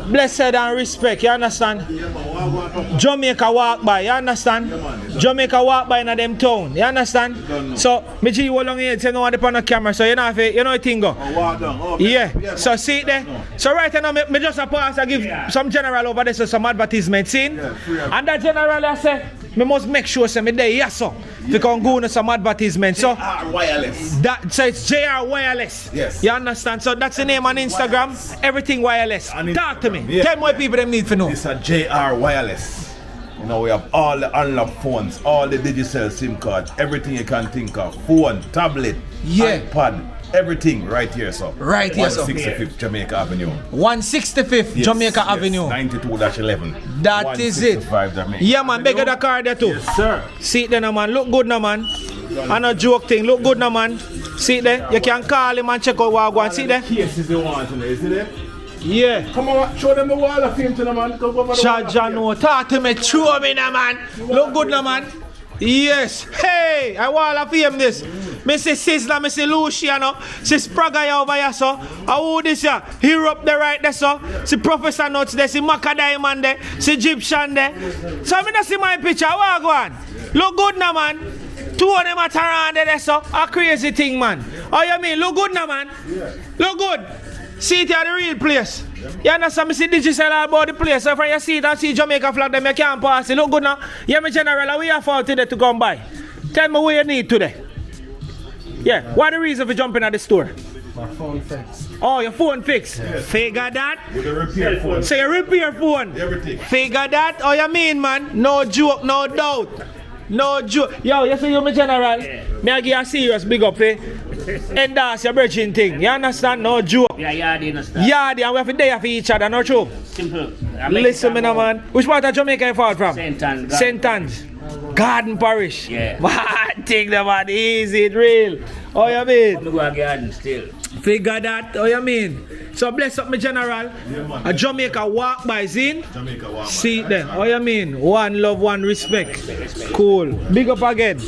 Blessed and respect, you understand? Jamaica walk by, you understand? Jamaica walk by in a them town, you understand? So, me G you long here, say no one on the camera, so you know the thing go. Yeah, so see it there. So right now, me just a pause to give some general over there, so some advertisement, see? And that general I say, me must make sure say me there, yes sir. If you can go on some advertisement. So wireless. That so it's JR Wireless. Yes. You understand? So that's the name on Instagram. Everything wireless. Talk to me. Yeah. Tell more people them need to know. It's a JR Wireless. You know, we have all the unlocked phones, all the digital SIM cards, everything you can think of. Phone, tablet, iPad, everything right here, so. Right here, so. 165th Jamaica Avenue. 165th Jamaica Avenue. 92-11. That is it. Jamaica. Yeah, man. Beg the car there too. Yes, sir. See it there, now, man. Look good, now, man. And a joke thing. Look good, now, man. See it there. You can call him and check out what I want. See it there. Yes, is the one today, isn't it? Yeah. Come on, show them the wall of fame to the man. Come over the wall of fame. no. Talk to me. Show me, now, man. Look good, now, man. Yes. Hey, I want to fame this. Mr. Sizzler, Mr. Luciano, Sis Praga over here, so. Who this here? Hero up there right there, so. See Professor Nuts there, see Maca Diamond there, see Egyptian there. So I mean, see my picture. What go on? Look good now, man. Two of them at around there, so. A crazy thing, man. Oh, you mean? Look good now, man. Look good. See it here, the real place. You understand me? See digital about the place. So if you see it and see Jamaica flag, then you can't pass it. Look good now. Yeah, me general, we have for today to come by. Tell me what you need today. Yeah, what the reason for jumping at the store? My phone fixed. Oh, your phone fixed. Yeah. Figure that. With a repair phone. So you repair phone. Everything. Figure that. Oh, you mean, man? No joke, no doubt. No joke. Yo, you see you, my general? Yeah. Me I give you a serious big up, eh? And that's your bridging thing. You understand? No joke. Yeah, you understand. Yeah, and we have to there for each other, no true. Simple. Listen, me now, man. Which part of Jamaica you fall from? St. Anne's. St. Anne's. Garden Parish. Yeah. Man, think that man easy, it real. Oh, you mean? I'm going to garden still. Figure that. Oh, you mean? So bless up my general. Yeah, a Jamaica walk by Zin. Jamaica walk by. See it then. Oh, you mean? One love, one respect. Cool. Big up again.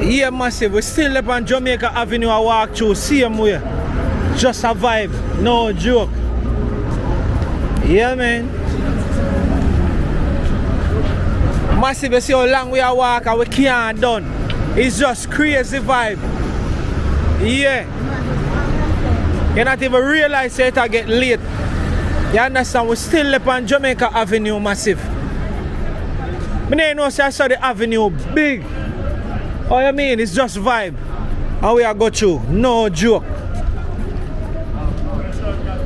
Yeah, massive. We still up on Jamaica Avenue. I walk through same way. Just a vibe, no joke. Yeah, man. Massive. You see how long we are walk and we can't done. It's just crazy vibe. Yeah. You not even realize it I get late. You understand? We still up on Jamaica Avenue, massive. I don't know, I saw the avenue big. Oh, you mean? It's just vibe. How we are go through. No joke.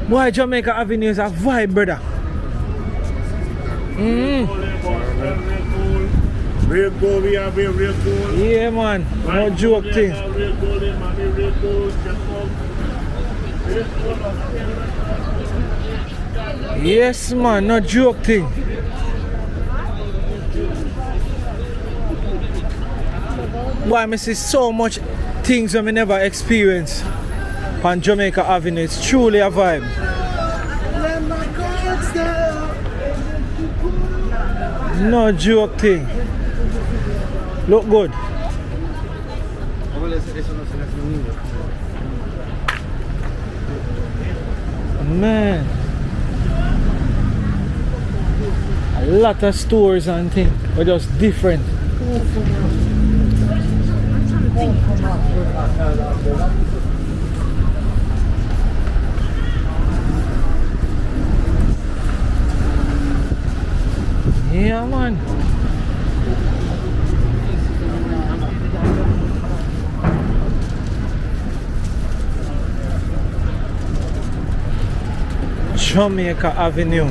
Boy, Jamaica Avenue is a vibe, brother. Real cool, we are real cool. Yeah, man. No joke thing. Yes, man. No joke thing. Boy, I see so much things that I never experienced on Jamaica Avenue. It's truly a vibe. No joke thing. Look good. Man. A lot of stores and things, but just different. Yeah, man. Jamaica Avenue.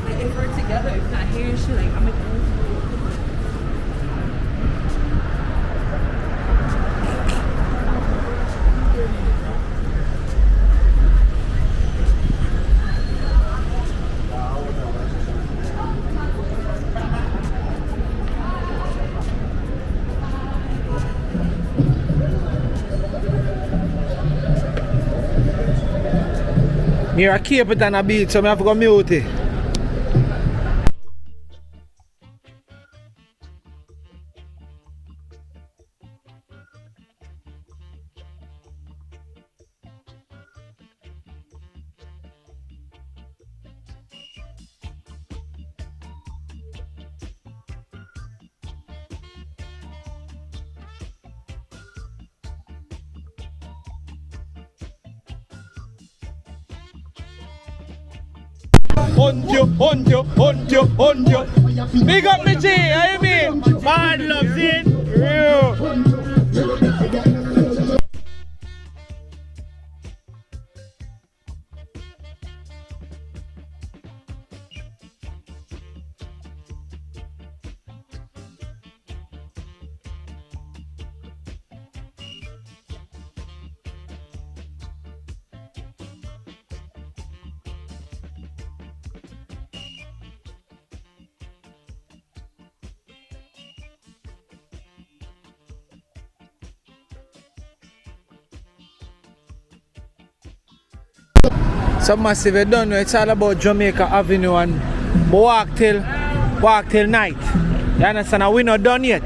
If we're together, if not here, she like, I'm like, Here I keep it on a beat, so I have to go mute it. On you. Big up me G, I mean, bad loves it, real. So massive, you don't know, it's all about Jamaica Avenue and walk till night. You understand? And we not done yet.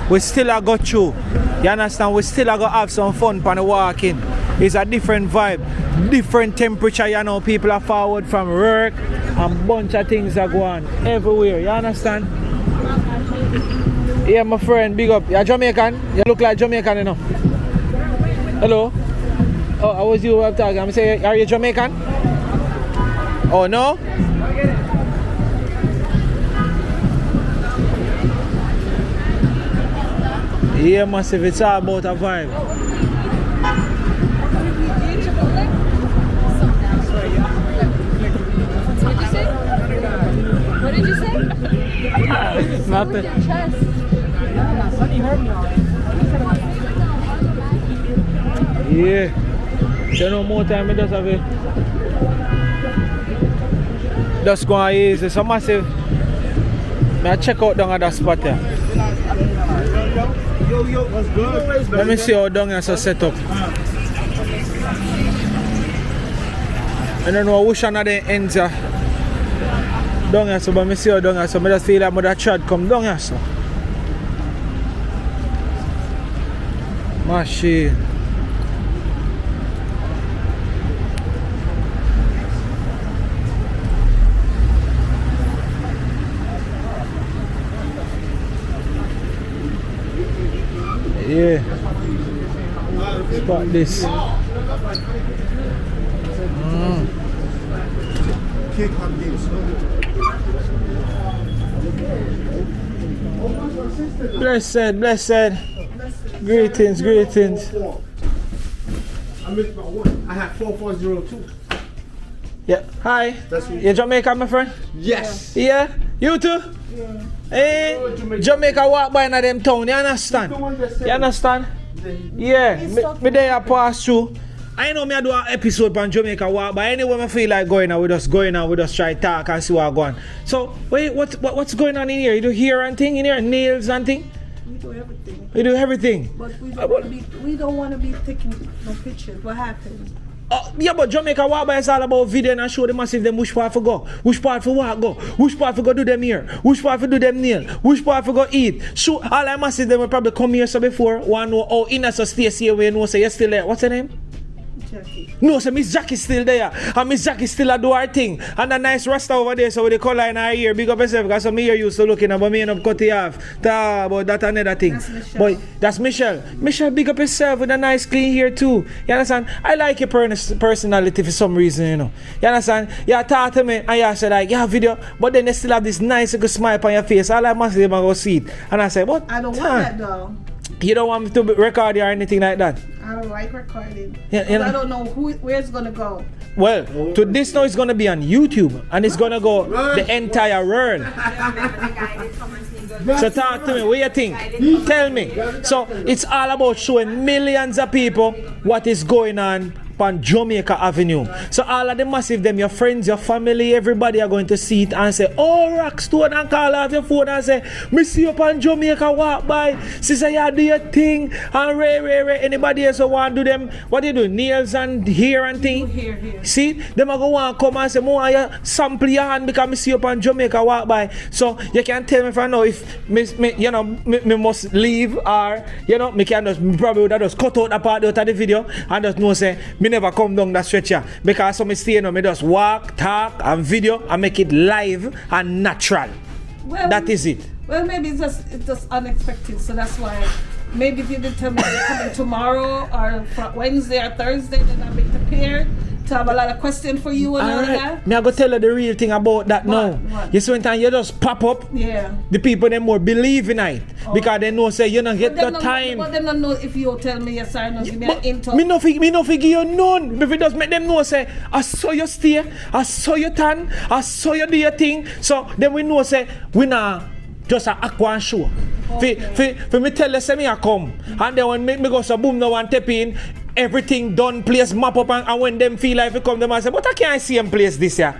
We still a go through. You understand? We still a go have some fun on the walking. It's a different vibe, different temperature, you know, people are forward from work and bunch of things are going everywhere. You understand? Yeah, my friend, big up. You're Jamaican? You look like Jamaican, you know. Hello? Oh, I was you talking. I'm saying, are you Jamaican? Oh, no? Yeah, massive. It's all about a vibe. what did you say? Nothing. Yeah. So no more time, I just have it. Just go on easy. So massive. I check out down at that spot there. Yo, what's good? Let me see how down here so set up. I don't know which one of the ends are down here, so but I see how down here, so I just feel like my child come down here, so. Machine. Yeah. Spot this. Blessed. Greetings. I have 4402. Yeah. Hi. You Jamaican, my friend? Yes. Yeah. You too? Yeah. Hey, Jamaica walk by in them town, you understand? You understand? Yeah. Me there pass through. I know me I do an episode on Jamaica walk, but anyway I feel like going out, we just try talk and see what's going on. So what's going on in here? You do hair and thing in here, nails and thing? We do everything. We do everything. But we don't want to be taking no pictures. What happened? Yeah, but Jamaica walk by is all about video and show the massive them which part for go, which part for walk go, which part for go do them here, which part for do them nail, which part for go eat. Show all the massive them will probably come here so before one know oh in so stay here where you know say you still there. What's her name? Jackie. No, so Miss Jackie still there. And Miss Jackie still a do her thing. And a nice rasta over there, so with the color in her ear. Big up yourself, because some ear used to looking at, but me end up cut it off. But that another thing. That's Michelle. Boy, that's Michelle. Michelle, big up yourself with a nice clean hair too. You understand? I like your personality for some reason, you know. You understand? You talk to me and you say like, yeah, video, but then they still have this nice good smile on your face. All I must do is go see it. And I say, what? I don't want that though. You don't want me to record you or anything like that? I don't like recording. Yeah, you know, I don't know where it's gonna go. well, to this now it's gonna be on YouTube and it's gonna go the entire world. So talk to me, what you think? Tell me. So it's all about showing millions of people what is going on Jamaica Avenue. So all of the massive them, your friends, your family, everybody are going to see it and say, oh, Rockstone, and call out your phone and say, me see you upon Jamaica, walk by, sister, you do your thing, and Ray, anybody else who want to do them, what do you do, nails and hair and thing? Here. See, them are going to come and say, more you sample your hand because me see you upon Jamaica, walk by. So you can tell me if I know if me must leave or, me can just, probably would have just cut out a part out of the video and just know say, me never come down that stretch here because some stay me just walk, talk and video and make it live and natural. Well, that is it. Well, maybe it's just unexpected, so that's why. Maybe if you did tell me you're coming tomorrow or Wednesday or Thursday, then I'll be prepared to have a lot of questions for you and all that. Me I go tell you the real thing about that now. What? You see when time you just pop up, yeah. the people them more believe in it because they know say you don't get the time. But them don't know if you tell me yes or no, give me an intro. Me no give you none. If it does make them know say I saw you stay, I saw you tan, I saw you do your thing. So then we know say we not just a act one show. Okay. For me tell you say me I come and then when me go so boom no one tap in, everything done, place map up and when them feel like we come them and say but I can't see them place this year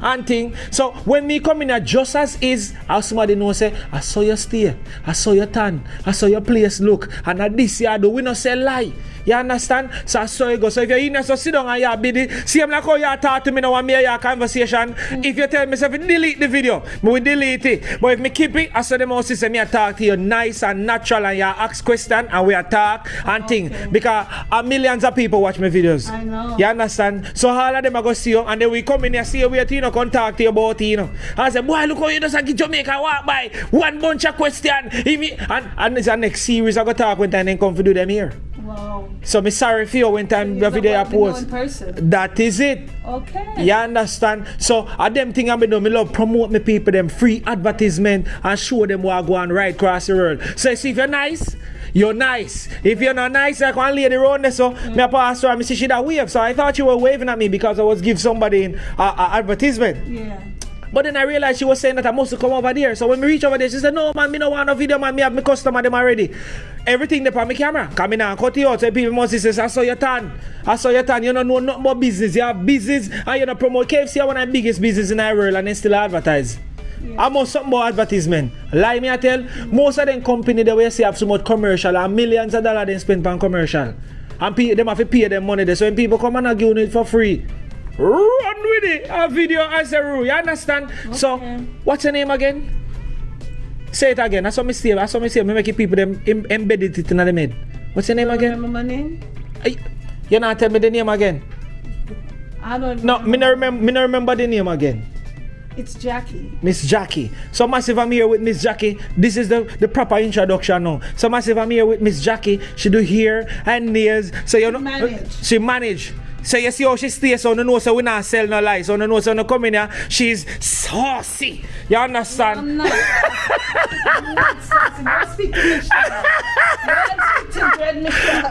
and thing. So when me come in a just as is, how somebody know say I saw you stay, I saw your tan, I saw your place look and at this year do we not say lie. You understand? So I saw you go. So if you're in there, so sit down and you're busy. See I'm like how you talk to me now and me your conversation. If you tell me say delete the video, me will delete it. But if me keep it, I saw them also say me talk to you nice and natural and you ask question and we talk and thing. Because millions of people watch my videos. I know. You understand? So all of them are going to see you and then we come in here, see you wait, come talk to you about it, And I say, boy, look how you just get Jamaica walk by. One bunch of questions. And it's the next series I go talk when time they come to do them here. Wow. So me sorry for you when time the video I post. That is it. Okay. You understand? So a them thing I do, me love promote me people them free advertisement and show them what go on right across the world. So see if you're nice, you're nice. If you're not nice, I can't lay the road there. So me a pass her and me see she that wave. So I thought you were waving at me because I was give somebody an advertisement. Yeah. But then I realized she was saying that I must come over there. So when we reach over there, she said, no man, me no want no video, man. Me have my customer them already. Everything they on my camera. Come in and cut you out. So people must say, I saw your tan. I saw your tan. You don't know nothing more business. You have business and you don't promote. KFC are one of the biggest business in the world and they still advertise. Yeah. I must something about advertisement. Lie me I tell, most of them company they will say have so much commercial and millions of dollars they spend on commercial. And them have to pay them money there. So when people come and give it for free, run with it. A video as a rule. You understand? Okay. So, what's your name again? Say it again. That's what me say. Me make people them embedded it in the mid. What's your name again? Remember my name? You not tell me the name again. I don't know. No, me no remember the name again. It's Jackie. Miss Jackie. So massive I'm here with Miss Jackie. This is the proper introduction now. So massive I'm here with Miss Jackie. She do hair and nails. So you know she manage. So you see how she stays, so you know so we not sell no lies. So you know so when you come in here, she's saucy. You understand? I'm not. I'm not saucy. Don't speak to Michelle. Don't speak to Dread Michelle.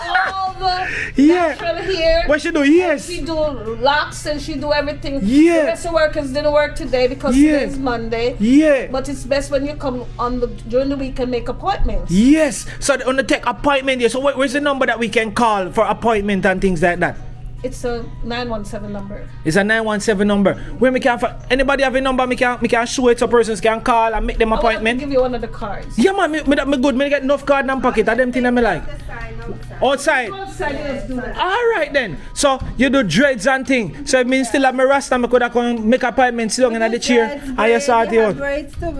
All the natural hair. What she do? Yes. She do locks and she do everything. Yeah. The rest of workers didn't work today because today is Monday. Yeah. But it's best when you come on during the week and make appointments. Yes. So on the take appointment here. So where's the number that we can call for appointment and things like that? It's a 917 number. It's a 917 number. Where me can anybody have a number, me can show it so persons can call and make them appointment. I'll give you one of the cards. Yeah man, me good. Me get enough card in my pocket. I them thing that me like. Outside. Outside, yes, do that. Alright then. So you do dreads and thing. So it means still have my rasta, I could have come make appointments down in the chair and you start you.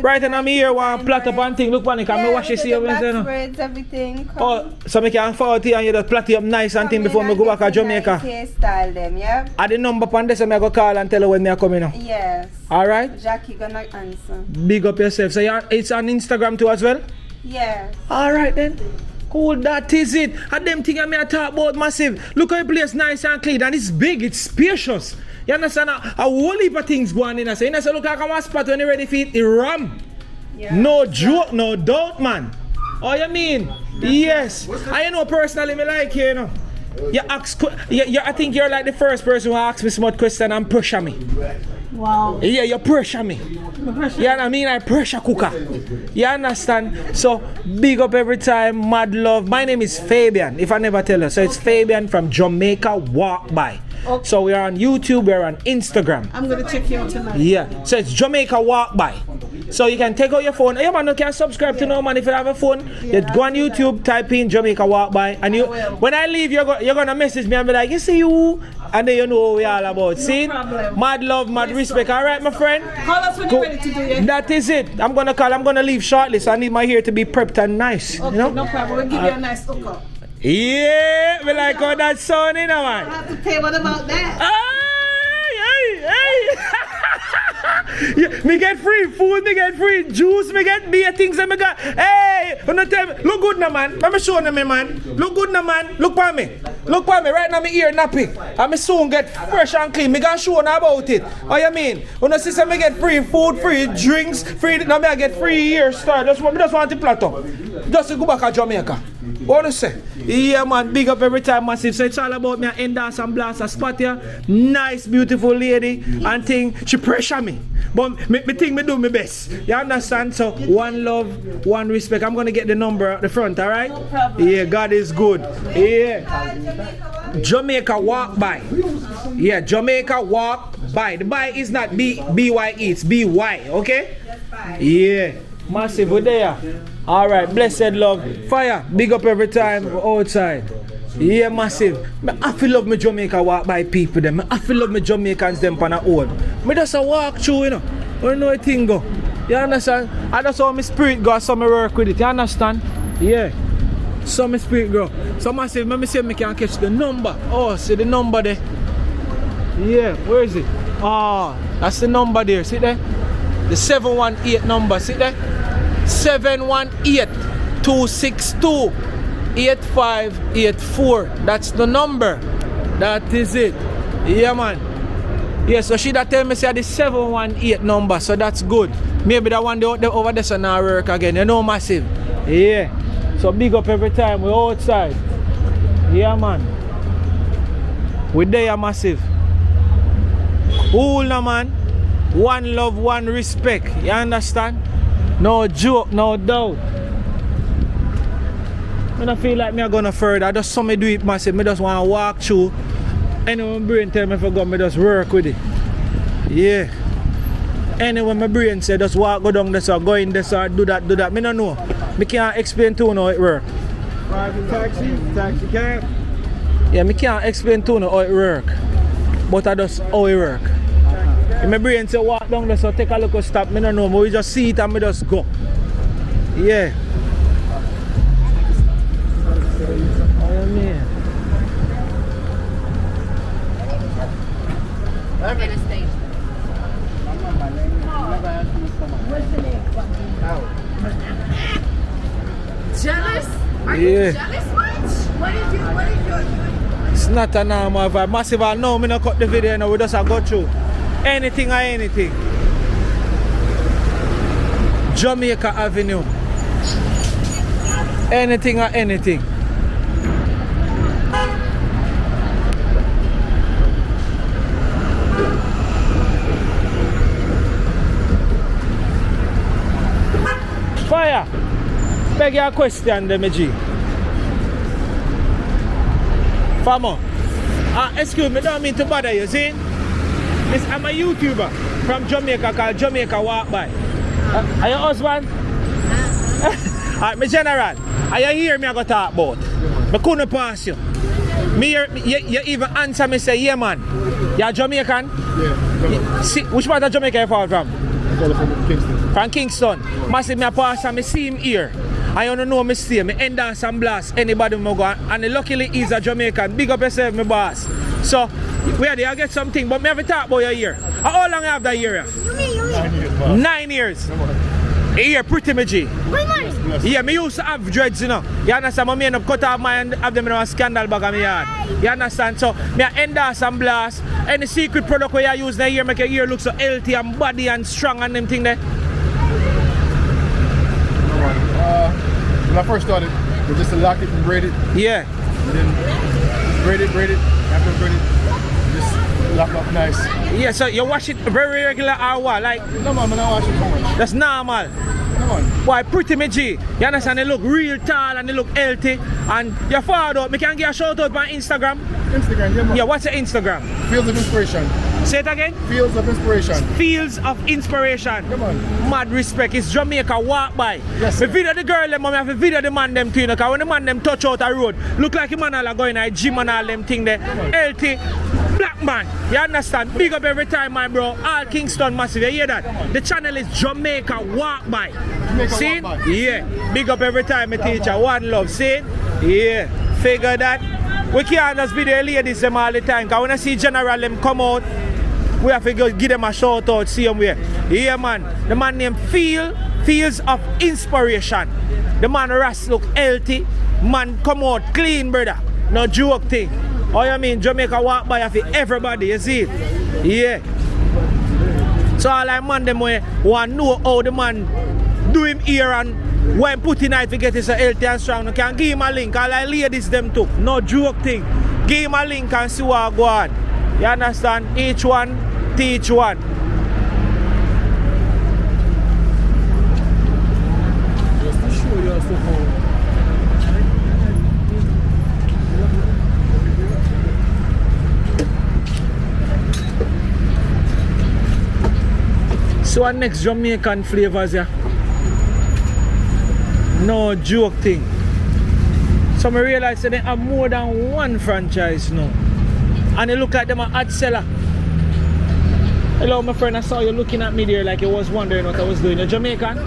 Right, and I'm here one plot up and thing. Look panic, I'm wash this here. Braids, everything. Oh, so I can forward here and you just plait it up nice and thing before I go back to Jamaica. Hairstyle them, yeah? At the number upon this, I'm going to call and tell her when they are coming now. Yes. Alright? Jackie gonna answer. Big up yourself. So it's on Instagram too as well? Yes. Alright then. Cool, that is it. And them thing I may talk about massive. Look how the place nice and clean and it's big, it's spacious. You understand? A whole heap of things going in. So you say, look, I come a spot when you're ready for it, it ram. Yeah. No joke, no doubt, man. Oh, you mean? Yes. I know personally, me like you, you know. You ask, I think you're like the first person who asks me so much question and pressure me. Wow. Yeah, you pressure me. You know what I mean? I pressure cooker. You understand? So, big up every time, mad love. My name is Fabian, if I never tell you. So, it's Fabian from Jamaica Walk By. Okay. So, we're on YouTube, we're on Instagram. I'm going to check you out tonight. Yeah, so it's Jamaica Walk By. So you can take out your phone. Hey man, you can subscribe to no man if you have a phone. You go on YouTube, type in Jamaica Walk By, and you. When I leave, you're gonna message me and be like, you see you, and then you know what we all about. See, mad love, mad respect. All right, my friend. Call us when you're ready to do it. That is it. I'm gonna call. I'm gonna leave shortly, so I need my hair to be prepped and nice. Okay, you know? no problem. We'll give you a nice hookup. Yeah, we like how that sound, you know, man. I have to pay what about that? Hey. Yeah, me get free food, me get free juice, me get beer things and me got. Hey, you know, tell me, look good now, man. Let me show them, man. Look good now, man. Look for me. Look for me. Right now, me ear nappy. And me soon get fresh and clean. Me gonna show them about it. What you mean? When I see me get free food, free drinks, free. Now me I get free hairstyle. Just want to plateau. Just to go back to Jamaica. What do you say? Yeah, man, big up every time, massive. So it's all about me and dance and blast a spot here. Nice, beautiful lady and thing. She pressure me. But me think me do my best. You understand? So one love, one respect. I'm gonna get the number at the front, alright? No problem. Yeah, God is good. Yeah. Jamaica Walk By. Yeah, Jamaica Walk By. The by is not B-Y-E, it's B-Y, okay? Yeah. Massive, we're there. Alright, blessed love. Fire, big up every time outside. Yeah, massive. I feel love me Jamaica Walk By people them. I feel love me Jamaicans them pan a old. Me just a walk through, you know. I don't know a thing go. You understand? I just saw my spirit go, so me work with it. You understand? Yeah. So my spirit go. So massive, let me see if I can catch the number. Oh, see the number there. Yeah, where is it? Ah, that's the number there. See there? The 718 number. See there? 718-262-8584. That's the number. That is it. Yeah, man. Yeah, so she that tell me say the 718 number, so that's good. Maybe that one over there so now work again. You know, massive. Yeah. So big up every time we're outside. Yeah, man. We there, massive. Cool, now, man. One love, one respect. You understand? No joke, no doubt. I don't feel like me gonna further. I just saw me do it massive. I just want to walk through. Anyone my brain tell me if I go, I just work with it. Yeah. Anyway, my brain say just walk, go down this or go in this or do that. I don't know. I can't explain to you how it works. Private taxi cab. Yeah, I can't explain to you how it works. But I just how it works. My brain say walk down there, so take a look, stop. I don't know, but we just see it and we just go. Yeah. Oh, man. Jealous? Are Yeah. you jealous much? What is your It's not a normal vibe. Massive, I know, I don't cut the video now, we just go through. Anything or anything. Jamaica Avenue. Anything or anything. Fire. Beg your question, G. Farmer. Excuse me, don't mean to bother you, see? I'm a YouTuber from Jamaica called Jamaica Walk By. Are your husband? Alright, my general. Are you hear me I go talk about? I couldn't pass you. You even answer me say, yeah man, you're Jamaican? Yeah. See, which part of Jamaica you fall from? From Kingston. From Kingston. I see me pass and I see him here. I don't know me see him. I end dance and blast anybody me go. And luckily he's a Jamaican. Big up yourself, my boss. So, we are there, I get something, but me have to talk about your year. How long you have that year? 9 years, man. 9 years. A year, pretty me G. Yeah, me used to have dreads, you know. You understand? I end up cut off mine and have them in a scandal bag of my yard. You understand? So, me end dance and blast. Any secret product where you use in the ear make your ear look so healthy and body and strong and them thing there? When I first started, we just lock it and braid it. Yeah. And then just braid it. After braid it, just lock up nice. Yeah, so you wash it very regular or what? Like, No man, I don't wash it so much. that's normal. Come on. Why pretty me G? You understand? They look real tall and they look healthy. And your father, me can get a shout out on Instagram. Instagram, yeah man. Yeah, what's your Instagram? Fields of Inspiration. Say it again. Fields of Inspiration. Fields of Inspiration. Come on. Mad respect. It's Jamaica walk by. Yes, sir. Me video the girl them, I have to video the man them too, you know, cause when the man them touch out the road, look like the man all going to gym and all them thing there. Healthy. Black man. You understand? Big up every time, my bro. All Kingston massive. You hear that? The channel is Jamaica walk by. Jamaica See? walk by. Yeah. Big up every time, my teacher. One love. See? Yeah. Figure that. We can't just be the ladies them all the time. Cause when I see general them come out, we have to go give them a shout out, see them where. Yeah man, the man named Fields of Inspiration. The man Ras look healthy, man come out clean brother. No joke thing. Oh you mean Jamaica walk by for everybody, you see it? Yeah. So all I man them want to know how the man do him here and when put in it to get it so healthy and strong. You can give him a link, all I ladies them too. No joke thing. Give him a link and see what go on. You understand? Each one, teach one. Just to show you also how. So our next Jamaican flavors, yeah. No joke thing. So I realize that they have more than one franchise now. And they look like them a hot seller. Hello my friend, I saw you looking at me there like you was wondering what I was doing. You're Jamaican?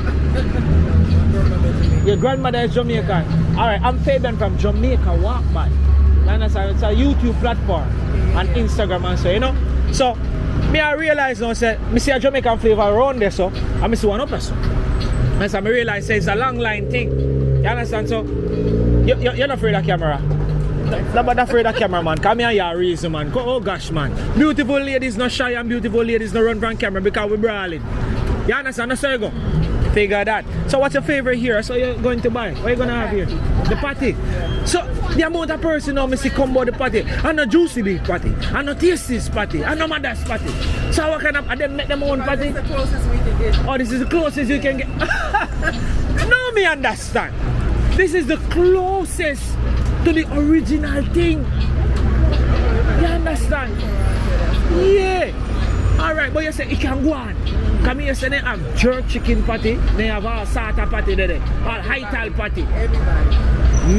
Your grandmother is Jamaican. Alright, I'm Fabian from Jamaica Walk By. You understand? It's a YouTube platform and Instagram and so, you know. So me I realize now say me see a Jamaican flavor around there so and me see one up there so. And so I realize say it's a long line thing. You understand? So you're not afraid of camera. Not afraid of camera man. Come here your reason man. Oh gosh man. Beautiful ladies not shy and beautiful ladies not run from camera because we brawling. You understand? That's how you go. Figure that. So what's your favorite here? So you're going to buy? What are you gonna have here? The patty. So the amount of person now me see come about the patty. And no juicy big patty. And no tasty patty. And no mother's patty. So what kind of them make them own patty? This is the closest we can get. Oh, this is the closest you can get. No, me understand. This is the closest to the original thing. You understand? Yeah. Alright, but you say it can go on. Come here, say they have jerk chicken patty, they have all starter patty there, all high-tal patty.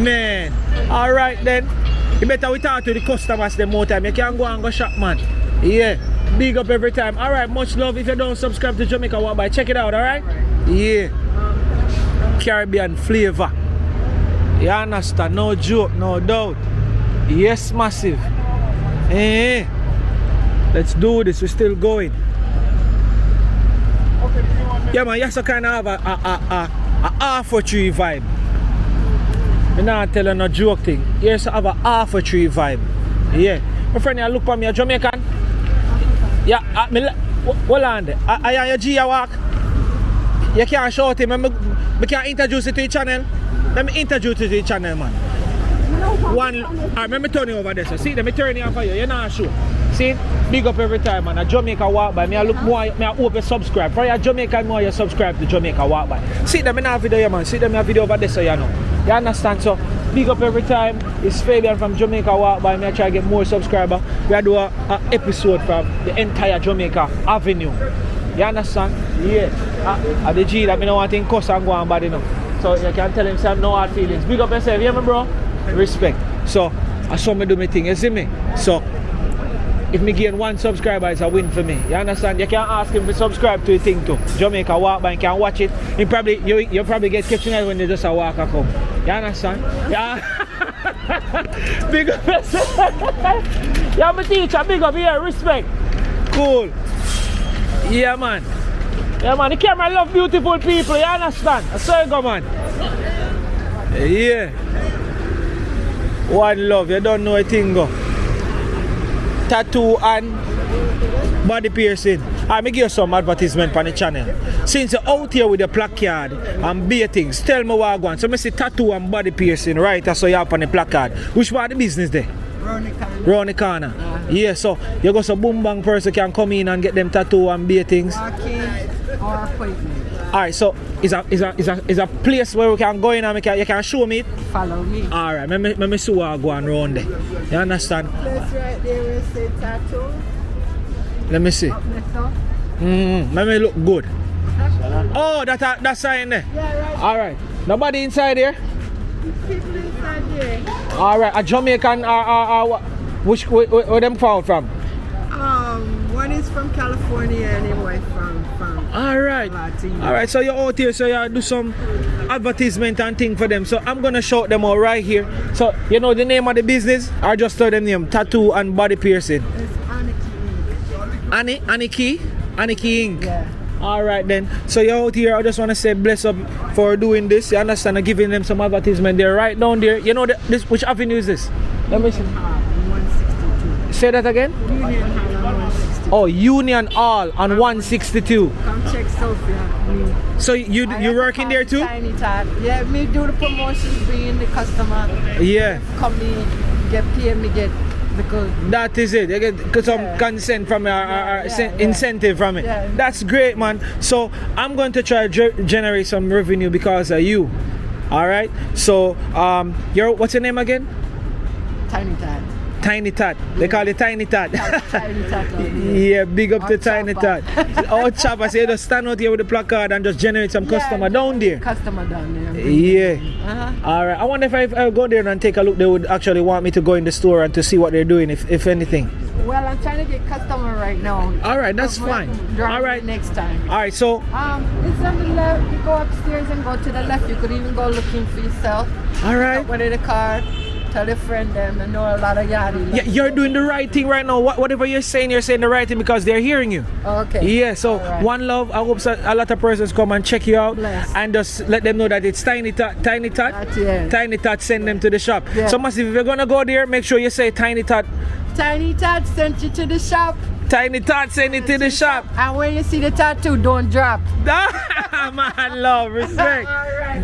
Man. Alright then. You better we talk to the customers the more time. You can go and go shop, man. Yeah. Big up every time. Alright, much love. If you don't subscribe to Jamaica Walk By, check it out, alright? Yeah. Caribbean flavor. You understand? No joke, no doubt. Yes, massive. Eh. Let's do this. We're still going. Yeah, man. You have to kind of have a half a tree vibe. I'm not telling no joke thing. You have to have a half a tree vibe. Yeah. My friend, you look for me, a Jamaican. Yeah. Hold on there. I am your G walk. You can't shout him. I can't introduce you to the channel. Let me introduce you to the channel, man. Alright, let me turn you over there. So see, let me turn you on for you. You're not sure. See, big up every time, man. A Jamaica Walk By. Me I look more, me I hope you subscribe. For your Jamaican more, you subscribe to Jamaica Walk By. See them in our video here, man. See them in our video over there, so you know. You understand? So big up every time. It's Fabian from Jamaica Walk By. Me I try to get more subscribers. We are do a episode from the entire Jamaica Avenue. You understand? Yeah. The G that me don't want to cuss and go on bad enough. So you can tell him some no hard feelings. Big up yourself, yeah, my bro? Respect. So I saw me do my thing, you see me? So if me gain 1 subscriber, it's a win for me. You understand? You can't ask him to subscribe to your thing too. Jamaica walk by and can watch it. You probably get catching it when they just a walk and come. You understand? Yeah. Big up. Yeah, my teacher, big up here, respect. Cool. Yeah, man. Yeah, man, the camera love beautiful people, you understand? I saw you go, man. Yeah. One love, you don't know a thing go. Tattoo and body piercing. I may give you some advertisement on the channel. Since you're out here with the placard and beer things, tell me what I want. So I say tattoo and body piercing, right? That's what you have on the placard. Which part of the business there? Round the corner. Yeah, so you got some boom bang person can come in and get them tattoo and beer things. Or appointment. Alright, so is a place where we can go in and you can show me it? Follow me. Alright, let me see what I go on around there. You understand? Place right there where it says tattoo. Let me see. Up next up. Let me look good. Oh, that sign there. Yeah, right. Alright. Nobody inside here? People inside there. Alright, a Jamaican where them found from? One is from California and the wife from Alright. Alright, so you're out here, so you do some advertisement and thing for them. So I'm gonna shout them out right here. So you know the name of the business? Or just tell them name, tattoo and body piercing. It's Aniki Inc. Aniki Inc. Yeah. Alright then. So you're out here, I just wanna say bless up for doing this. You understand? I'm giving them some advertisement there right down there. You know this which avenue is this? Let me see. 162. Say that again? Union Hall on 162. Oh, Union Hall on 162. Come check Sophia. So you working there too? Tiny Tot. Yeah, me do the promotions, bring in the customer. Yeah. Come me get paid, me get the good. That is it. You get some consent from incentive from it. Yeah. That's great, man. So I'm going to try to generate some revenue because of you. All right. So what's your name again? Tiny Tot. Tiny Tot. They call it Tiny Tot. Tiny Tot. Yeah, big up to Tiny Tot. Oh, chopper, say just stand out here with the placard and just generate some customer down there. Customer down there. Yeah. Alright. I wonder if I go there and take a look, they would actually want me to go in the store and to see what they're doing, if anything. Well, I'm trying to get customer right now. Alright, that's fine. Alright. Next time. Alright, so it's on the left. You go upstairs and go to the left. You could even go looking for yourself. Alright. One of the car. Tell a friend them and know a lot of yardie. Yeah, you're doing the right thing right now. Whatever you're saying the right thing because they're hearing you. Okay. Yeah, so one love. I hope a lot of persons come and check you out. Bless. And just let them know that it's Tiny Tot. Tiny Tot send them to the shop. Yeah. So massive, if you're gonna go there, make sure you say Tiny Tot. Tiny Tot sent you to the shop. Tiny Tot send it to the shop. And when you see the tattoo, don't drop. Man, love, respect.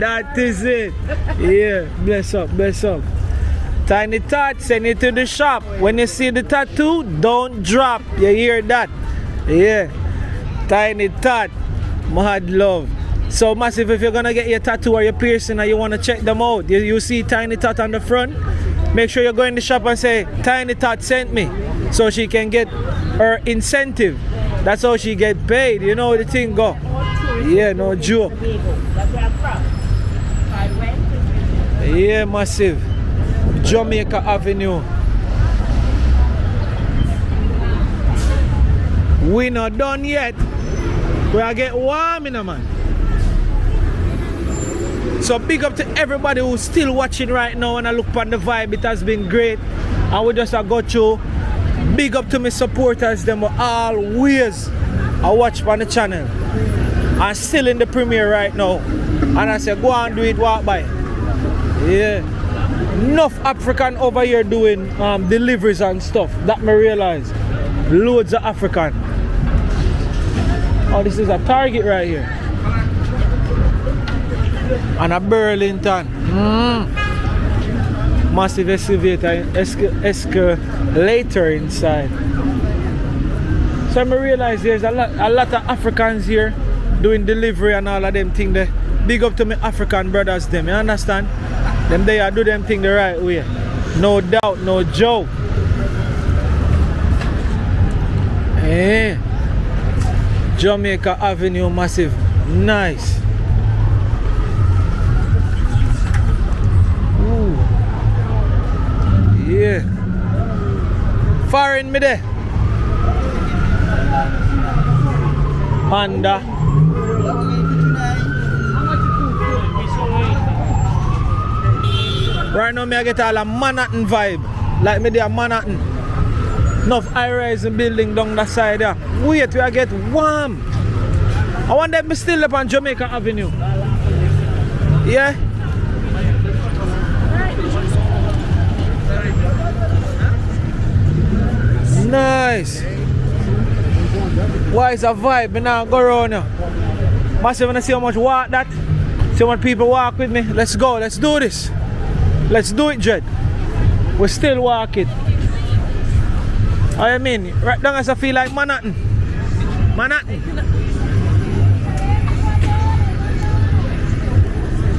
That is it. Yeah, bless up. Tiny Tot, send it to the shop. When you see the tattoo, don't drop. You hear that? Yeah. Tiny Tot, mad love. So massive, if you're gonna get your tattoo or your piercing and you wanna check them out, you see Tiny Tot on the front, make sure you go in the shop and say, Tiny Tot sent me. So she can get her incentive. That's how she get paid. You know how the thing go. Yeah, no joke. Yeah, massive. Jamaica Avenue. We not done yet. We are get warm in a man. So big up to everybody who's still watching right now and I look on the vibe. It has been great. And we just go through. Big up to my supporters. Them always I watch on the channel. I'm still in the premiere right now. And I say go and do it, walk by. Yeah. Enough African over here doing deliveries and stuff. That me realize. Loads of African. Oh, this is a Target right here. And a Burlington. Massive escalator inside. So I realize there's a lot of Africans here doing delivery and all of them things there. Big up to my African brothers them, you understand? Them they are do them thing the right way. No doubt, no joke. Eh. Jamaica Avenue massive. Nice. Ooh. Foreign me there. Honda. Right now, I get all a Manhattan vibe. Like me there, Manhattan. Enough high-rise building down that side there. Wait, we get warm. I wonder if I'm still up on Jamaica Avenue. Yeah? Nice. Why is a vibe? I now go around here. Massive, wanna see how much walk that? See how much people walk with me? Let's go, let's do this. Let's do it, Jed. We're still walking. I mean, right now as I feel like Manhattan. Manhattan.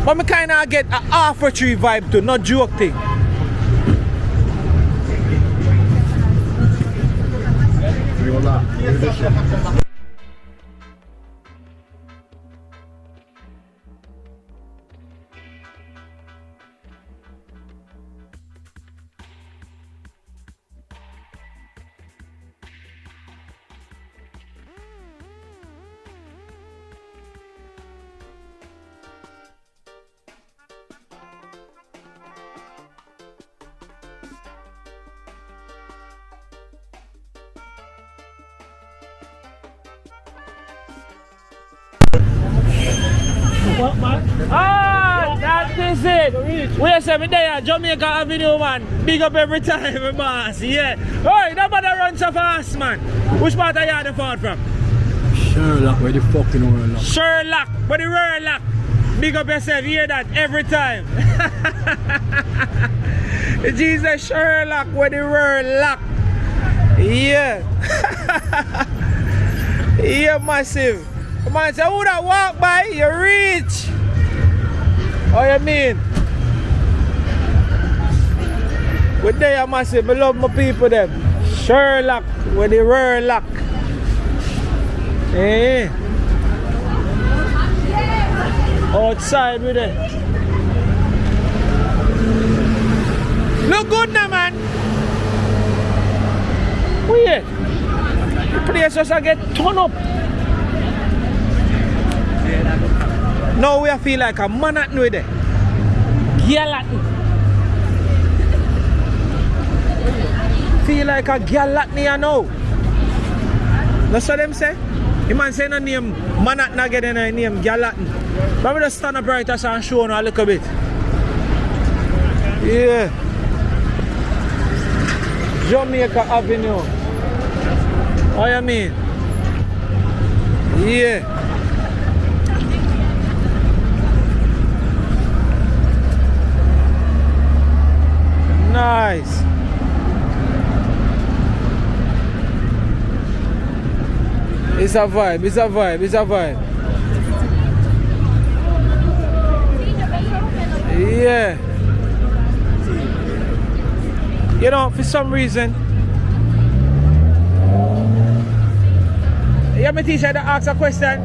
But me kinda get a Afro tree vibe too, not joke thing. Ah, that is it. Wait a minute there, Jamaica Avenue, man. Big up every time, my boss. Yeah. Oi, nobody run so fast, man. Which part of you fought from? Sherlock, where the fucking world? Sherlock, where the world lock. Big up yourself, hear that every time. Jesus, Sherlock, where the world lock. Yeah. Yeah, massive. Man, say, who that walk by, you reach. Oh, you mean? With they massive, I love my people them. Sherlock, with the world lock. Eh. Outside with it. Look good now, man. Weird. The place just get torn up. Now we feel like a Manhattan with it. Galatton. Feel like a Galatton, you know. That's what them say. The man say no name Manhattan again, no name Galatton. But we just stand up right as and show a little bit. Yeah. Jamaica Avenue. What you mean? Yeah. Nice. It's a vibe, it's a vibe, it's a vibe. Yeah. You know, for some reason. Yeah, my teacher asked a question.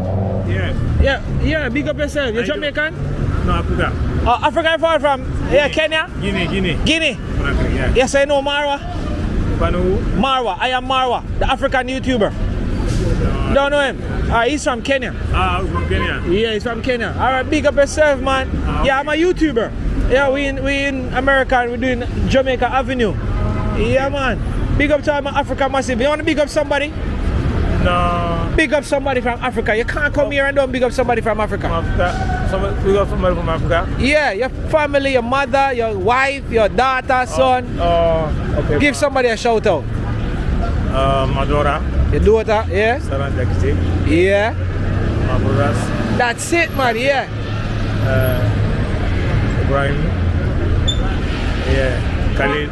Yeah, big up yourself. You're Jamaican? No, Africa. Oh, Africa you fall from? Yeah, Kenya? Guinea. Yeah. Yes, I know Marwa. Marwa, I am Marwa, the African YouTuber. Don't know him? He's from Kenya. He's from Kenya? Yeah, he's from Kenya. Alright, big up yourself, man. Yeah, I'm a YouTuber. Yeah, we in America and we're doing Jamaica Avenue. Yeah, man. Big up to all my Africa massive. You want to big up somebody? No. Big up somebody from Africa. You can't come here and don't big up somebody from Africa. Big up somebody from Africa? Yeah, your family, your mother, your wife, your daughter, son. Okay. Give somebody a shout out. My daughter. Your daughter, yeah? Salon executive. Yeah. My brothers. That's it, man, yeah. Ibrahim. Yeah. Khalid.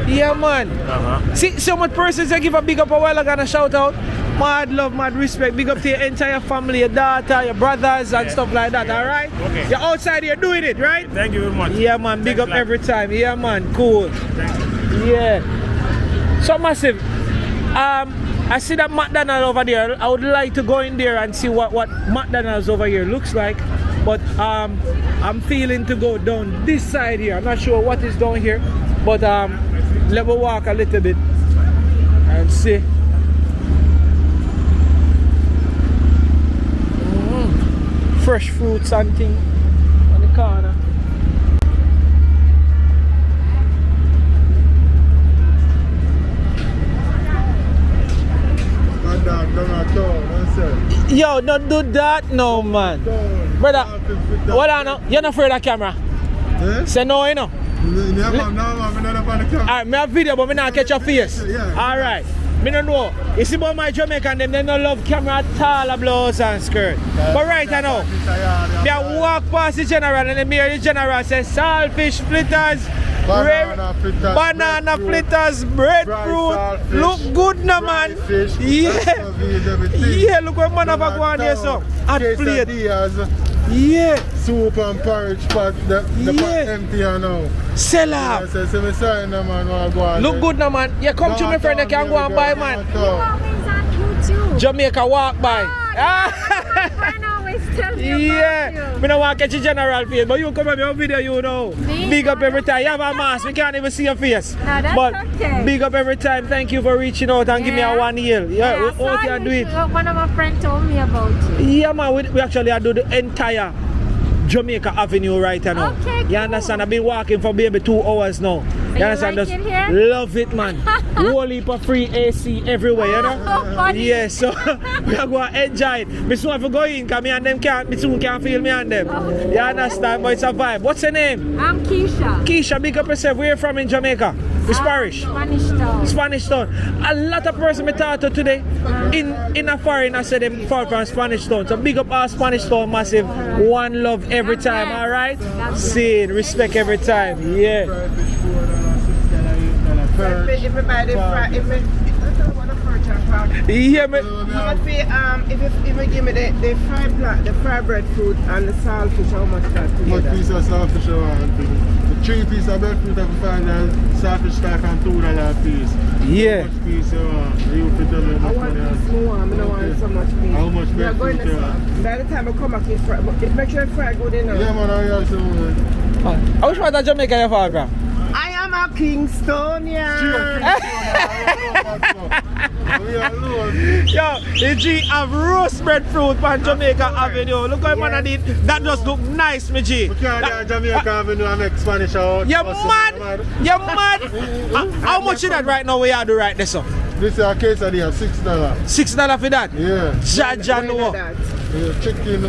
Yeah, man. See, so much persons I give a big up a while ago and a shout out. Mad love, mad respect. Big up to your entire family, your daughter, your brothers and stuff like that, alright? Okay. You're outside here doing it, right? Thank you very much. Yeah, man, big up every time. Yeah, man, cool. Thank you. Yeah. So massive. I see that McDonald's over there. I would like to go in there and see what McDonald's over here looks like. But I'm feeling to go down this side here. I'm not sure what is down here. But let me walk a little bit. see. Fresh fruits and thing on the corner. Yo, don't do that no, man. Brother, hold on now. You're not afraid of camera? Eh? Say no, you know. Alright, me have video, but me not catch your face. Alright. Me don't know. You see about my Jamaican, them they don't love camera at all, a blouse and skirt. But right now, me I walk past the general and then me hear the general say saltfish splitters, banana splitters, breadfruit. Look good now, man. Yeah. Yeah, look what man have a go on here, so. Hot plate. Yeah. Soup and porridge pot, the pot empty now. Sell out. Look good now, man. Yeah, come to my friend, they can go and buy, man. Jamaica walk by. Yeah, me don't want to catch your general face, but you come on your video, you know. Big up every time. You have a mask, we can't even see your face. No, that's but okay. Big up every time. Thank you for reaching out and give me a 1 year. Yeah, what you doing? One of my friends told me about you. Yeah, man, we actually do the entire Jamaica Avenue right now. Okay, cool. You understand? I've been walking for maybe 2 hours now. You understand? like it here? Love it, man. Whole heap of free AC everywhere, you know? Funny. Yeah, so we are going to enjoy it. Me soon have to go in because me and them me soon can't feel me and them. You understand? But it's a vibe. What's your name? I'm Keisha. Keisha, big up yourself. Where you from in Jamaica? Which parish? Spanish Town. Spanish Town. A lot of person me talk to today in a foreign, I said them fall from Spanish Town. So big up our Spanish Town massive. One love every time, alright? See, respect every time. Yeah. Yeah, man. If you give me the fried breadfruit and the saltfish, how much that together? What piece of saltfish I want? The 3 pieces of breadfruit I find and saltfish stock and $2 a piece. Yeah. How much piece you want? You fit tell me how much money. I want more, I don't want so much meat. How much breadfruit you want? By the time I come back, it's fried. But make sure it's fried good enough. Yeah, man, I have some. I wish part of Jamaica you fall from. I am a Kingstonian. Yo, the G have roast breadfruit on Jamaica Avenue. Look how man did. That just look nice, me G. We can't get Jamaica Avenue and make Spanish out. You're mad. You're mad. How much is that right now? We are do right this up. This is a quesadilla, $6. $6 for that. Yeah. Jaja no. Yeah, chicken,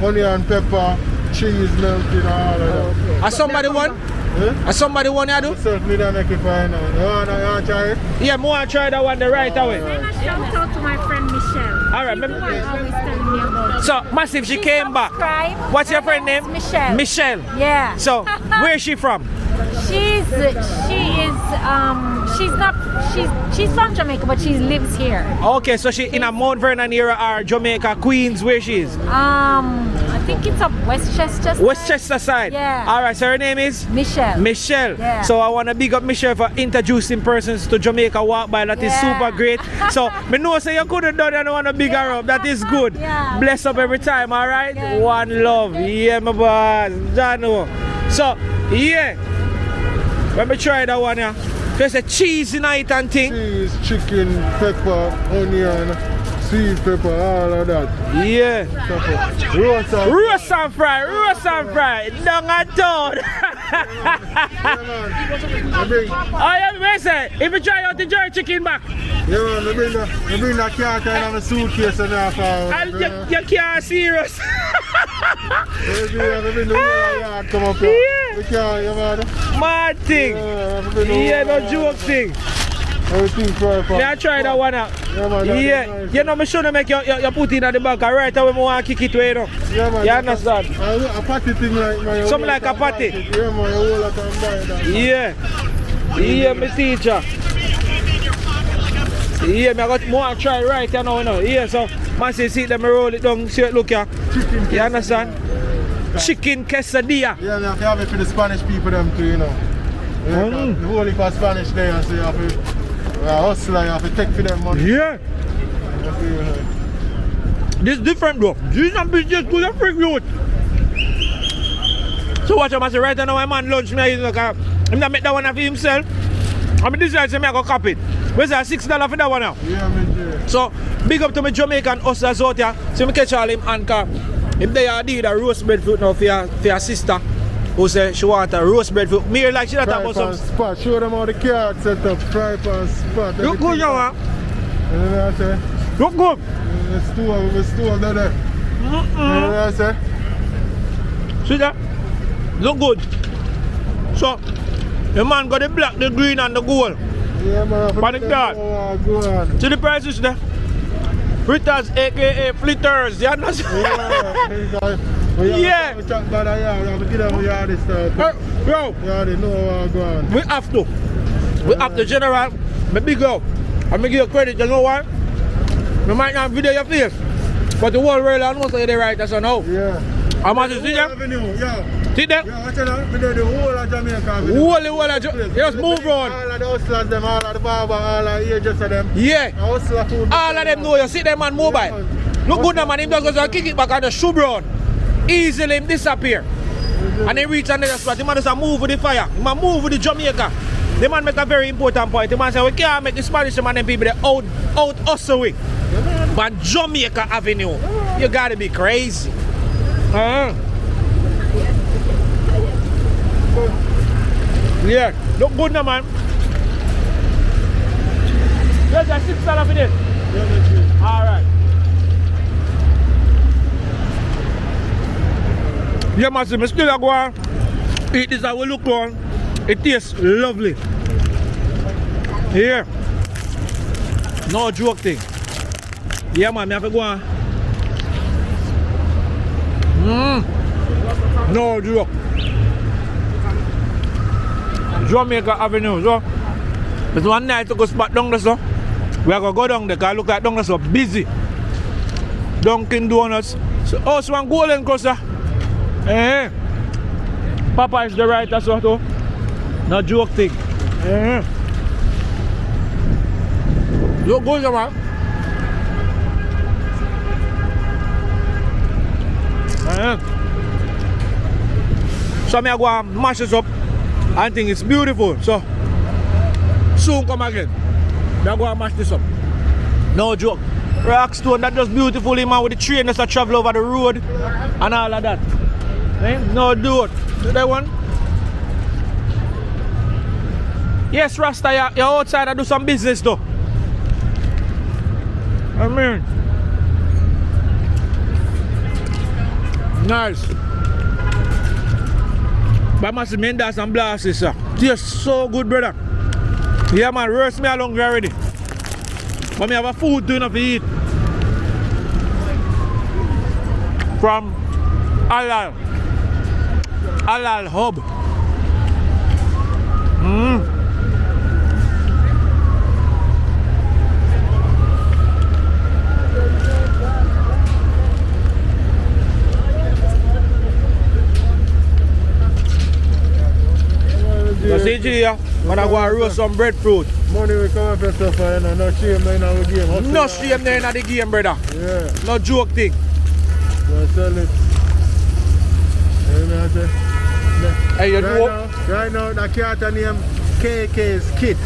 onion, pepper, cheese, milk, you know, all of that. As somebody want? As somebody want to do? Certainly don't make it fine now. You want to try it? Yeah, more I try that one the right away. Then I shout out to my friend Michelle. All right, She's the one always telling me about it. so massive, she came back. Subscribe. What's your friend name? Michelle. Michelle. Yeah. So where is she from? She's from Jamaica, but she lives here. Okay, so she in a Mount Vernon area or Jamaica, Queens, where she is? I think it's up Westchester. Westchester side. Yeah. All right, so her name is Michelle. Michelle. Yeah. So I want to big up Michelle for introducing persons to Jamaica Walk By. That is super great. So me know say you could have done it and I want to big her up. That is good. Yeah. Bless up every time, all right? Yeah. One love. Yeah, my boss. Jano. So, yeah. Let me try that one here. There's a cheese in it and thing. Cheese, chicken, pepper, onion, sweet pepper, all of that. Yeah. Roast and fry. Down a town. Oh, yeah, me say, if you try out the jerry chicken back. Yeah, man, I bring that cat in my suitcase and half hour. You can't serious. Come up here. Mad thing. Yeah, no joke thing. Everything fried. May I try that one out? Yeah, man. Yeah. You know, me should make you put in at the back. Right away, I want to kick it away, you know. Yeah, man. You understand? A patty thing like my. Something like a patty. Yeah, man. You hold it and buy that. Yeah. Yeah, my teacher. Yeah, me I got more try right you know. Yeah, so man say see them roll it down, see it look here. You understand? Chicken quesadilla. Yeah, me have to have it for the Spanish people them too, you know. Yeah, the whole heap of Spanish there, so you have to hustle, you have to take for them money. Yeah. This is different though. This is a business good and freak youth. So watch out, I say right now my man lunch me, I'm not make that one for himself. I mean this guy say me I go copy it. Where's that $6 for that one now? Yeah, man. So, big up to my Jamaican hustlers out here. So, I catch all him and if they are did a roast breadfruit now for your sister who said she want a roast breadfruit. Me like she not about some spot. Show them how the car set up. Fry pan spot. Look good now, man. You know what I say? Look good. The store there. You know what I say? See that? Look good. So, the man got the black, the green and the gold. Yeah, man. Panic that. See the prices there? Fritters, aka flitters. You understand? Yeah. Bro. We have to. We have to general. Me big up. And me give you credit, you know why? We might not video your face. But the whole world knows that you're right, that's a no. Yeah. How much is it? Yeah. See them? Yeah, watch it out. We do the whole of Jamaica. Whole of Jamaica. Just move on. All of the hustlers, them, all of the barber, all of the agents of them. Yeah. All of them know you see them on mobile. Yeah, look good now, man. Him just go kick it back on the shoe brown. Easily him disappear. And he reach another spot. The man just move with the fire. He man move with the Jamaica. The man make a very important point. The man say we can't make the Spanish man and people out hustle with. But Jamaica Avenue, you gotta be crazy. Yeah, look good now, man. There's a $6 for this. Alright. Yeah, man, so I still go on. Eat this I will look on. It tastes lovely. Here. No joke thing. Yeah, man, I have to go on. No joke. Jamaica Avenue, so there's one night to go spot down there, so we are going to go down there because look like down there so busy. Dunkin' Donuts. So also one golden crosser. Papa is the right as well too. No joke thing. Look good, man. So I'm going to mash this up. I think it's beautiful. So soon come again. I'm going to mash this up. No joke. Rockstone, that does beautifully, man, with the train that's a travel over the road and all of that. No dude. See that one? Yes, Rasta, you're outside and do some business though. I mean, nice. But must mean that some blasts, sir. Tastes so good, brother. Yeah, man, roast me along already. But me have a food to enough to eat. From Halal Hub. So see here, when I go and roast some breadfruit. Money will come up and stuff, and no shame in the game. No shame in the game, brother. Yeah. No joke thing. So sell it. Hey, you right now, the cat name KK's Kit.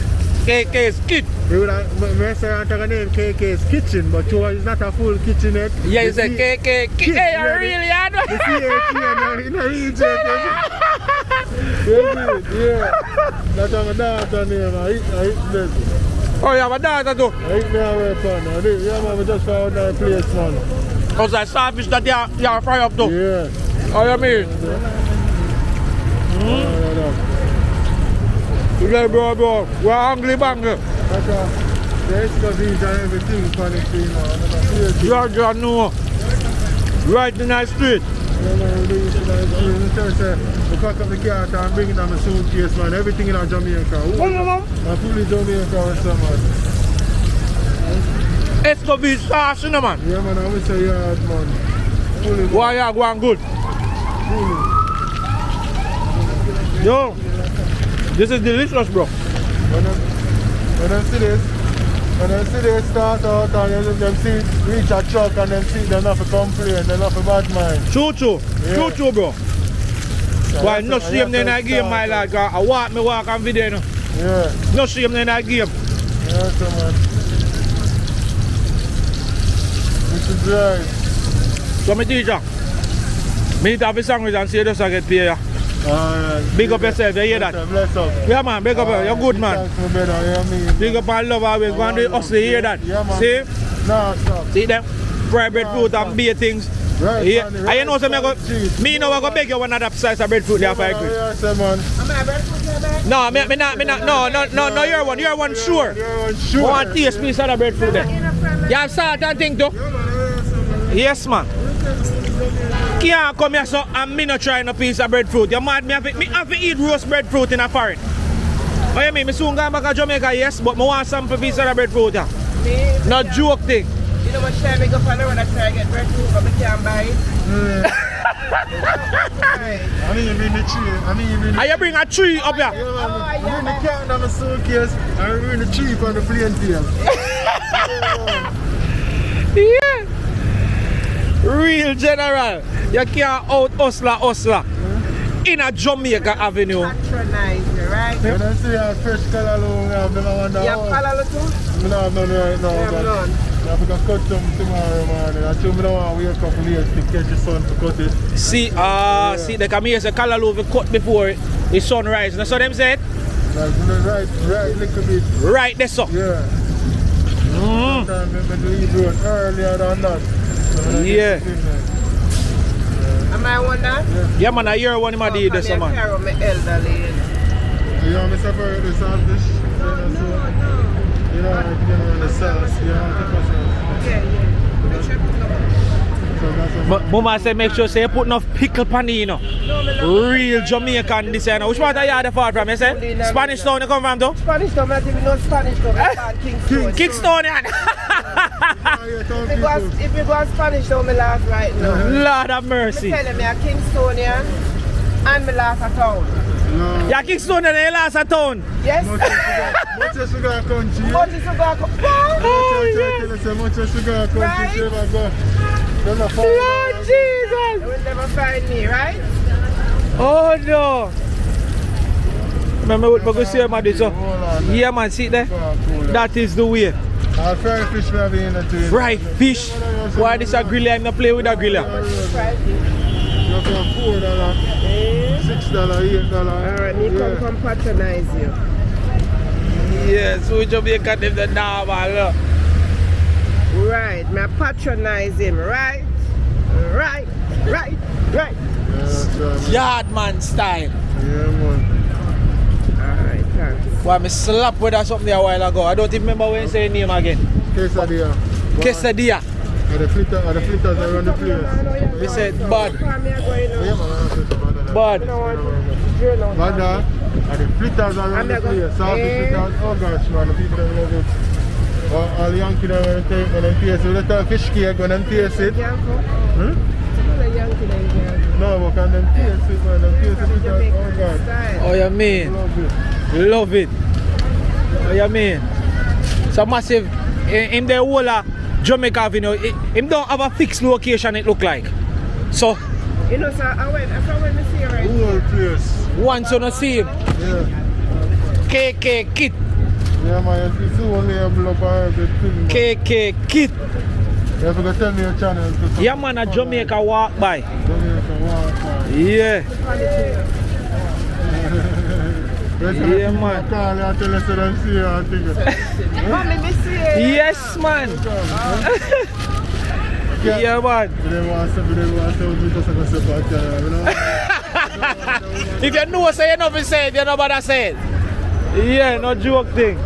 KK's Kit. You would have name KK's Kitchen, but it's not a full kitchenette. Yeah, you say KK Kit. Hey, you really are. The CAT in the region. Yeah. That's my daughter name. I eat this. Oh, you have a daughter too? I eat me away from now. Yeah, man, we just found that place, man. Because that starfish that you are fry up too? Yeah. Oh, you mean? Yeah, bro. We're hungry banger. The escovitch and everything for the thing now. You know. Right in the street. Yeah, man, we pack up the car and bring it on my suitcase, man. Everything in Jamaica. I'm fully Jamaica or something. Escovitch sauce, you know, man. Yeah, man, I will say yard, man. Fully. Why you going good? Yo, this is delicious, bro. When I see this start out and them see reach a truck and them see them not to complain, they not to bad mind. True, bro. Why no shame in the game, my lad? I walk and video, you know. Yeah. No shame in the game. Yeah, so man. This is right. So me teacher, me eat half a sandwich and see you just get paid. Yeah. Alright. Big up yourself, you hear that? Bless up. Yeah man, big up, you're good man. Thanks for better, you know what I mean? Big up and love always, go and do hustle, you hear that? Yeah, man. See? Nah, stop. See them? Fried breadfruit and beer things. Right, Yeah. man, And you know so me know I go beg you one other slice of breadfruit there for you. Yeah, say man. Am I breadfruit here, babe? No, me not, no, you're one sure. You're one sure. One taste piece of the breadfruit there. You have salt and thing too? Yes man. Can't come here so and me not trying a piece of breadfruit. You mad? Me have to eat roast breadfruit in a foreign. What you mean? Me soon go back to Jamaica, yes, but I want sample piece of the breadfruit. Yeah. No joke thing. You know what time I go on the road and try to get breadfruit, but I can't buy it. I mean, you bring the tree. And you bring a tree up here? Yeah, man. I bring the cat in my suitcase and I bring the tree on the plane tail. Yeah. Real general. You can't out hustler. In a Jamaica Avenue. Patronize you, right? When I see a fresh callaloo, I never wonder You have callaloo too? I don't have none right now. You have none? I have to cut some tomorrow morning. I told me I don't want to wake up late to catch the sun to cut it. See, see, they come here say callaloo will cut before the sun rises. That's what them said? Right, little bit. Right, that's up. Yeah. Sometimes I leave road earlier than that. So Yeah. Am I one that? Yeah, man, I hear one of my did this, man. I carry my elderly. You want me to separate the saltfish? You know, the sauce. You know, the sauce. Yeah. Make sure you put enough. But Mama said make sure say you put enough pickle pan in, you know. Real Jamaican this year. Which part are you far from, you say? Spanish Town you come from though? Spanish Town, I think no Spanish Town. I call Kingston. Kingstonian. If you go on Spanish Town, me laugh right now. Lord have mercy. Me tell me I'm Kingstonian and me laugh at town. No. Yeah, Kingstonian and you last a town. Yes? Much as cigar country. Much as cigar country. Much as cigar country. Never go. Lord Jesus. You will never find me, right? Oh no. Remember what we say about this? Yeah man, see there? That is the way. Fried fish we have in the Fried fish? Why this a griller? I'm not playing with a griller. Fried fish. You have $4, $6, $8. Alright, me come from patronize you. Yeah, so we Jamaican them the normal. Right, me patronize him, right? Right. Yard man style. Yeah, man. Alright, thanks. Why me slap with that something a while ago. I don't even remember when you say name again. Quesadilla. Quesadilla. And the fritters around the place. We said bad. Yeah, man. Bad. Bad. And the fritters around the place. Salty fritters. Oh gosh, man. The people that love it. All the Yankee that when they taste it. They tell fish cake when they taste it. No, but can them taste it when they taste it. Oh God. Oh, you mean? Love it. Oh, you mean? So massive. In the whole Jamaica Avenue, him don't have a fixed location it look like. So you know, sir, I went to see you right here. Place. Once you don't see him. Yeah. KK Kit. Yeah man, you see only a blow up everything. KK Kit. You have to tell me your channel. Yeah man, a Jamaica walk by. Jamaica walk by. Yeah. Yeah man. Call you and tell us that I'm see you and think. Mommy, me see you. Yes man. Yeah man. If you know say you never say it, you know what I said. Yeah, no joke thing.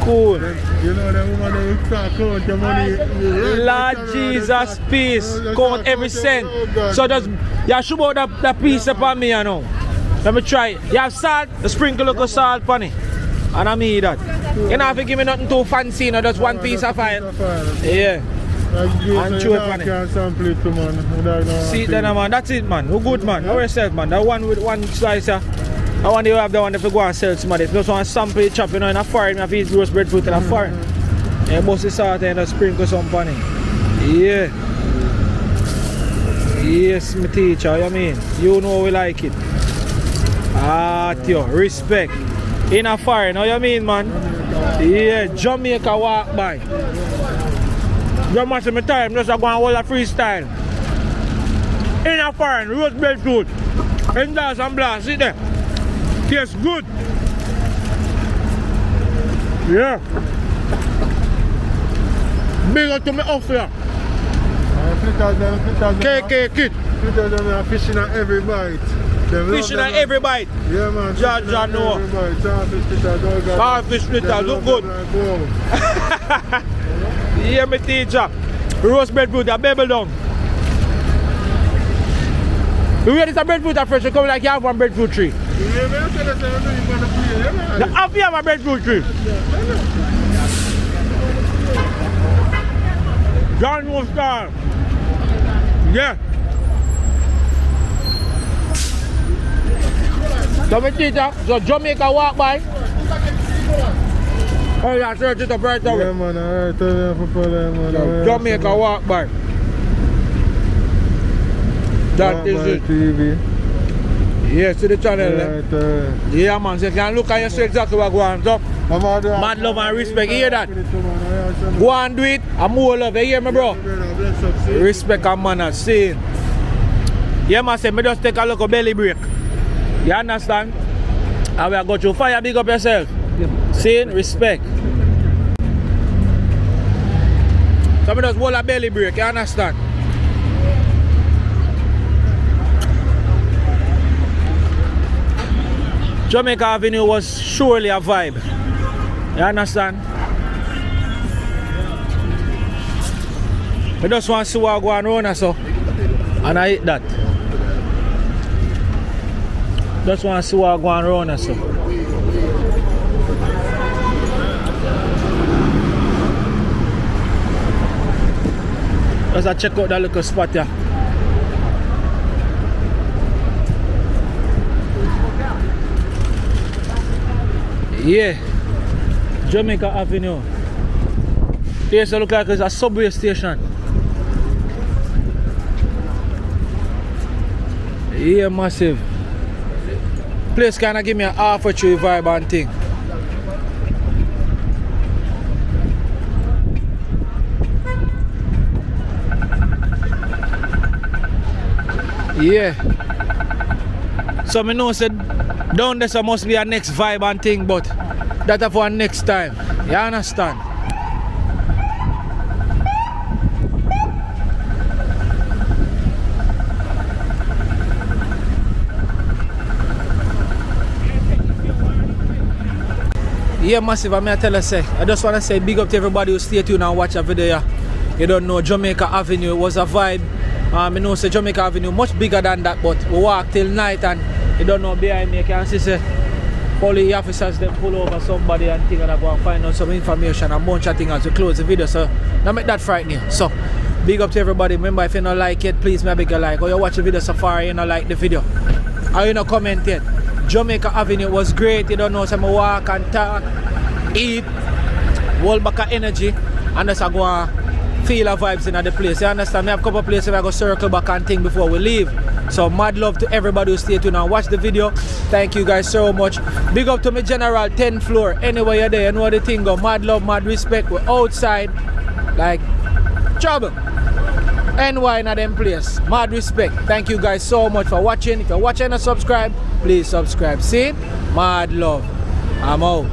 Cool. You know the woman who can't count your money. Lord Jesus, peace. Count every cent. So just you should put that piece upon me, you know. Let me try it. You have salt, the sprinkle of salt upon it. And I mean that. You don't have to give me nothing too fancy, you know, just one piece of fire. Yeah. And chew it on it. See then man, that's it man. Who good man? How yourself man? That one with one slicer. I want you to have the one if you go and sell somebody. If you just want to sample it chop, you know, in a foreign, you have to eat roast breadfruit in a foreign. You must the salt and sprinkle some on it. Yeah. Yes, my teacher, you mean? You know we like it. Ah, Theo, respect. In a foreign, know what you mean, man? Yeah, Jamaica walk by. Don't match my time, just go and hold a freestyle. In a foreign, roast breadfruit. Endorse and blast, see there. Tastes good. Yeah. Big up to me off here. KK kit. Fishing at every bite. Fishing at every bite. Yeah, man. John know. Starfish splitter, look good. Yeah, my teacher. Roast breadfruit, a babble down. You hear this a breadfruit at first, you come like you have one breadfruit tree. How you have a breadfruit tree? John no star. Yeah. So my teacher, so Jamaica walk by. Oh yeah, search it up right away. Yeah, man, alright, man. Jamaica walk by. That is it. TV. Yes, to the channel. Right. Yeah, man, so you can look and you see exactly what going on. So, mad love and respect, you hear that? Go and do it, and more love, you hear me, bro? Respect and manners, see. Yeah, man, say, me just take a look at belly break. You understand? And we are going to fire, big up yourself. See, respect. So, me just hold a belly break, you understand? Jamaica Avenue was surely a vibe. You understand? I just want to see what going on so. And I hit that. Just want to see what going on so. Just check out that little spot here. Yeah, Jamaica Avenue. Place look like it's a subway station. Yeah, massive. Place kinda give me a half a tree vibe and thing. Yeah. So I know said down there so must be a next vibe and thing, but that's for next time. You understand? Yeah, massive. I tell you, say, I just want to say big up to everybody who stay tuned and watch a video. You don't know Jamaica Avenue was a vibe. I know say Jamaica Avenue much bigger than that, but we walk till night and you don't know behind me. You can see say police officers them pull over somebody and things and I go and find out some information and bunch of things as we close the video. So don't make that frightening. So big up to everybody. Remember, if you don't like it, please make a like. Or you watch the video so far you don't like the video. Or you don't comment yet. Jamaica Avenue was great. You don't know, some walk and talk, eat, hold back of energy, and just go and feel the vibes in the place. You understand? We have a couple of places where I go circle back and think before we leave. So mad love to everybody who stay tuned and watch the video. Thank you guys so much. Big up to my general 10th floor. Anywhere you're there, you know the thing go. Mad love, mad respect. We're outside like trouble. NY in them place. Mad respect. Thank you guys so much for watching. If you're watching and subscribe, please subscribe. See? Mad love. I'm out.